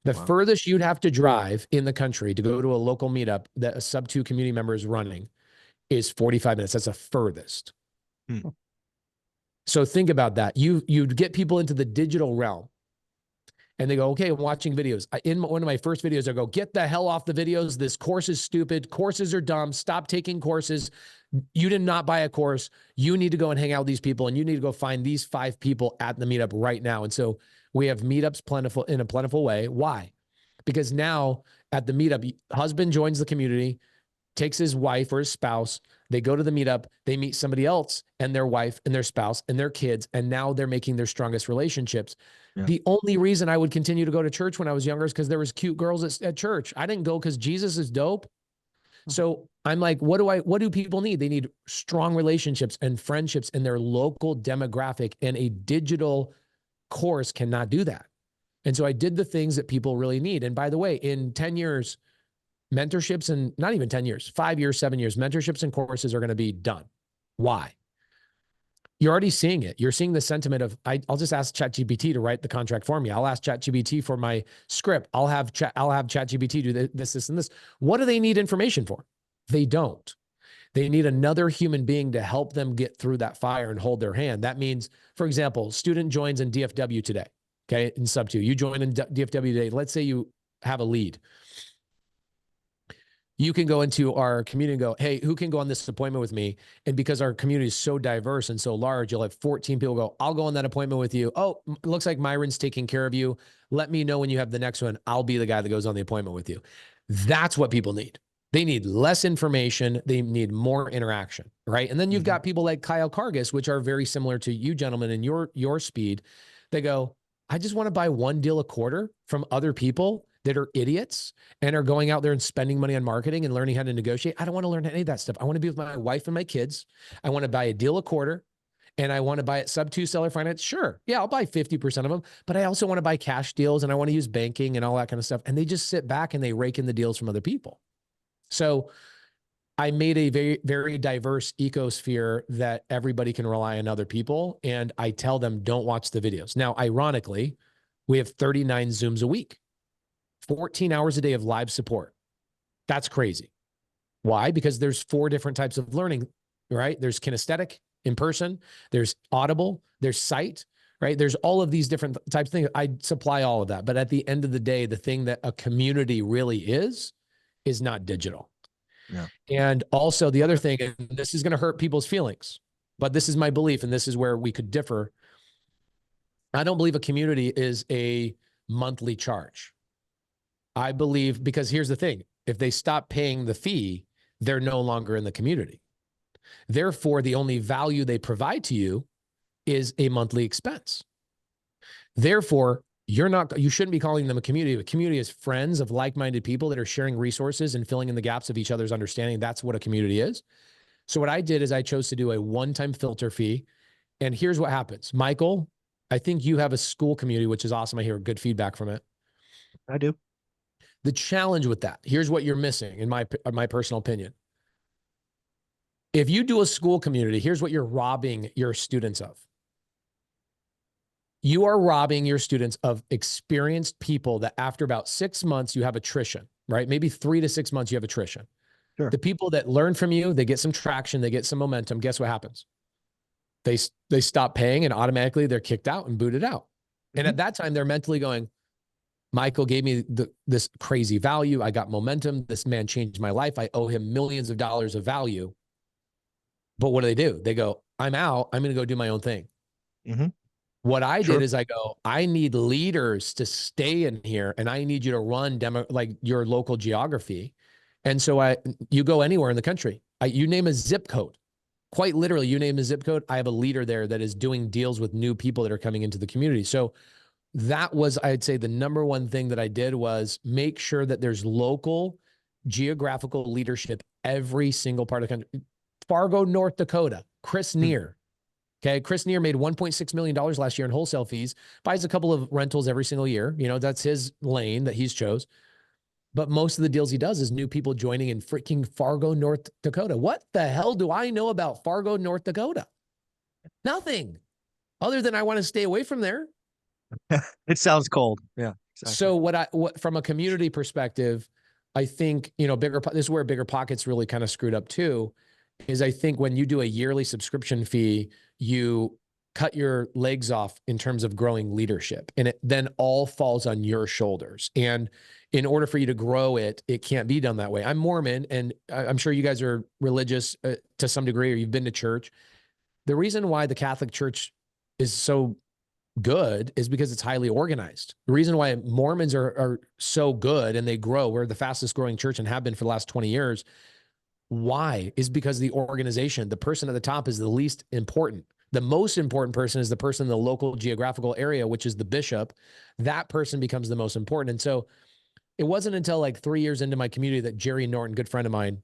The furthest you'd have to drive in the country to go to a local meetup that a sub 2 community member is running is 45 minutes. That's the furthest. So think about that. You'd get people into the digital realm and they go, okay, I'm watching videos. In one of my first videos, I go, get the hell off the videos. This course is stupid. Courses are dumb. Stop taking courses. You did not buy a course. You need to go and hang out with these people, and you need to go find these 5 people at the meetup right now. And so we have meetups in a plentiful way. Why? Because now at the meetup, husband joins the community, takes his wife or his spouse, they go to the meetup, they meet somebody else and their wife and their spouse and their kids, and now they're making their strongest relationships. Yeah. The only reason I would continue to go to church when I was younger is because there was cute girls at church. I didn't go because Jesus is dope. So I'm like, what do people need? They need strong relationships and friendships in their local demographic, and a digital course cannot do that. And so I did the things that people really need. And by the way, in 10 years, mentorships, and not even 10 years, 5 years, 7 years, mentorships and courses are going to be done. Why? You're already seeing it. You're seeing the sentiment of, I'll just ask ChatGPT to write the contract for me. I'll ask ChatGPT for my script. I'll have ChatGPT do this, and this. What do they need information for? They don't. They need another human being to help them get through that fire and hold their hand. That means, for example, student joins in DFW today, okay, in sub 2. You join in DFW today. Let's say you have a lead. You can go into our community and go, hey, who can go on this appointment with me? And because our community is so diverse and so large, you'll have 14 people go, I'll go on that appointment with you. Oh, it looks like Myron's taking care of you. Let me know when you have the next one. I'll be the guy that goes on the appointment with you. That's what people need. They need less information. They need more interaction, right? And then you've got people like Kyle Kargas, which are very similar to you gentlemen and your speed. They go, I just want to buy one deal a quarter from other people that are idiots and are going out there and spending money on marketing and learning how to negotiate. I don't want to learn any of that stuff. I want to be with my wife and my kids. I want to buy a deal a quarter. and I want to buy it sub 2 seller finance, sure. Yeah, I'll buy 50% of them, but I also want to buy cash deals and I want to use banking and all that kind of stuff. And they just sit back and they rake in the deals from other people. So I made a very, very diverse ecosphere that everybody can rely on other people. And I tell them, don't watch the videos. Now, ironically, we have 39 Zooms a week, 14 hours a day of live support. That's crazy. Why? Because there's 4 different types of learning, right? There's kinesthetic, in person, there's audible, there's sight, right? There's all of these different types of things. I supply all of that. But at the end of the day, the thing that a community really is not digital. Yeah. And also the other thing, and this is going to hurt people's feelings, but this is my belief, and this is where we could differ. I don't believe a community is a monthly charge. I believe, because here's the thing, if they stop paying the fee, they're no longer in the community. Therefore, the only value they provide to you is a monthly expense. Therefore, you shouldn't be calling them a community. A community is friends of like-minded people that are sharing resources and filling in the gaps of each other's understanding. That's what a community is. So what I did is I chose to do a one-time filter fee. And here's what happens. Michael, I think you have a school community, which is awesome. I hear good feedback from it. I do. The challenge with that, here's what you're missing, in my personal opinion. If you do a school community, here's what you're robbing your students of. You are robbing your students of experienced people that after about 6 months, you have attrition, right? Maybe 3 to 6 months, you have attrition. Sure. The people that learn from you, they get some traction, they get some momentum. Guess what happens? They stop paying and automatically they're kicked out and booted out. And at that time, they're mentally going, Michael gave me this crazy value. I got momentum. This man changed my life. I owe him millions of dollars of value. But what do? They go, I'm out. I'm going to go do my own thing. Mm-hmm. What I Sure. did is I go, I need leaders to stay in here and I need you to run like your local geography. And so you go anywhere in the country, you name a zip code, quite literally, you name a zip code. I have a leader there that is doing deals with new people that are coming into the community. So that was, I'd say, the number one thing that I did was make sure that there's local geographical leadership every single part of the country. Fargo, North Dakota, Chris Neer. Okay. Chris Neer made $1.6 million last year in wholesale fees, buys a couple of rentals every single year. You know, that's his lane that he's chose. But most of the deals he does is new people joining in freaking Fargo, North Dakota. What the hell do I know about Fargo, North Dakota? Nothing other than I want to stay away from there. It sounds cold. Yeah. Exactly. So what from a community perspective, I think, you know, this is where Bigger Pockets really kind of screwed up too, is I think when you do a yearly subscription fee, you cut your legs off in terms of growing leadership, and it then all falls on your shoulders. And in order for you to grow it, it can't be done that way. I'm Mormon, and I'm sure you guys are religious to some degree, or you've been to church. The reason why the Catholic Church is so good is because it's highly organized. The reason why Mormons are so good and they grow, we're the fastest growing church and have been for the last 20 years. Why? Is because the organization, the person at the top is the least important. The most important person is the person in the local geographical area, which is the bishop. That person becomes the most important. And so it wasn't until like 3 years into my community that Jerry Norton, good friend of mine,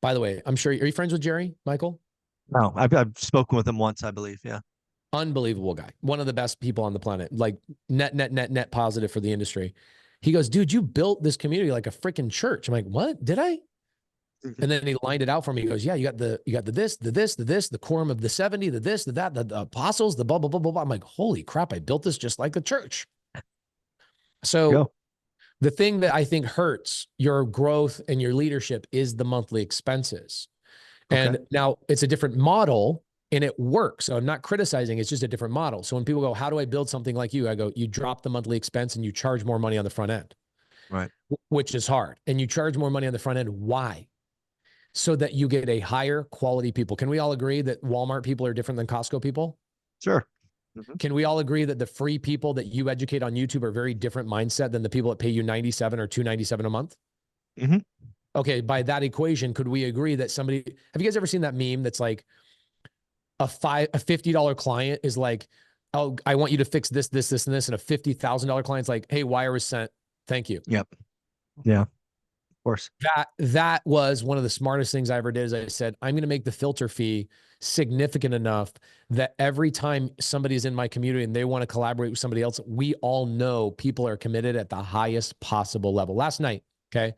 by the way, I'm sure, are you friends with Jerry, Michael? No, I've spoken with him once, I believe. Yeah. Unbelievable guy. One of the best people on the planet, like net positive for the industry. He goes, dude, you built this community like a freaking church. I'm like, what? Did I? And then he lined it out for me. He goes, yeah, you got the this, the quorum of the 70, the this, the that, the apostles, the blah, blah, blah, blah, blah. I'm like, holy crap, I built this just like the church. So the thing that I think hurts your growth and your leadership is the monthly expenses. Okay. And now it's a different model and it works. So I'm not criticizing, it's just a different model. So when people go, how do I build something like you? I go, you drop the monthly expense and you charge more money on the front end. Right. Which is hard. And you charge more money on the front end. Why? So that you get a higher quality people. Can we all agree that Walmart people are different than Costco people? Sure. Can we all agree that the free people that you educate on YouTube are very different mindset than the people that pay you $97 or $297 a month? Mm-hmm. Okay. By that equation, could we agree that have you guys ever seen that meme that's like a $50 client is like, oh, I want you to fix this, this, this, and this. And a $50,000 client's like, hey, wire was sent. Thank you. Yep. Yeah. course. That was one of the smartest things I ever did. Is I said, I'm going to make the filter fee significant enough that every time somebody's in my community and they want to collaborate with somebody else, we all know people are committed at the highest possible level. Last night, okay,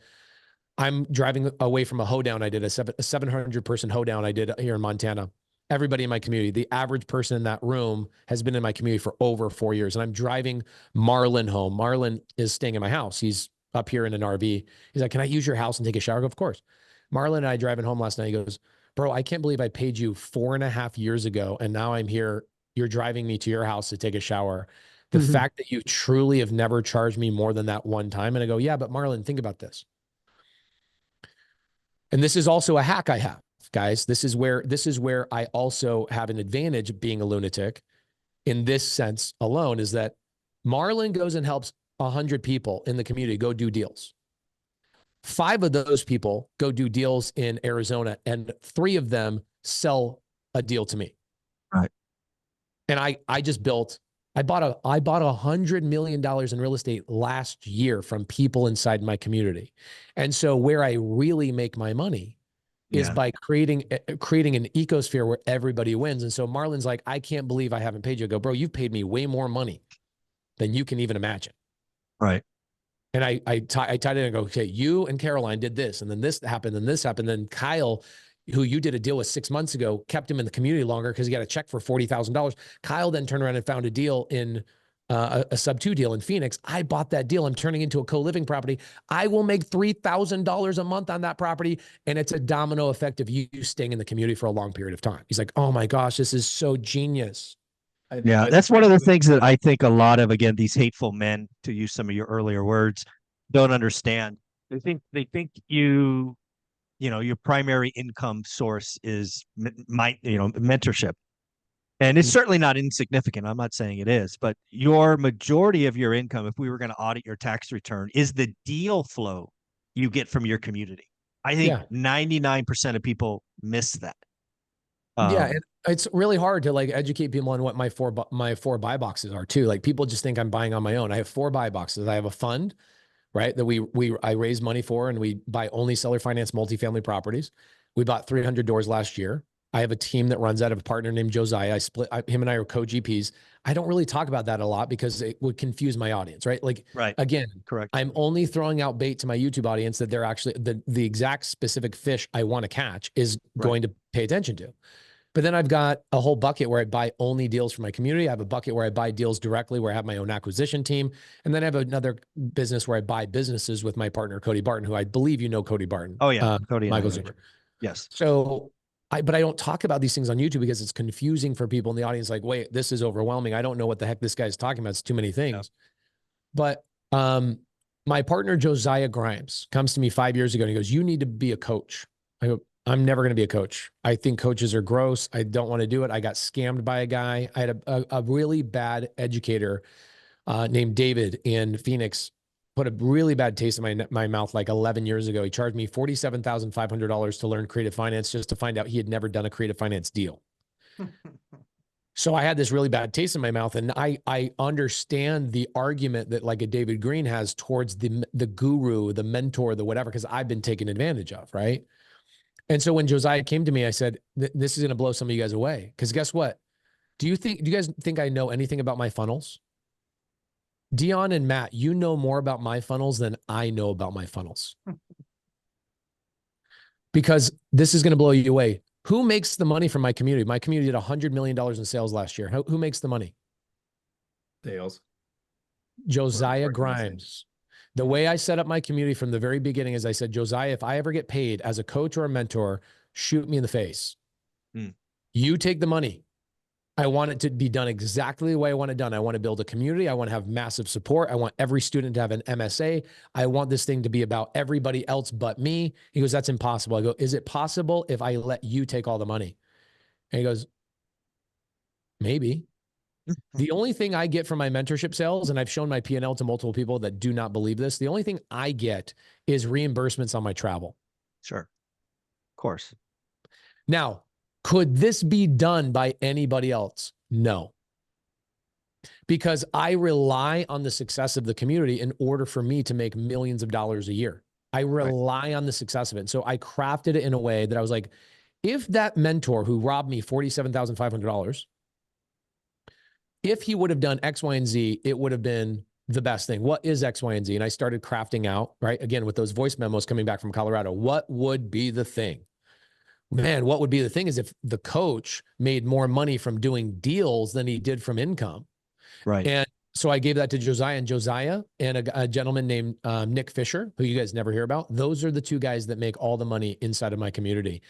I'm driving away from a hoedown. I did a 700 person hoedown I did here in Montana. Everybody in my community, the average person in that room has been in my community for over 4 years. And I'm driving Marlon home. Marlon is staying in my house. He's up here in an RV. He's like, can I use your house and take a shower? I go, of course. Marlon and I driving home last night. He goes, bro, I can't believe I paid you 4.5 years ago. And now I'm here. You're driving me to your house to take a shower. The fact that you truly have never charged me more than that one time. And I go, yeah, but Marlon, think about this. And this is also a hack I have, guys. This is where I also have an advantage of being a lunatic in this sense alone, is that Marlon goes and helps 100 people in the community go do deals. 5 of those people go do deals in Arizona, and 3 of them sell a deal to me. Right. And I bought $100 million in real estate last year from people inside my community. And so where I really make my money is by creating an ecosphere where everybody wins. And so Marlon's like, I can't believe I haven't paid you. I go, bro, you've paid me way more money than you can even imagine. Right. And I tied it and go, okay, you and Caroline did this, and then this happened, and this happened. Then Kyle, who you did a deal with 6 months ago, kept him in the community longer because he got a check for $40,000. Kyle then turned around and found a deal in a sub-2 deal in Phoenix. I bought that deal. I'm turning into a co-living property. I will make $3,000 a month on that property. And it's a domino effect of you staying in the community for a long period of time. He's like, oh my gosh, this is so genius. Yeah, that's one of the things that I think a lot of, again, these hateful men, to use some of your earlier words, don't understand. They think your primary income source is mentorship. And it's certainly not insignificant. I'm not saying it is, but your majority of your income, if we were going to audit your tax return, is the deal flow you get from your community. I think 99% of people miss that. And it's really hard to like educate people on what my four buy boxes are too. Like people just think I'm buying on my own. I have 4 buy boxes. I have a fund, right, that I raise money for, and we buy only seller finance multifamily properties. We bought 300 doors last year. I have a team that runs out of a partner named Josiah. Him and I are co-GPs. I don't really talk about that a lot because it would confuse my audience, right? Like, again, correct. I'm only throwing out bait to my YouTube audience that they're actually the exact specific fish I want to catch is going to pay attention to. But then I've got a whole bucket where I buy only deals for my community. I have a bucket where I buy deals directly, where I have my own acquisition team. And then I have another business where I buy businesses with my partner, Cody Barton, who I believe you know Cody Barton. Oh, yeah. Cody. Michael Zuber. Yes. So but I don't talk about these things on YouTube because it's confusing for people in the audience. Like, wait, this is overwhelming. I don't know what the heck this guy's talking about. It's too many things. But my partner, Josiah Grimes, comes to me 5 years ago and he goes, you need to be a coach. I go, I'm never going to be a coach. I think coaches are gross. I don't want to do it. I got scammed by a guy. I had a really bad educator named David in Phoenix, put a really bad taste in my mouth like 11 years ago. He charged me $47,500 to learn creative finance just to find out he had never done a creative finance deal. So I had this really bad taste in my mouth, and I understand the argument that like a David Green has towards the guru, the mentor, the whatever, because I've been taken advantage of, right? And so when Josiah came to me, I said, this is going to blow some of you guys away. Because guess what? Do you guys think I know anything about my funnels? Dion and Matt, you know more about my funnels than I know about my funnels. Because this is going to blow you away. Who makes the money from my community? My community did $100 million in sales last year. Who makes the money? Dales. Josiah Grimes. The way I set up my community from the very beginning is I said, Josiah, if I ever get paid as a coach or a mentor, shoot me in the face. You take the money. I want it to be done exactly the way I want it done. I want to build a community. I want to have massive support. I want every student to have an MSA. I want this thing to be about everybody else but me. He goes, that's impossible. I go, is it possible if I let you take all the money? And he goes, maybe. The only thing I get from my mentorship sales, and I've shown my P&L to multiple people that do not believe this, the only thing I get is reimbursements on my travel. Sure. Of course. Now, could this be done by anybody else? No. Because I rely on the success of the community in order for me to make millions of dollars a year. I rely on the success of it. So I crafted it in a way that I was like, if that mentor who robbed me $47,500, if he would have done X, Y, and Z, it would have been the best thing. What is X, Y, and Z? And I started crafting out, right? Again, with those voice memos coming back from Colorado, what would be the thing? Man, what would be the thing is if the coach made more money from doing deals than he did from income. Right. And so I gave that to Josiah, and Josiah and a gentleman named Nick Fisher, who you guys never hear about. Those are the two guys that make all the money inside of my community.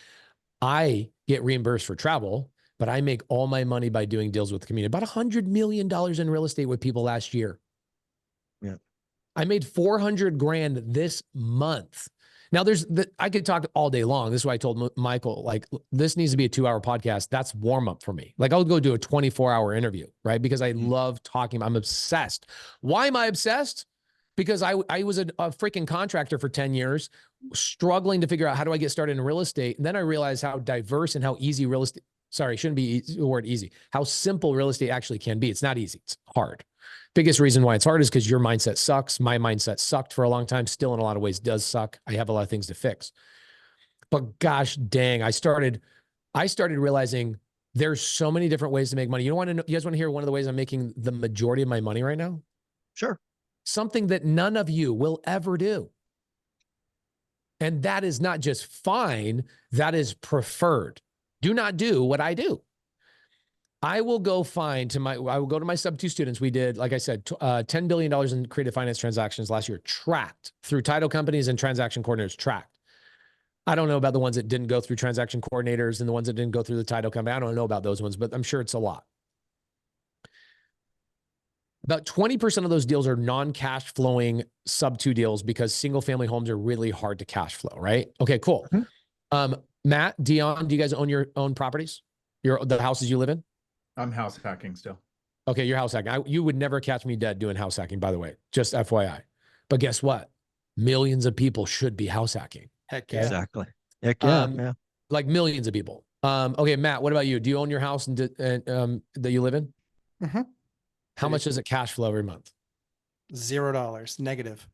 I get reimbursed for travel, but I make all my money by doing deals with the community. About $100 million in real estate with people last year. Yeah. I made 400 grand this month. Now I could talk all day long. This is why I told Michael, like, this needs to be a 2-hour podcast. That's warm up for me. Like, I'll go do a 24-hour interview, right? Because I love talking. I'm obsessed. Why am I obsessed? Because I was a freaking contractor for 10 years, struggling to figure out how do I get started in real estate. And then I realized how diverse and how easy real estate, sorry, shouldn't be the word easy, how simple real estate actually can be. It's not easy. It's hard. Biggest reason why it's hard is because your mindset sucks. My mindset sucked for a long time. Still, in a lot of ways, does suck. I have a lot of things to fix. But gosh dang, I started realizing there's so many different ways to make money. You guys want to hear one of the ways I'm making the majority of my money right now? Sure. Something that none of you will ever do. And that is not just fine, that is preferred. Do not do what I do. I will go I will go to my sub-2 students. We did, like I said, $10 billion in creative finance transactions last year, tracked through title companies and transaction coordinators, tracked. I don't know about the ones that didn't go through transaction coordinators and the ones that didn't go through the title company. I don't know about those ones, but I'm sure it's a lot. About 20% of those deals are non-cash flowing sub-2 deals because single family homes are really hard to cash flow, right? Okay, cool. Mm-hmm. Matt, Dion, do you guys own your own properties? The houses you live in? I'm house hacking still. Okay, you're house hacking. You would never catch me dead doing house hacking, by the way, just FYI. But guess what? Millions of people should be house hacking. Heck yeah. Exactly. Heck yeah. Yeah. Like millions of people. Okay, Matt, what about you? Do you own your house that you live in? Mm-hmm. How much does it cash flow every month? $0 negative.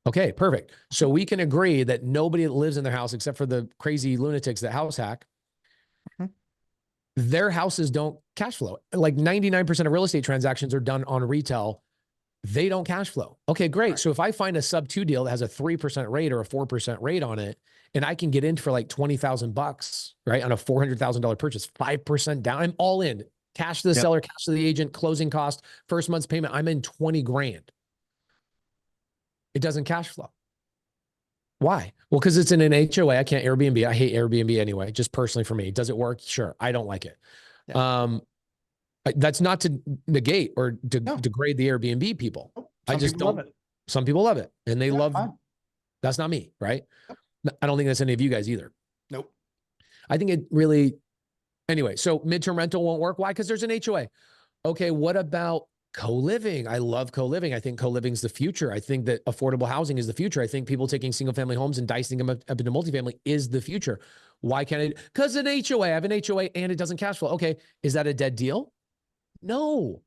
Okay, perfect. So we can agree that nobody that lives in their house, except for the crazy lunatics that house hack, their houses don't cash flow. Like 99% of real estate transactions are done on retail. They don't cash flow. Okay, great. Right. So if I find a sub-2 deal that has a 3% rate or a 4% rate on it, and I can get in for like $20,000, right, on a $400,000 purchase, 5% down, I'm all in. Cash to the seller, cash to the agent, closing cost, first month's payment, I'm in 20 grand. It doesn't cash flow. Why? Well, because it's in an HOA. I can't Airbnb. I hate Airbnb anyway, just personally for me. Does it work? Sure. I don't like it. Yeah. That's not to negate or degrade the Airbnb people. I just don't. Love it. Some people love it and they love, that's not me, right? Yep. I don't think that's any of you guys either. Nope. I think it really, anyway, so midterm rental won't work. Why? Because there's an HOA. Okay, what about co-living? I love co-living. I think co-living is the future. I think that affordable housing is the future. I think people taking single family homes and dicing them up into multifamily is the future. Why can't it? Because an HOA, I have an HOA and it doesn't cash flow. Okay, is that a dead deal? No.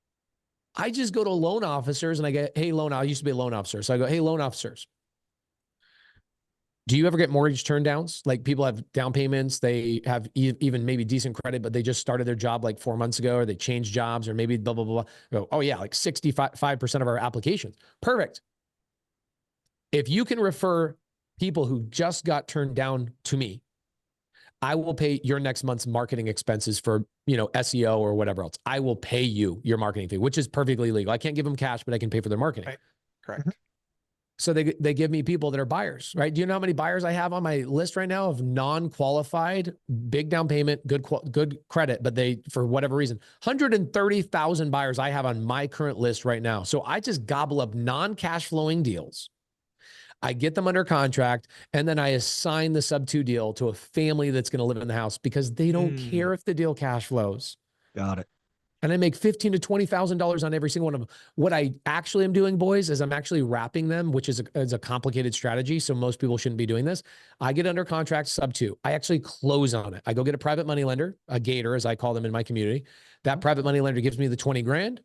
I just go to loan officers and I get, hey, I used to be a loan officer. So I go, hey, loan officers, do you ever get mortgage turn downs? Like people have down payments, they have even maybe decent credit, but they just started their job like 4 months ago, or they changed jobs, or maybe blah, blah, blah, blah. Go, oh yeah, like 65% of our applications. Perfect. If you can refer people who just got turned down to me, I will pay your next month's marketing expenses for, SEO or whatever else. I will pay you your marketing fee, which is perfectly legal. I can't give them cash, but I can pay for their marketing. Right. Correct. Mm-hmm. So they give me people that are buyers, right? Do you know how many buyers I have on my list right now of non-qualified, big down payment, good credit, but they, for whatever reason, 130,000 buyers I have on my current list right now. So I just gobble up non-cash flowing deals. I get them under contract, and then I assign the sub-2 deal to a family that's going to live in the house because they don't care if the deal cash flows. Got it. And I make $15,000 to $20,000 on every single one of them. What I actually am doing, boys, is I'm actually wrapping them, which is a complicated strategy. So most people shouldn't be doing this. I get under contract sub-2. I actually close on it. I go get a private money lender, a gator, as I call them in my community. That private money lender gives me the 20 grand.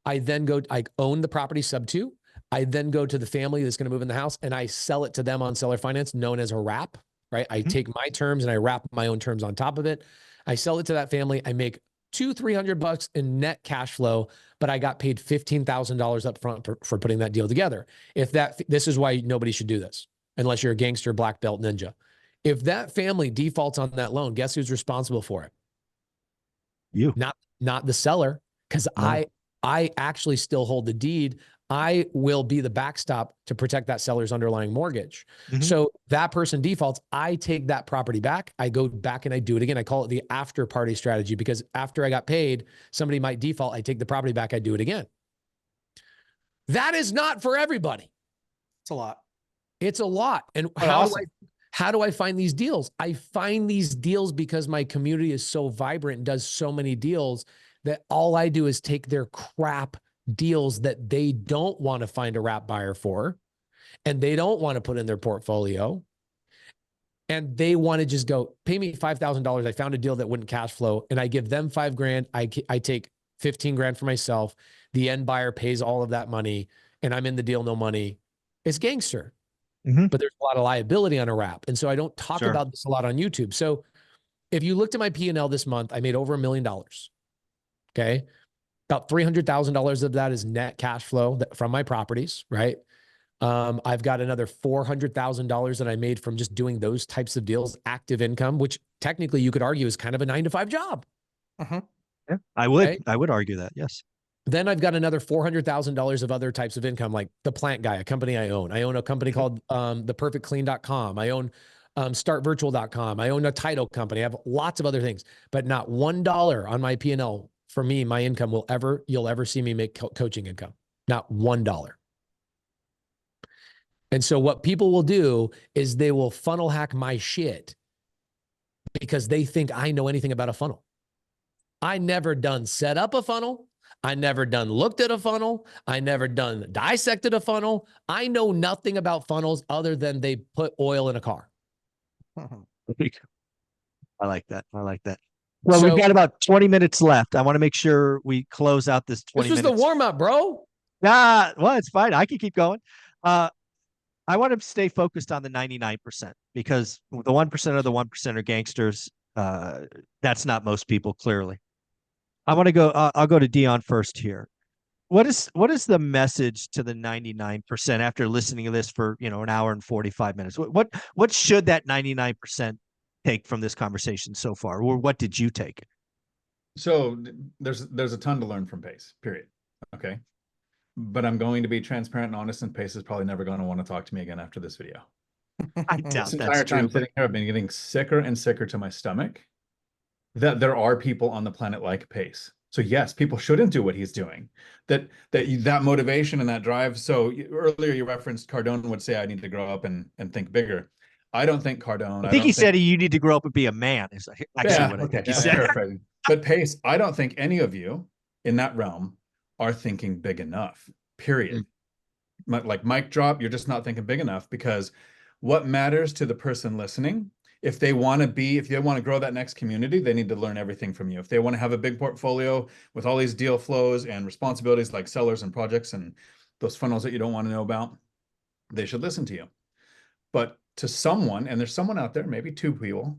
I then I own the property sub-2. I then go to the family that's going to move in the house and I sell it to them on seller finance, known as a wrap, right? I take my terms and I wrap my own terms on top of it. I sell it to that family. I make $200-300 in net cash flow, but I got paid $15,000 up front for putting that deal together. This is why nobody should do this unless you're a gangster, black belt, ninja. If that family defaults on that loan, guess who's responsible for it? You. Not the seller, because No. I actually still hold the deed. I will be the backstop to protect that seller's underlying mortgage. So that person defaults, I take that property back. I go back and I do it again. I call it the after party strategy, because after I got paid, somebody might default. I take the property back. I do it again. That is not for everybody. It's a lot. It's a lot. And how do I find these deals? I find these deals because my community is so vibrant and does so many deals that all I do is take their crap deals that they don't want to find a wrap buyer for, and they don't want to put in their portfolio, and they want to just go, pay me $5,000. I found a deal that wouldn't cash flow, and I give them $5,000. I take 15 grand for myself. The end buyer pays all of that money, and I'm in the deal, no money. It's gangster. But there's a lot of liability on a wrap. And so I don't talk about this a lot on YouTube. So if you looked at my P&L this month, I made over $1 million. Okay. About $300,000 of that is net cash flow from my properties, right? I've got another $400,000 that I made from just doing those types of deals, active income, which technically you could argue is kind of a 9-to-5 job. Yeah, I would argue that. Yes. Then I've got another $400,000 of other types of income, like The Plant Guy, a company I own. I own a company called theperfectclean.com. I own startvirtual.com. I own a title company. I have lots of other things, but not $1 on my P&L for me, my income you'll ever see me make coaching income. Not $1. And so what people will do is they will funnel hack my shit because they think I know anything about a funnel. I never done set up a funnel. I never done looked at a funnel. I never done dissected a funnel. I know nothing about funnels other than they put oil in a car. I like that. I like that. Well, we've got about 20 minutes left. I want to make sure we close out this 20 minutes. This was the warm up, bro. Well, it's fine. I can keep going. I want to stay focused on the 99% because the 1% of the 1% are gangsters. That's not most people, clearly. I want to go. I'll go to Dion first here. What is the message to the 99% after listening to this for an hour and 45 minutes? What should that 99% take from this conversation so far, or what did you take? So there's a ton to learn from Pace. Period. Okay, but I'm going to be transparent and honest, and Pace is probably never going to want to talk to me again after this video. I doubt this entire time sitting here, I've been getting sicker and sicker to my stomach that there are people on the planet like Pace. So yes, people shouldn't do what he's doing. That motivation and that drive. So earlier you referenced Cardone would say, I need to grow up and think bigger. I don't think Cardone. I think he said you need to grow up and be a man. Is actually what I think he said. But Pace, I don't think any of you in that realm are thinking big enough. Period. Like mic drop, you're just not thinking big enough, because what matters to the person listening, if they want to grow that next community, they need to learn everything from you. If they want to have a big portfolio with all these deal flows and responsibilities like sellers and projects and those funnels that you don't want to know about, they should listen to you. But to someone, and there's someone out there, maybe two people,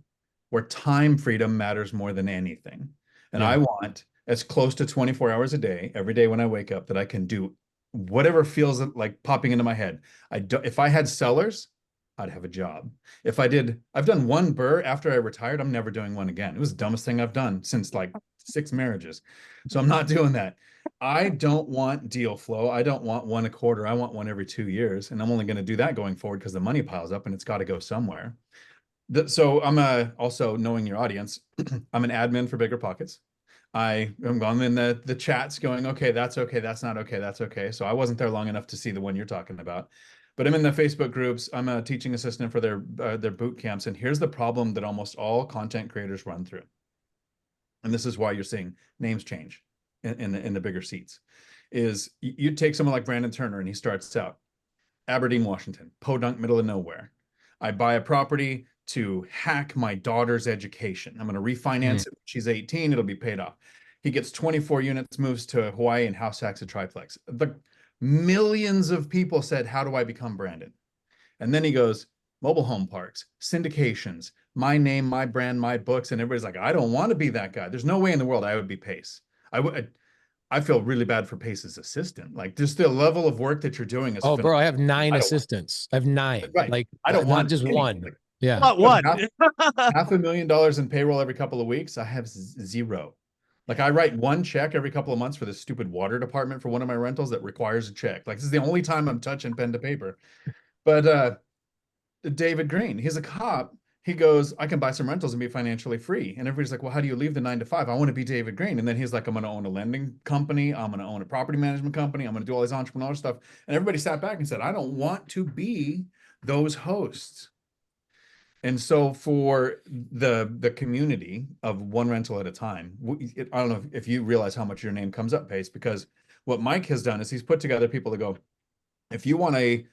where time freedom matters more than anything. And I want as close to 24 hours a day, every day when I wake up, that I can do whatever feels like popping into my head. If I had sellers, I'd have a job. I've done one burr after I retired. I'm never doing one again. It was the dumbest thing I've done since like 6 marriages. So I'm not doing that. I don't want deal flow. I don't want one a quarter. I want one every 2 years. And I'm only going to do that going forward because the money piles up and it's got to go somewhere. So I'm also, knowing your audience, I'm an admin for Bigger Pockets. I'm in the chats going, okay, that's okay. That's not okay. That's okay. So I wasn't there long enough to see the one you're talking about. But I'm in the Facebook groups. I'm a teaching assistant for their boot camps. And here's the problem that almost all content creators run through. And this is why you're seeing names change in the bigger seats. Is you take someone like Brandon Turner, and he starts out Aberdeen, Washington, podunk, middle of nowhere. I buy a property to hack my daughter's education. I'm going to refinance it. She's 18. It'll be paid off. He gets 24 units, moves to Hawaii, and house hacks a triplex. The Millions of people said, how do I become Brandon? And then he goes, mobile home parks, syndications, my name, my brand, my books. And everybody's like, I don't want to be that guy. There's no way in the world I would be Pace. I feel really bad for Pace's assistant. Like just the level of work that you're doing is Oh, bro, I have 9 I assistants. I have 9. Right. Like, I don't not want just any. one. Like, Yeah. Not one. $500,000 in payroll every couple of weeks. I have 0. Like I write one check every couple of months for this stupid water department for one of my rentals that requires a check. Like this is the only time I'm touching pen to paper. But David Green, he's a cop. He goes, I can buy some rentals and be financially free. And everybody's like, well, how do you leave the 9 to 5? I want to be David Green. And then he's like, I'm going to own a lending company. I'm going to own a property management company. I'm going to do all this entrepreneurial stuff. And everybody sat back and said, I don't want to be those hosts. And so for the community of One Rental at a Time, I don't know if you realize how much your name comes up, Pace, because what Mike has done is he's put together people to go, if you want a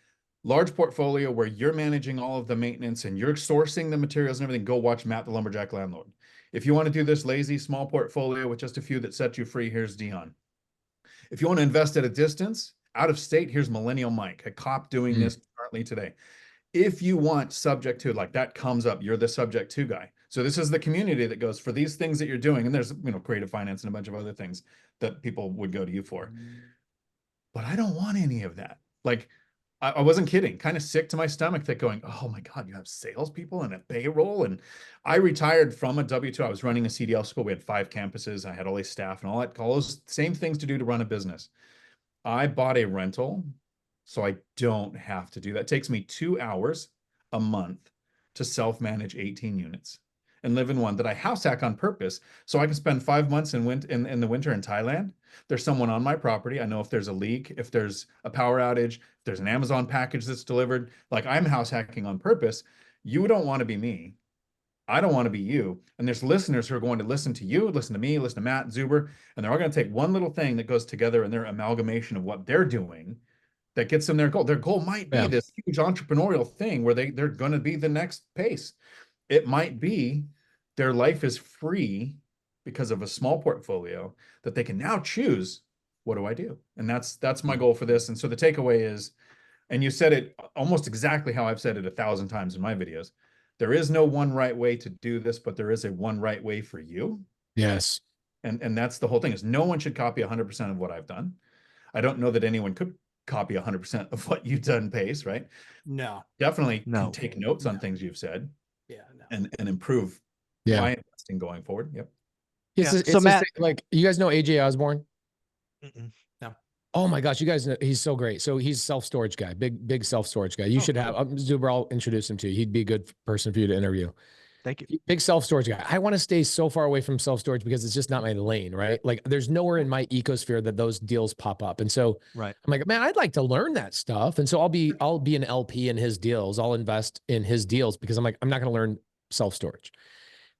large portfolio where you're managing all of the maintenance and you're sourcing the materials and everything, go watch Matt the Lumberjack Landlord. If you want to do this lazy small portfolio with just a few that set you free, here's Dion. If you want to invest at a distance, out of state, here's Millennial Mike, a cop doing this currently today. If you want subject to, like that comes up, you're the subject to guy. So this is the community that goes for these things that you're doing. And there's, creative finance and a bunch of other things that people would go to you for. But I don't want any of that. Like, I wasn't kidding, kind of sick to my stomach that going, oh my God, you have salespeople and a payroll. And I retired from a W-2. I was running a CDL school. We had 5 campuses. I had all these staff and all those same things to do to run a business. I bought a rental so I don't have to do that. It takes me 2 hours a month to self-manage 18 units and live in one that I house hack on purpose so I can spend 5 months in the winter in Thailand. There's someone on my property. I know if there's a leak, if there's a power outage, if there's an Amazon package that's delivered. Like I'm house hacking on purpose. You don't want to be me. I don't want to be you. And there's listeners who are going to listen to you, listen to me, listen to Matt, Zuber, and they're all going to take one little thing that goes together in their amalgamation of what they're doing that gets them their goal. Their goal might be this huge entrepreneurial thing where they're going to be the next Pace. It might be their life is free because of a small portfolio that they can now choose, what do I do? And that's my goal for this. And so the takeaway is, and you said it almost exactly how I've said it 1,000 times in my videos, there is no one right way to do this, but there is a one right way for you. Yes. And that's the whole thing, is no one should copy 100% of what I've done. I don't know that anyone could copy 100% of what you've done, Pace, right? No. Definitely can take notes on things you've said. Yeah. No. And improve my investing going forward. Yep. So Matt, like you guys know AJ Osborne? No. Oh my gosh, you guys know, he's so great. So he's self-storage guy, big self-storage guy. You should have Zuber, I'll introduce him to you. He'd be a good person for you to interview. Thank you. Big self-storage guy. I want to stay so far away from self-storage because it's just not my lane, right? Like there's nowhere in my ecosphere that those deals pop up. And so I'm like, man, I'd like to learn that stuff. And so I'll be an LP in his deals. I'll invest in his deals because I'm like, I'm not going to learn self-storage.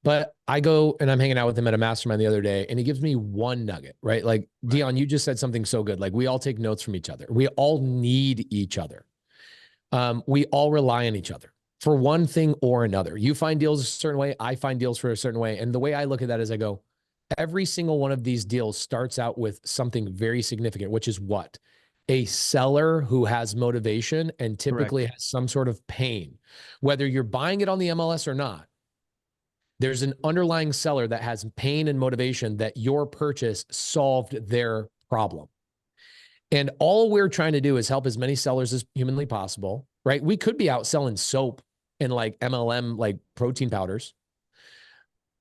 But I go and I'm hanging out with him at a mastermind the other day and he gives me one nugget, right? Like Dion, you just said something so good. Like we all take notes from each other. We all need each other. We all rely on each other for one thing or another. You find deals a certain way. I find deals for a certain way. And the way I look at that is I go, every single one of these deals starts out with something very significant, which is what? A seller who has motivation and typically has some sort of pain, whether you're buying it on the MLS or not. There's an underlying seller that has pain and motivation that your purchase solved their problem. And all we're trying to do is help as many sellers as humanly possible, right? We could be out selling soap and like MLM, like protein powders,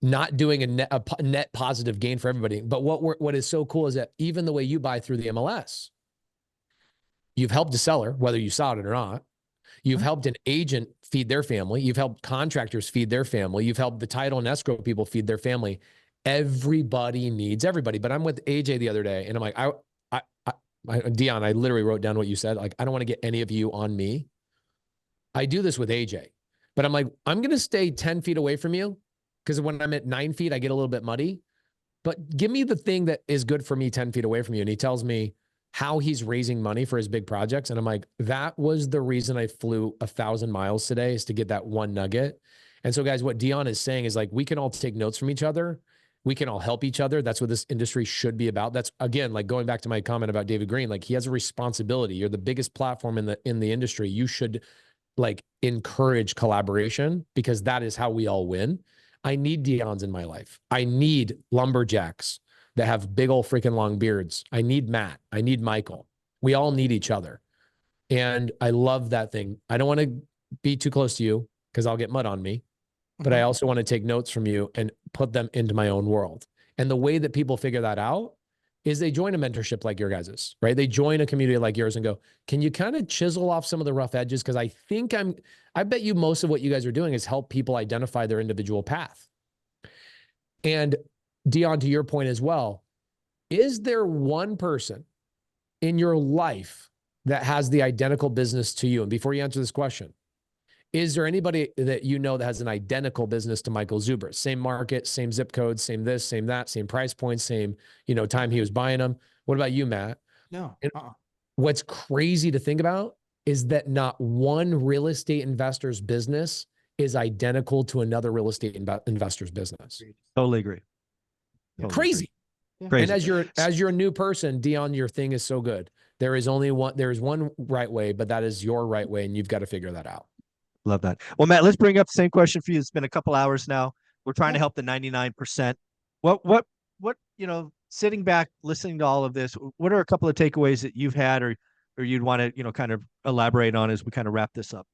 not doing a net positive gain for everybody. But what is so cool is that even the way you buy through the MLS, you've helped a seller, whether you saw it or not. You've helped an agent feed their family. You've helped contractors feed their family. You've helped the title and escrow people feed their family. Everybody needs everybody. But I'm with AJ the other day and I'm like, Dion, I literally wrote down what you said. Like, I don't want to get any of you on me. I do this with AJ, but I'm like, I'm going to stay 10 feet away from you because when I'm at 9 feet, I get a little bit muddy, but give me the thing that is good for me 10 feet away from you. And he tells me how he's raising money for his big projects. And I'm like, that was the reason I flew 1,000 miles today, is to get that one nugget. And so guys, what Dion is saying is like, we can all take notes from each other We can all help each other. That's what this industry should be about. That's, again, like going back to my comment about David Green, like he has a responsibility. You're the biggest platform in the industry. You should like encourage collaboration, because that is how we all win. I need Deons in my life. I need lumberjacks that have big old freaking long beards. I need Matt. I need Michael. We all need each other. And I love that thing. I don't want to be too close to you because I'll get mud on me, but I also want to take notes from you and put them into my own world. And the way that people figure that out is they join a mentorship like your guys's, right? They join a community like yours and go, can you kind of chisel off some of the rough edges? Because I bet you most of what you guys are doing is help people identify their individual path. And Deon, to your point as well, is there one person in your life that has the identical business to you? And before you answer this question, is there anybody that you know that has an identical business to Michael Zuber? Same market, same zip code, same this, same that, same price points, same, time he was buying them. What about you, Matt? No. What's crazy to think about is that not one real estate investor's business is identical to another real estate investor's business. Totally agree. Crazy. Yeah. And as you're a new person, Deon, your thing is so good. There is one right way, but that is your right way, and you've got to figure that out. Love that. Well, Matt, let's bring up the same question for you. It's been a couple hours now. We're trying to help the 99%. What, sitting back, listening to all of this, what are a couple of takeaways that you've had or you'd want to, kind of elaborate on as we kind of wrap this up?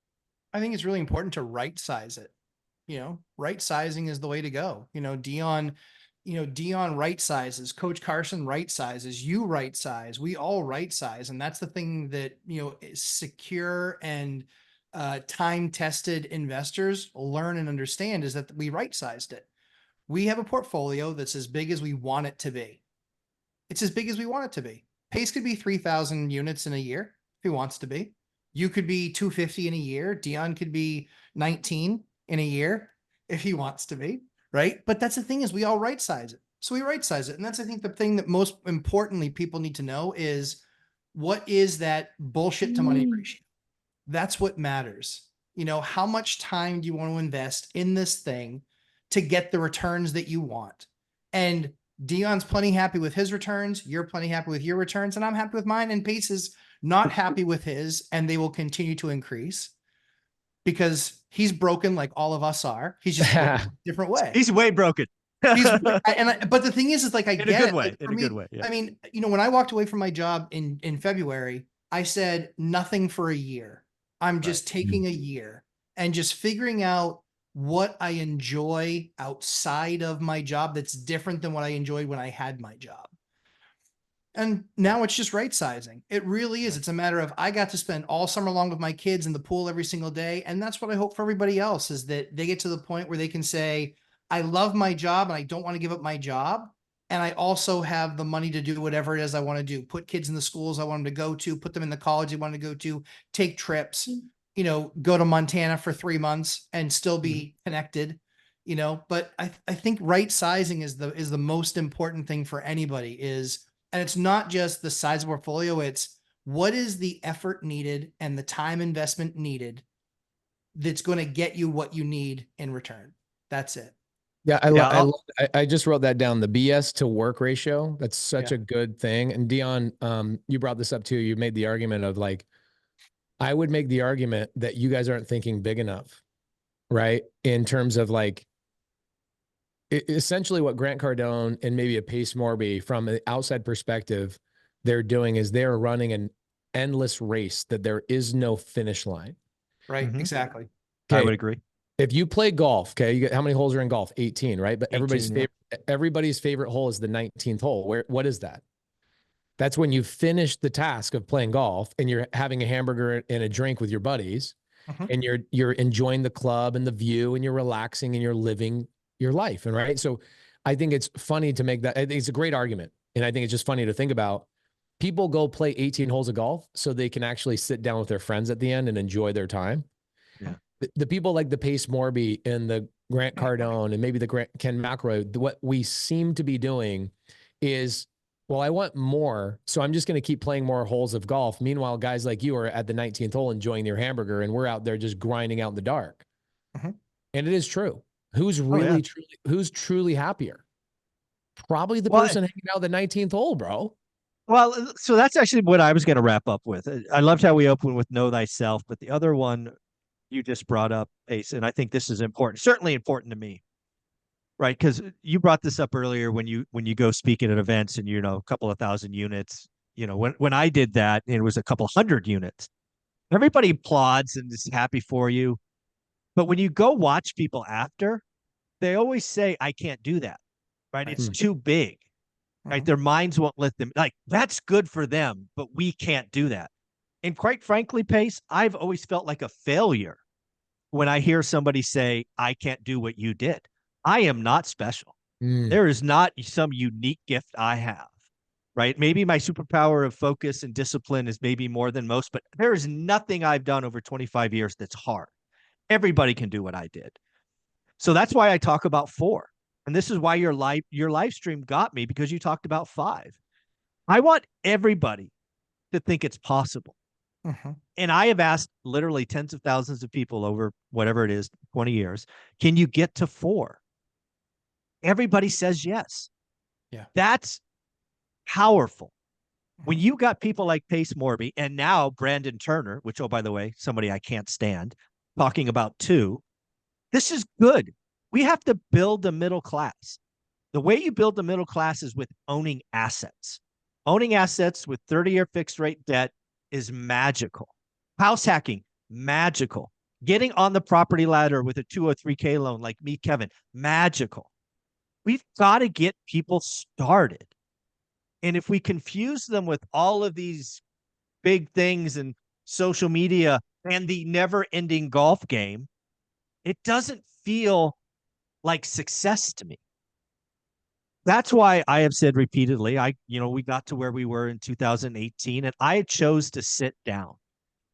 I think it's really important to right size it. Right sizing is the way to go. Deon right sizes, Coach Carson right sizes, you right size, we all right size. And that's the thing that, is secure and time-tested investors learn and understand, is that we right-sized it. We have a portfolio that's as big as we want it to be. It's as big as we want it to be. Pace could be 3,000 units in a year if he wants to be. You could be 250 in a year. Deon could be 19 in a year if he wants to be, right? But that's the thing, is we all right-size it. So we right-size it. And that's, I think, the thing that most importantly people need to know is, what is that bullshit to money ratio? That's what matters. How much time do you want to invest in this thing to get the returns that you want? And Deon's plenty happy with his returns. You're plenty happy with your returns, and I'm happy with mine. And Pace is not happy with his, and they will continue to increase because he's broken like all of us are. He's just broken a different way. He's way broken. But the thing is like, I get it. In a good way. Yeah. I mean, when I walked away from my job in February, I said nothing for a year. I'm just taking a year and just figuring out what I enjoy outside of my job that's different than what I enjoyed when I had my job. And now it's just right sizing. It really is. It's a matter of, I got to spend all summer long with my kids in the pool every single day. And that's what I hope for everybody else, is that they get to the point where they can say, I love my job and I don't want to give up my job. And I also have the money to do whatever it is I want to do. Put kids in the schools I want them to go to, put them in the college they want to go to, take trips, go to Montana for 3 months and still be connected, but I think right sizing is the most important thing for anybody, and it's not just the size of portfolio. It's what is the effort needed and the time investment needed that's going to get you what you need in return. That's it. Yeah, I just wrote that down. The BS to work ratio. That's such a good thing. And Deon, you brought this up too. You made the argument of like, I would make the argument that you guys aren't thinking big enough, right? In terms of like, essentially what Grant Cardone and maybe a Pace Morby, from an outside perspective, they're doing is they're running an endless race that there is no finish line. Right. Exactly. I would agree. If you play golf, okay, you get, how many holes are in golf? 18, right? But 18, everybody's favorite hole is the 19th hole. What is that? That's when you finish the task of playing golf and you're having a hamburger and a drink with your buddies, and you're enjoying the club and the view, and you're relaxing and you're living your life. And right. So I think it's funny to make that. I think it's a great argument. And I think it's just funny to think about. People go play 18 holes of golf so they can actually sit down with their friends at the end and enjoy their time. Yeah. The people like the Pace Morby and the Grant Cardone and maybe the Ken McElroy, what we seem to be doing is, well, I want more, so I'm just going to keep playing more holes of golf. Meanwhile, guys like you are at the 19th hole enjoying their hamburger, and we're out there just grinding out in the dark. And it is true. Who's truly happier? Probably the Well, person hanging out the 19th hole, bro. Well, so that's actually what I was going to wrap up with. I loved how we opened with know thyself, but the other one you just brought up, Ace, and I think this is important, certainly important to me, right? Because you brought this up earlier when you go speaking at events and a couple of thousand units. When I did that, it was a couple hundred units. Everybody applauds and is happy for you, but when you go watch people after, they always say, "I can't do that." Right? It's too big. Right? Their minds won't let them. Like, that's good for them, but we can't do that. And quite frankly, Pace, I've always felt like a failure when I hear somebody say, "I can't do what you did." I am not special. There is not some unique gift I have, right? Maybe my superpower of focus and discipline is maybe more than most, but there is nothing I've done over 25 years that's hard. Everybody can do what I did. So that's why I talk about 4. And this is why your live stream got me, because you talked about 5. I want everybody to think it's possible. And I have asked literally tens of thousands of people over whatever it is, 20 years, can you get to 4? Everybody says yes. Yeah. That's powerful. When you got people like Pace Morby and now Brandon Turner, which, oh, by the way, somebody I can't stand, talking about 2, this is good. We have to build a middle class. The way you build the middle class is with owning assets. Owning assets with 30-year fixed rate debt is magical. House hacking, magical. Getting on the property ladder with a 203K loan like me, Kevin, magical. We've got to get people started. And if we confuse them with all of these big things and social media and the never-ending golf game, it doesn't feel like success to me. That's why I have said repeatedly, we got to where we were in 2018 and I chose to sit down.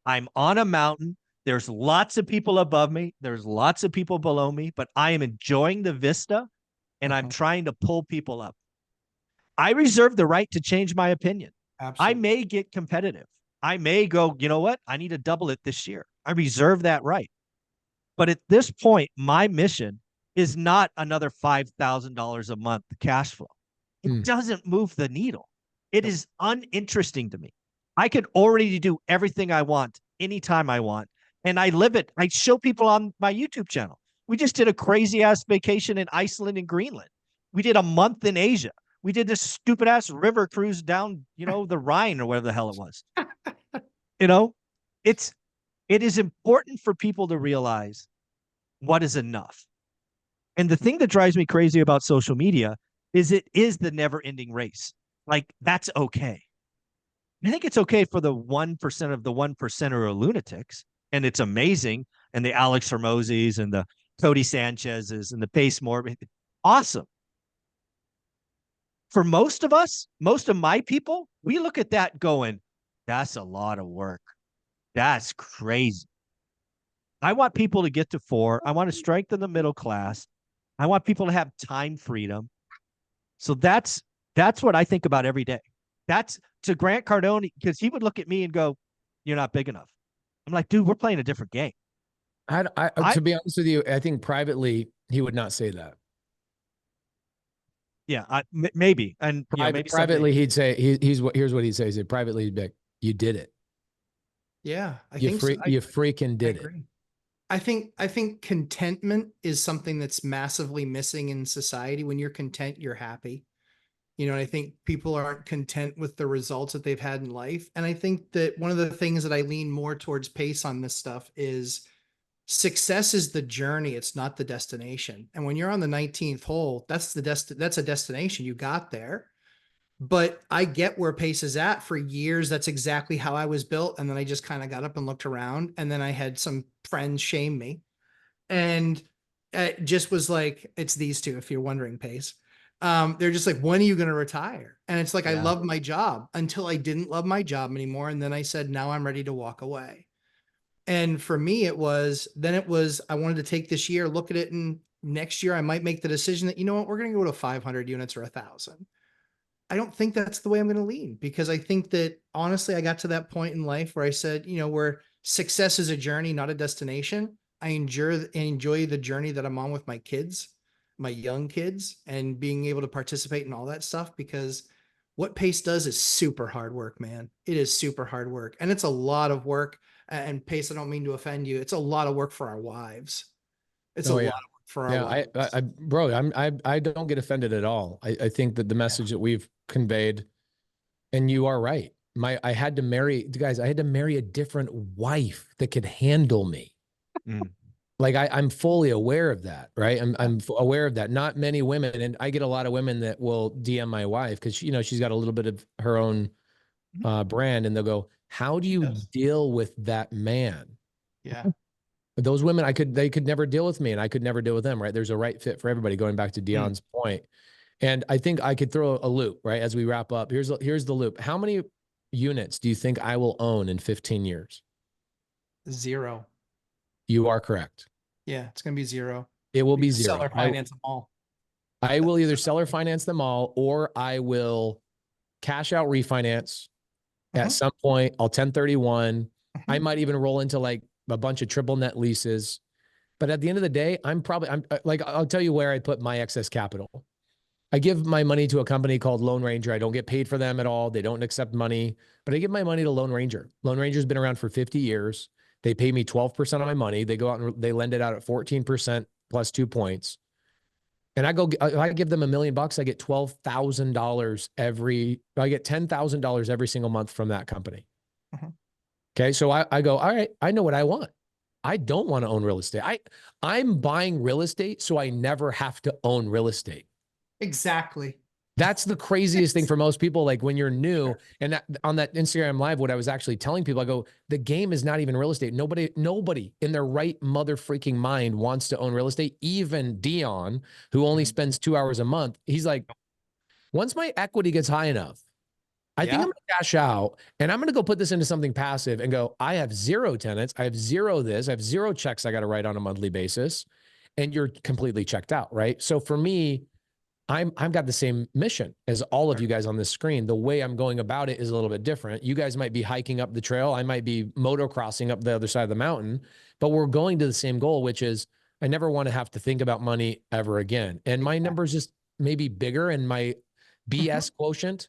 I'm on a mountain. There's lots of people above me. There's lots of people below me, but I am enjoying the vista and I'm trying to pull people up. I reserve the right to change my opinion. Absolutely. I may get competitive. I may go, you know what? I need to double it this year. I reserve that right. But at this point, my mission is not another $5,000 a month cash flow. It doesn't move the needle. It is uninteresting to me. I could already do everything I want anytime I want. And I live it. I show people on my YouTube channel. We just did a crazy ass vacation in Iceland and Greenland. We did a month in Asia. We did this stupid ass river cruise down, the Rhine or whatever the hell it was. It is important for people to realize what is enough. And the thing that drives me crazy about social media is it is the never ending race. Like, that's okay. I think it's okay for the 1% of the 1% are lunatics, and it's amazing. And the Alex Hermosis and the Cody Sanchez's and the Pace Morby, awesome. For most of us, most of my people, we look at that going, that's a lot of work. That's crazy. I want people to get to 4. I want to strengthen the middle class. I want people to have time freedom. So that's what I think about every day. That's to Grant Cardone, because he would look at me and go, "You're not big enough." I'm like, dude, we're playing a different game. To be honest with you, I think privately he would not say that. Yeah, maybe. And maybe privately he'd say here's what he'd say. He'd say privately, he'd be like, "You did it." Yeah, you freaking did it. I think contentment is something that's massively missing in society. When you're content, you're happy. And I think people aren't content with the results that they've had in life. And I think that one of the things that I lean more towards Pace on this stuff is success is the journey. It's not the destination. And when you're on the 19th hole, that's a destination. You got there. But I get where Pace is at. For years, that's exactly how I was built. And then I just kind of got up and looked around, and then I had some friends shame me. And it just was like, it's these two, if you're wondering, Pace. They're just like, when are you going to retire? And it's like, I love my job until I didn't love my job anymore. And then I said, now I'm ready to walk away. And for me, I wanted to take this year, look at it, and next year I might make the decision that, you know what, we're going to go to 500 units or 1,000. I don't think that's the way I'm going to lean, because I think that honestly, I got to that point in life where I said, where success is a journey, not a destination. I enjoy the journey that I'm on with my kids. my young kids and being able to participate in all that stuff, because what Pace does is super hard work, man. It is super hard work, and it's a lot of work. And Pace, I don't mean to offend you. It's a lot of work for our wives. It's a lot of work for our wives. Bro, I don't get offended at all. I think that the message that we've conveyed, and you are right. I had to marry a different wife that could handle me. Like I'm fully aware of that, right? I'm aware of that. Not many women, and I get a lot of women that will DM my wife because she's got a little bit of her own brand, and they'll go, "How do you deal with that man?" Yeah. Those women, they could never deal with me, and I could never deal with them, right? There's a right fit for everybody, going back to Dion's point. And I think I could throw a loop, right? As we wrap up, here's the loop. How many units do you think I will own in 15 years? 0. You are correct. Yeah, it's going to be 0. It will be 0. Sell or finance them all. I will either sell or finance them all, or I will cash out refinance at some point. I'll 1031. I might even roll into like a bunch of triple net leases. But at the end of the day, I'm like, I'll tell you where I put my excess capital. I give my money to a company called Lone Ranger. I don't get paid for them at all. They don't accept money, but I give my money to Lone Ranger. Lone Ranger's been around for 50 years. They pay me 12% of my money. They go out and they lend it out at 14% plus 2 points. And I give them $1 million. I get $12,000 I get $10,000 every single month from that company. Okay. So I go, all right, I know what I want. I don't want to own real estate. I'm buying real estate so I never have to own real estate. Exactly. That's the craziest thing for most people. Like when you're new, and on that Instagram live, what I was actually telling people, I go, the game is not even real estate. Nobody in their right mother freaking mind wants to own real estate. Even Dion, who only spends 2 hours a month, he's like, once my equity gets high enough, I think I'm going to cash out and I'm going to go put this into something passive and go, I have 0 tenants. I have 0 this. I have 0 checks I got to write on a monthly basis. And you're completely checked out, right? So for me, I've got the same mission as all of you guys on this screen. The way I'm going about it is a little bit different. You guys might be hiking up the trail. I might be motocrossing up the other side of the mountain, but we're going to the same goal, which is I never want to have to think about money ever again. And my numbers just maybe bigger, and my BS quotient.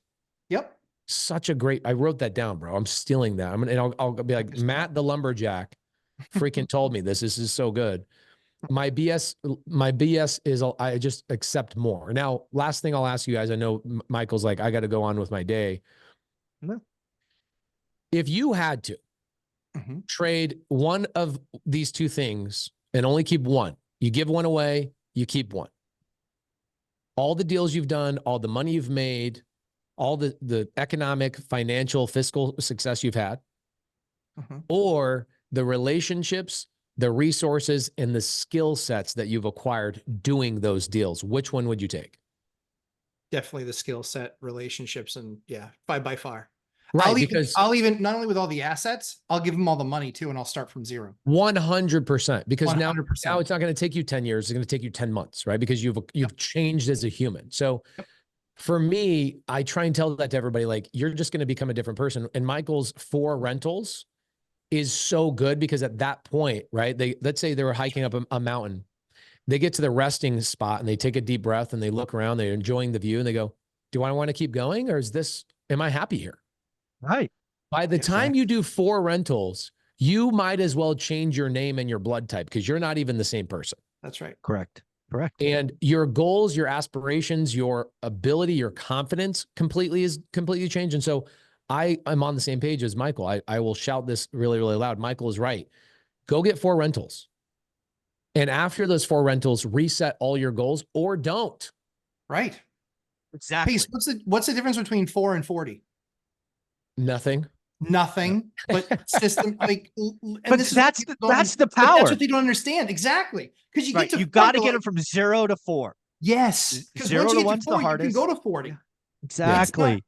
Such a great, I wrote that down, bro. I'm stealing that. I'll be like, Matt, the lumberjack freaking told me this. This is so good. My BS is I just accept more. Now, last thing I'll ask you guys, I know Michael's like, I got to go on with my day. If you had to trade one of these 2 things and only keep one, you give one away, you keep one. All the deals you've done, all the money you've made, all the economic, financial, fiscal success you've had, or the relationships, the resources, and the skill sets that you've acquired doing those deals, which one would you take? Definitely the skill set, relationships, and by far. Right, I'll even not only with all the assets, I'll give them all the money too, and I'll start from 0. 100%, because 100%. now it's not going to take you 10 years. It's going to take you 10 months, right? Because you've changed as a human. So for me, I try and tell that to everybody, like, you're just going to become a different person. And Michael's 4 rentals is so good because at that point, right? Let's say they were hiking up a mountain. They get to the resting spot and they take a deep breath and they look around, they're enjoying the view and they go, do I want to keep going? Or am I happy here? Right. By the time you do 4 rentals, you might as well change your name and your blood type because you're not even the same person. That's right. Correct. And your goals, your aspirations, your ability, your confidence completely changed. And so I'm on the same page as Michael. I will shout this really, really loud. Michael is right. Go get 4 rentals. And after those 4 rentals, reset all your goals or don't. Right. Exactly. Pace, what's the difference between 4 and 40? Nothing. But system like, but that's the power. That's what they don't understand. Exactly. Because you got to get them from 0 to 4. Yes. 0 to 1's the hardest. You can go to 40. Exactly.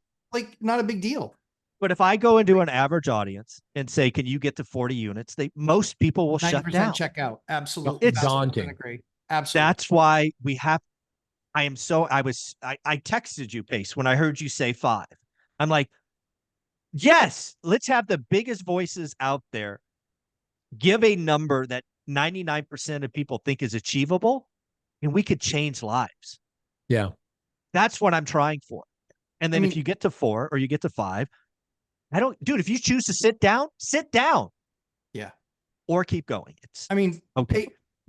Not a big deal. But if I go into an average audience and say, can you get to 40 units? Most people will shut down. Check out. Absolutely. It's daunting. Absolutely. That's why I texted you, Pace, when I heard you say 5. I'm like, yes, let's have the biggest voices out there. Give a number that 99% of people think is achievable and we could change lives. Yeah. That's what I'm trying for. And then I mean, if you get to 4 or you get to 5, dude, if you choose to sit down, yeah. or keep going. It's I mean, okay.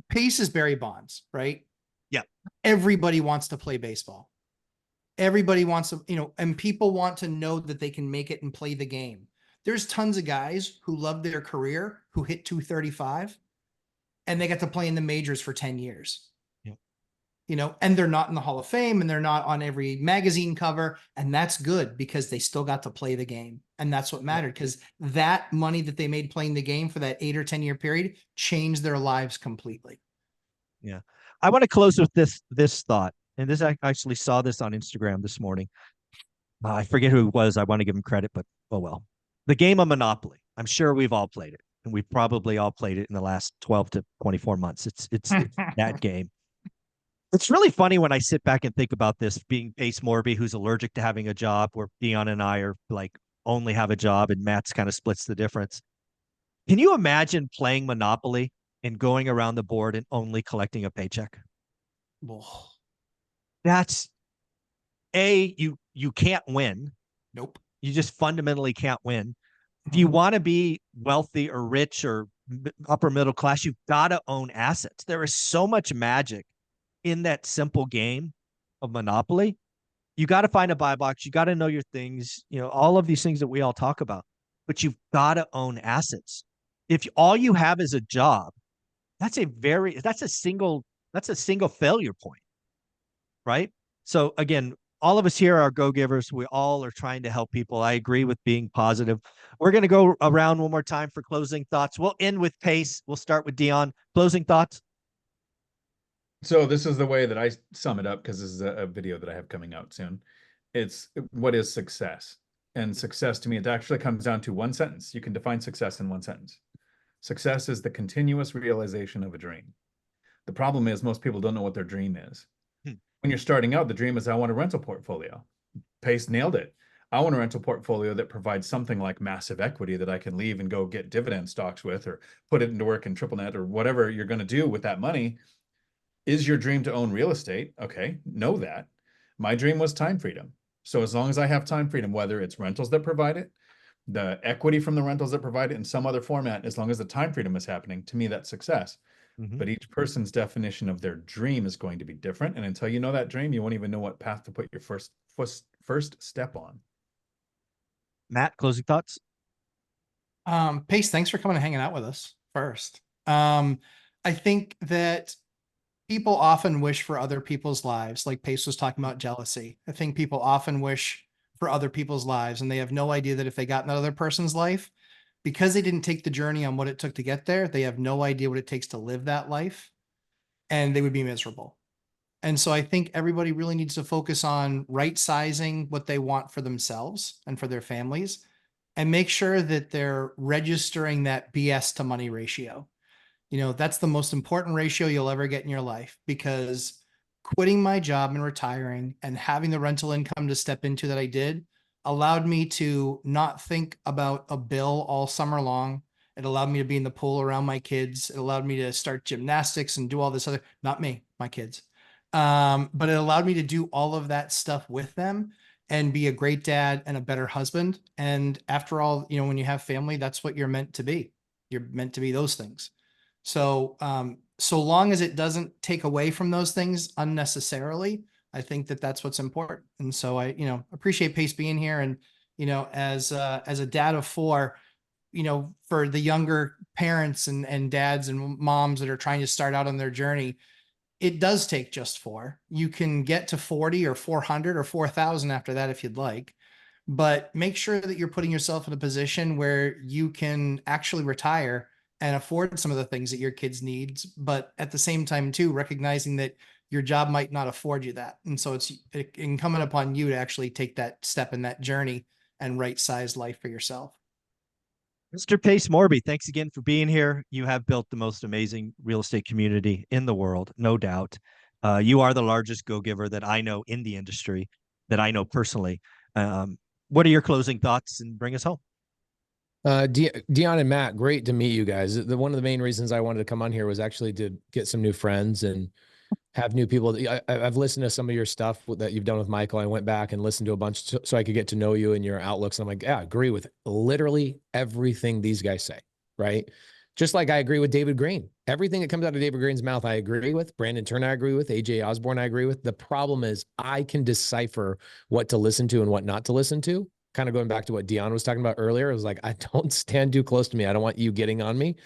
Pace is Barry Bonds, right? Yeah. Everybody wants to play baseball. Everybody wants to, and people want to know that they can make it and play the game. There's tons of guys who love their career who hit 235 and they got to play in the majors for 10 years. Yeah. And they're not in the Hall of Fame and they're not on every magazine cover. And that's good because they still got to play the game. And that's what mattered, because that money that they made playing the game for that 8 or 10 year period changed their lives completely. Yeah. I want to close with this thought. And this, I actually saw this on Instagram this morning. I forget who it was. I want to give him credit, but oh well. The game of Monopoly. I'm sure we've all played it, and we've probably all played it in the last 12 to 24 months. It's that game. It's really funny when I sit back and think about this, being Pace Morby, who's allergic to having a job, where Dion and I are like only have a job, and Matt's kind of splits the difference. Can you imagine playing Monopoly and going around the board and only collecting a paycheck? Whoa. That's you can't win. Nope. You just fundamentally can't win. If you want to be wealthy or rich or upper middle class, you've got to own assets. There is so much magic in that simple game of Monopoly. You got to find a buy box. You got to know your things, all of these things that we all talk about, but you've got to own assets. If all you have is a job, that's a single failure point, right? So again, all of us here are go-givers. We all are trying to help people. I agree with being positive. We're going to go around one more time for closing thoughts. We'll end with Pace. We'll start with Dion. Closing thoughts? So this is the way that I sum it up, because this is a video that I have coming out soon. It's what is success? And success to me, it actually comes down to one sentence. You can define success in one sentence. Success is the continuous realization of a dream. The problem is most people don't know what their dream is. When you're starting out, the dream is, I want a rental portfolio. Pace nailed it. I want a rental portfolio that provides something like massive equity that I can leave and go get dividend stocks with, or put it into work in triple net, or whatever you're going to do with that money. Is your dream to own real estate? Okay, know that. My dream was time freedom. So as long as I have time freedom, whether it's rentals that provide it, the equity from the rentals that provide it in some other format, as long as the time freedom is happening, to me, that's success. But each person's definition of their dream is going to be different. And until you know that dream, you won't even know what path to put your first step on. Matt, closing thoughts? Pace, thanks for coming and hanging out with us first. I think that people often wish for other people's lives. Like Pace was talking about jealousy. I think people often wish for other people's lives, and they have no idea that if they got in that other person's life, because they didn't take the journey on what it took to get there, they have no idea what it takes to live that life, and they would be miserable. And so I think everybody really needs to focus on right sizing what they want for themselves and for their families, and make sure that they're registering that BS to money ratio. That's the most important ratio you'll ever get in your life, because quitting my job and retiring and having the rental income to step into that I did allowed me to not think about a bill all summer long. It allowed me to be in the pool around my kids. It allowed me to start gymnastics and do all this other, not me, my kids. But it allowed me to do all of that stuff with them and be a great dad and a better husband. And after all, when you have family, that's what you're meant to be. You're meant to be those things. So, so long as it doesn't take away from those things unnecessarily, I think that that's what's important. And so I, appreciate Pace being here. And, as a dad of 4, for the younger parents and dads and moms that are trying to start out on their journey, it does take just 4. You can get to 40 or 400 or 4,000 after that if you'd like, but make sure that you're putting yourself in a position where you can actually retire and afford some of the things that your kids need, but at the same time too, recognizing that your job might not afford you that. And so it's incumbent upon you to actually take that step in that journey and right-size life for yourself. Mr. Pace Morby, thanks again for being here. You have built the most amazing real estate community in the world, no doubt. You are the largest go-giver that I know in the industry, that I know personally. What are your closing thoughts, and bring us home? Dion and Matt, great to meet you guys. One of the main reasons I wanted to come on here was actually to get some new friends and have new people. I've listened to some of your stuff that you've done with Michael. I went back and listened to a bunch so I could get to know you and your outlooks. And I'm like, yeah, I agree with literally everything these guys say, right? Just like I agree with David Green. Everything that comes out of David Green's mouth, I agree with. Brandon Turner, I agree with. AJ Osborne, I agree with. The problem is I can decipher what to listen to and what not to listen to. Kind of going back to what Dion was talking about earlier. It was like, I don't stand too close to me. I don't want you getting on me.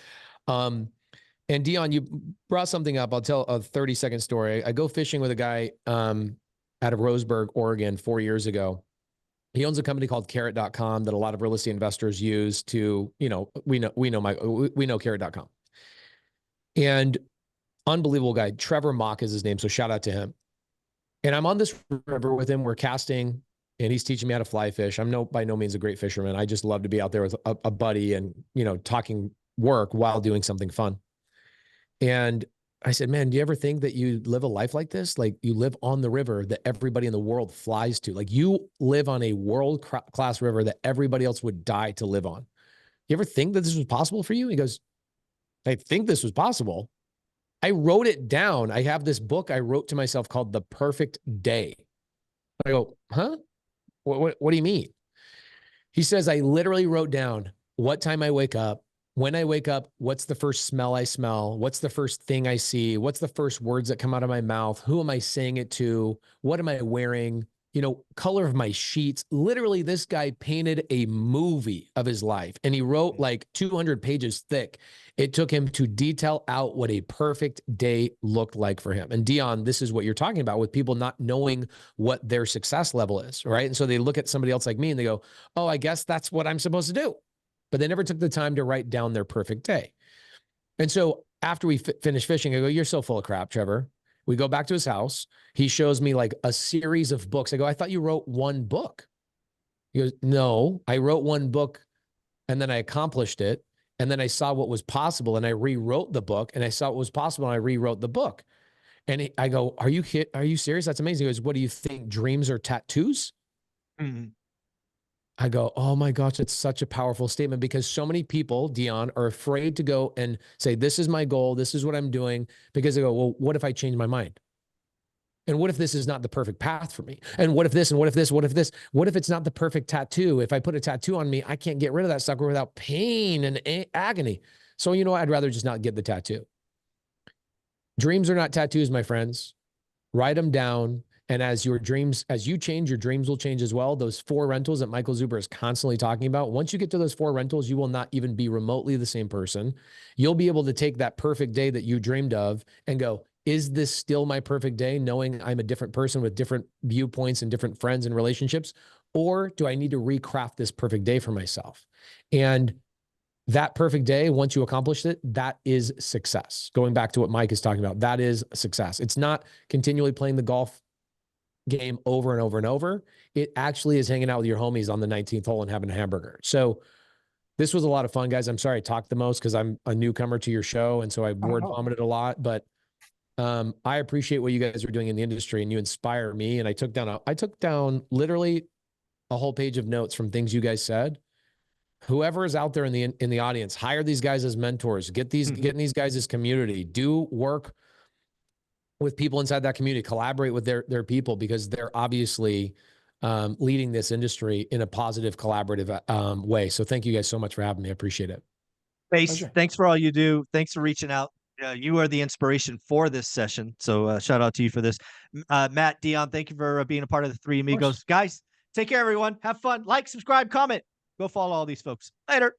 And Dion, you brought something up. I'll tell a 30-second story. I go fishing with a guy out of Roseburg, Oregon, 4 years ago. He owns a company called carrot.com that a lot of real estate investors use to, we know carrot.com. And unbelievable guy. Trevor Mock is his name. So shout out to him. And I'm on this river with him. We're casting and he's teaching me how to fly fish. I'm by no means a great fisherman. I just love to be out there with a buddy and, talking work while doing something fun. And I said, man, do you ever think that you live a life like this? Like you live on the river that everybody in the world flies to. Like you live on a world-class river that everybody else would die to live on. You ever think that this was possible for you? He goes, I think this was possible. I wrote it down. I have this book I wrote to myself called The Perfect Day. I go, huh? What do you mean? He says, I literally wrote down what time I wake up. When I wake up, what's the first smell I smell? What's the first thing I see? What's the first words that come out of my mouth? Who am I saying it to? What am I wearing? Color of my sheets. Literally, this guy painted a movie of his life and he wrote like 200 pages thick. It took him to detail out what a perfect day looked like for him. And Dion, this is what you're talking about with people not knowing what their success level is, right? And so they look at somebody else like me and they go, oh, I guess that's what I'm supposed to do. But they never took the time to write down their perfect day. And so after we finish fishing, I go, you're so full of crap, Trevor. We go back to his house. He shows me like a series of books. I go, I thought you wrote one book. He goes, no, I wrote one book and then I accomplished it. And then I saw what was possible and I rewrote the book and I saw what was possible and I rewrote the book. And I go, are you serious? That's amazing. He goes, what do you think? Dreams are tattoos? Mm-hmm. I go, oh my gosh, it's such a powerful statement because so many people, Dion, are afraid to go and say, this is my goal. This is what I'm doing. Because they go, well, what if I change my mind? And what if this is not the perfect path for me? And what if this, and what if this, what if this, what if it's not the perfect tattoo? If I put a tattoo on me, I can't get rid of that sucker without pain and agony. So, I'd rather just not get the tattoo. Dreams are not tattoos, my friends. Write them down. And as you change, your dreams will change as well. Those 4 rentals that Michael Zuber is constantly talking about, once you get to those 4 rentals, you will not even be remotely the same person. You'll be able to take that perfect day that you dreamed of and go, is this still my perfect day, knowing I'm a different person with different viewpoints and different friends and relationships? Or do I need to recraft this perfect day for myself? And that perfect day, once you accomplish it, that is success. Going back to what Mike is talking about, that is success. It's not continually playing the golf game over and over and over. It actually is hanging out with your homies on the 19th hole and having a hamburger. So this was a lot of fun, guys. I'm sorry I talked the most because I'm a newcomer to your show. And so I word vomited a lot, but I appreciate what you guys are doing in the industry and you inspire me. And I took down literally a whole page of notes from things you guys said. Whoever is out there in the audience, hire these guys as mentors, get these guys as community, do work with people inside that community, collaborate with their people because they're obviously leading this industry in a positive, collaborative way. So thank you guys so much for having me. I appreciate it. Thanks for all you do. Thanks for reaching out. You are the inspiration for this session. So shout out to you for this. Matt, Dion, thank you for being a part of the Three Amigos. Guys, take care, everyone. Have fun. Like, subscribe, comment. Go follow all these folks. Later.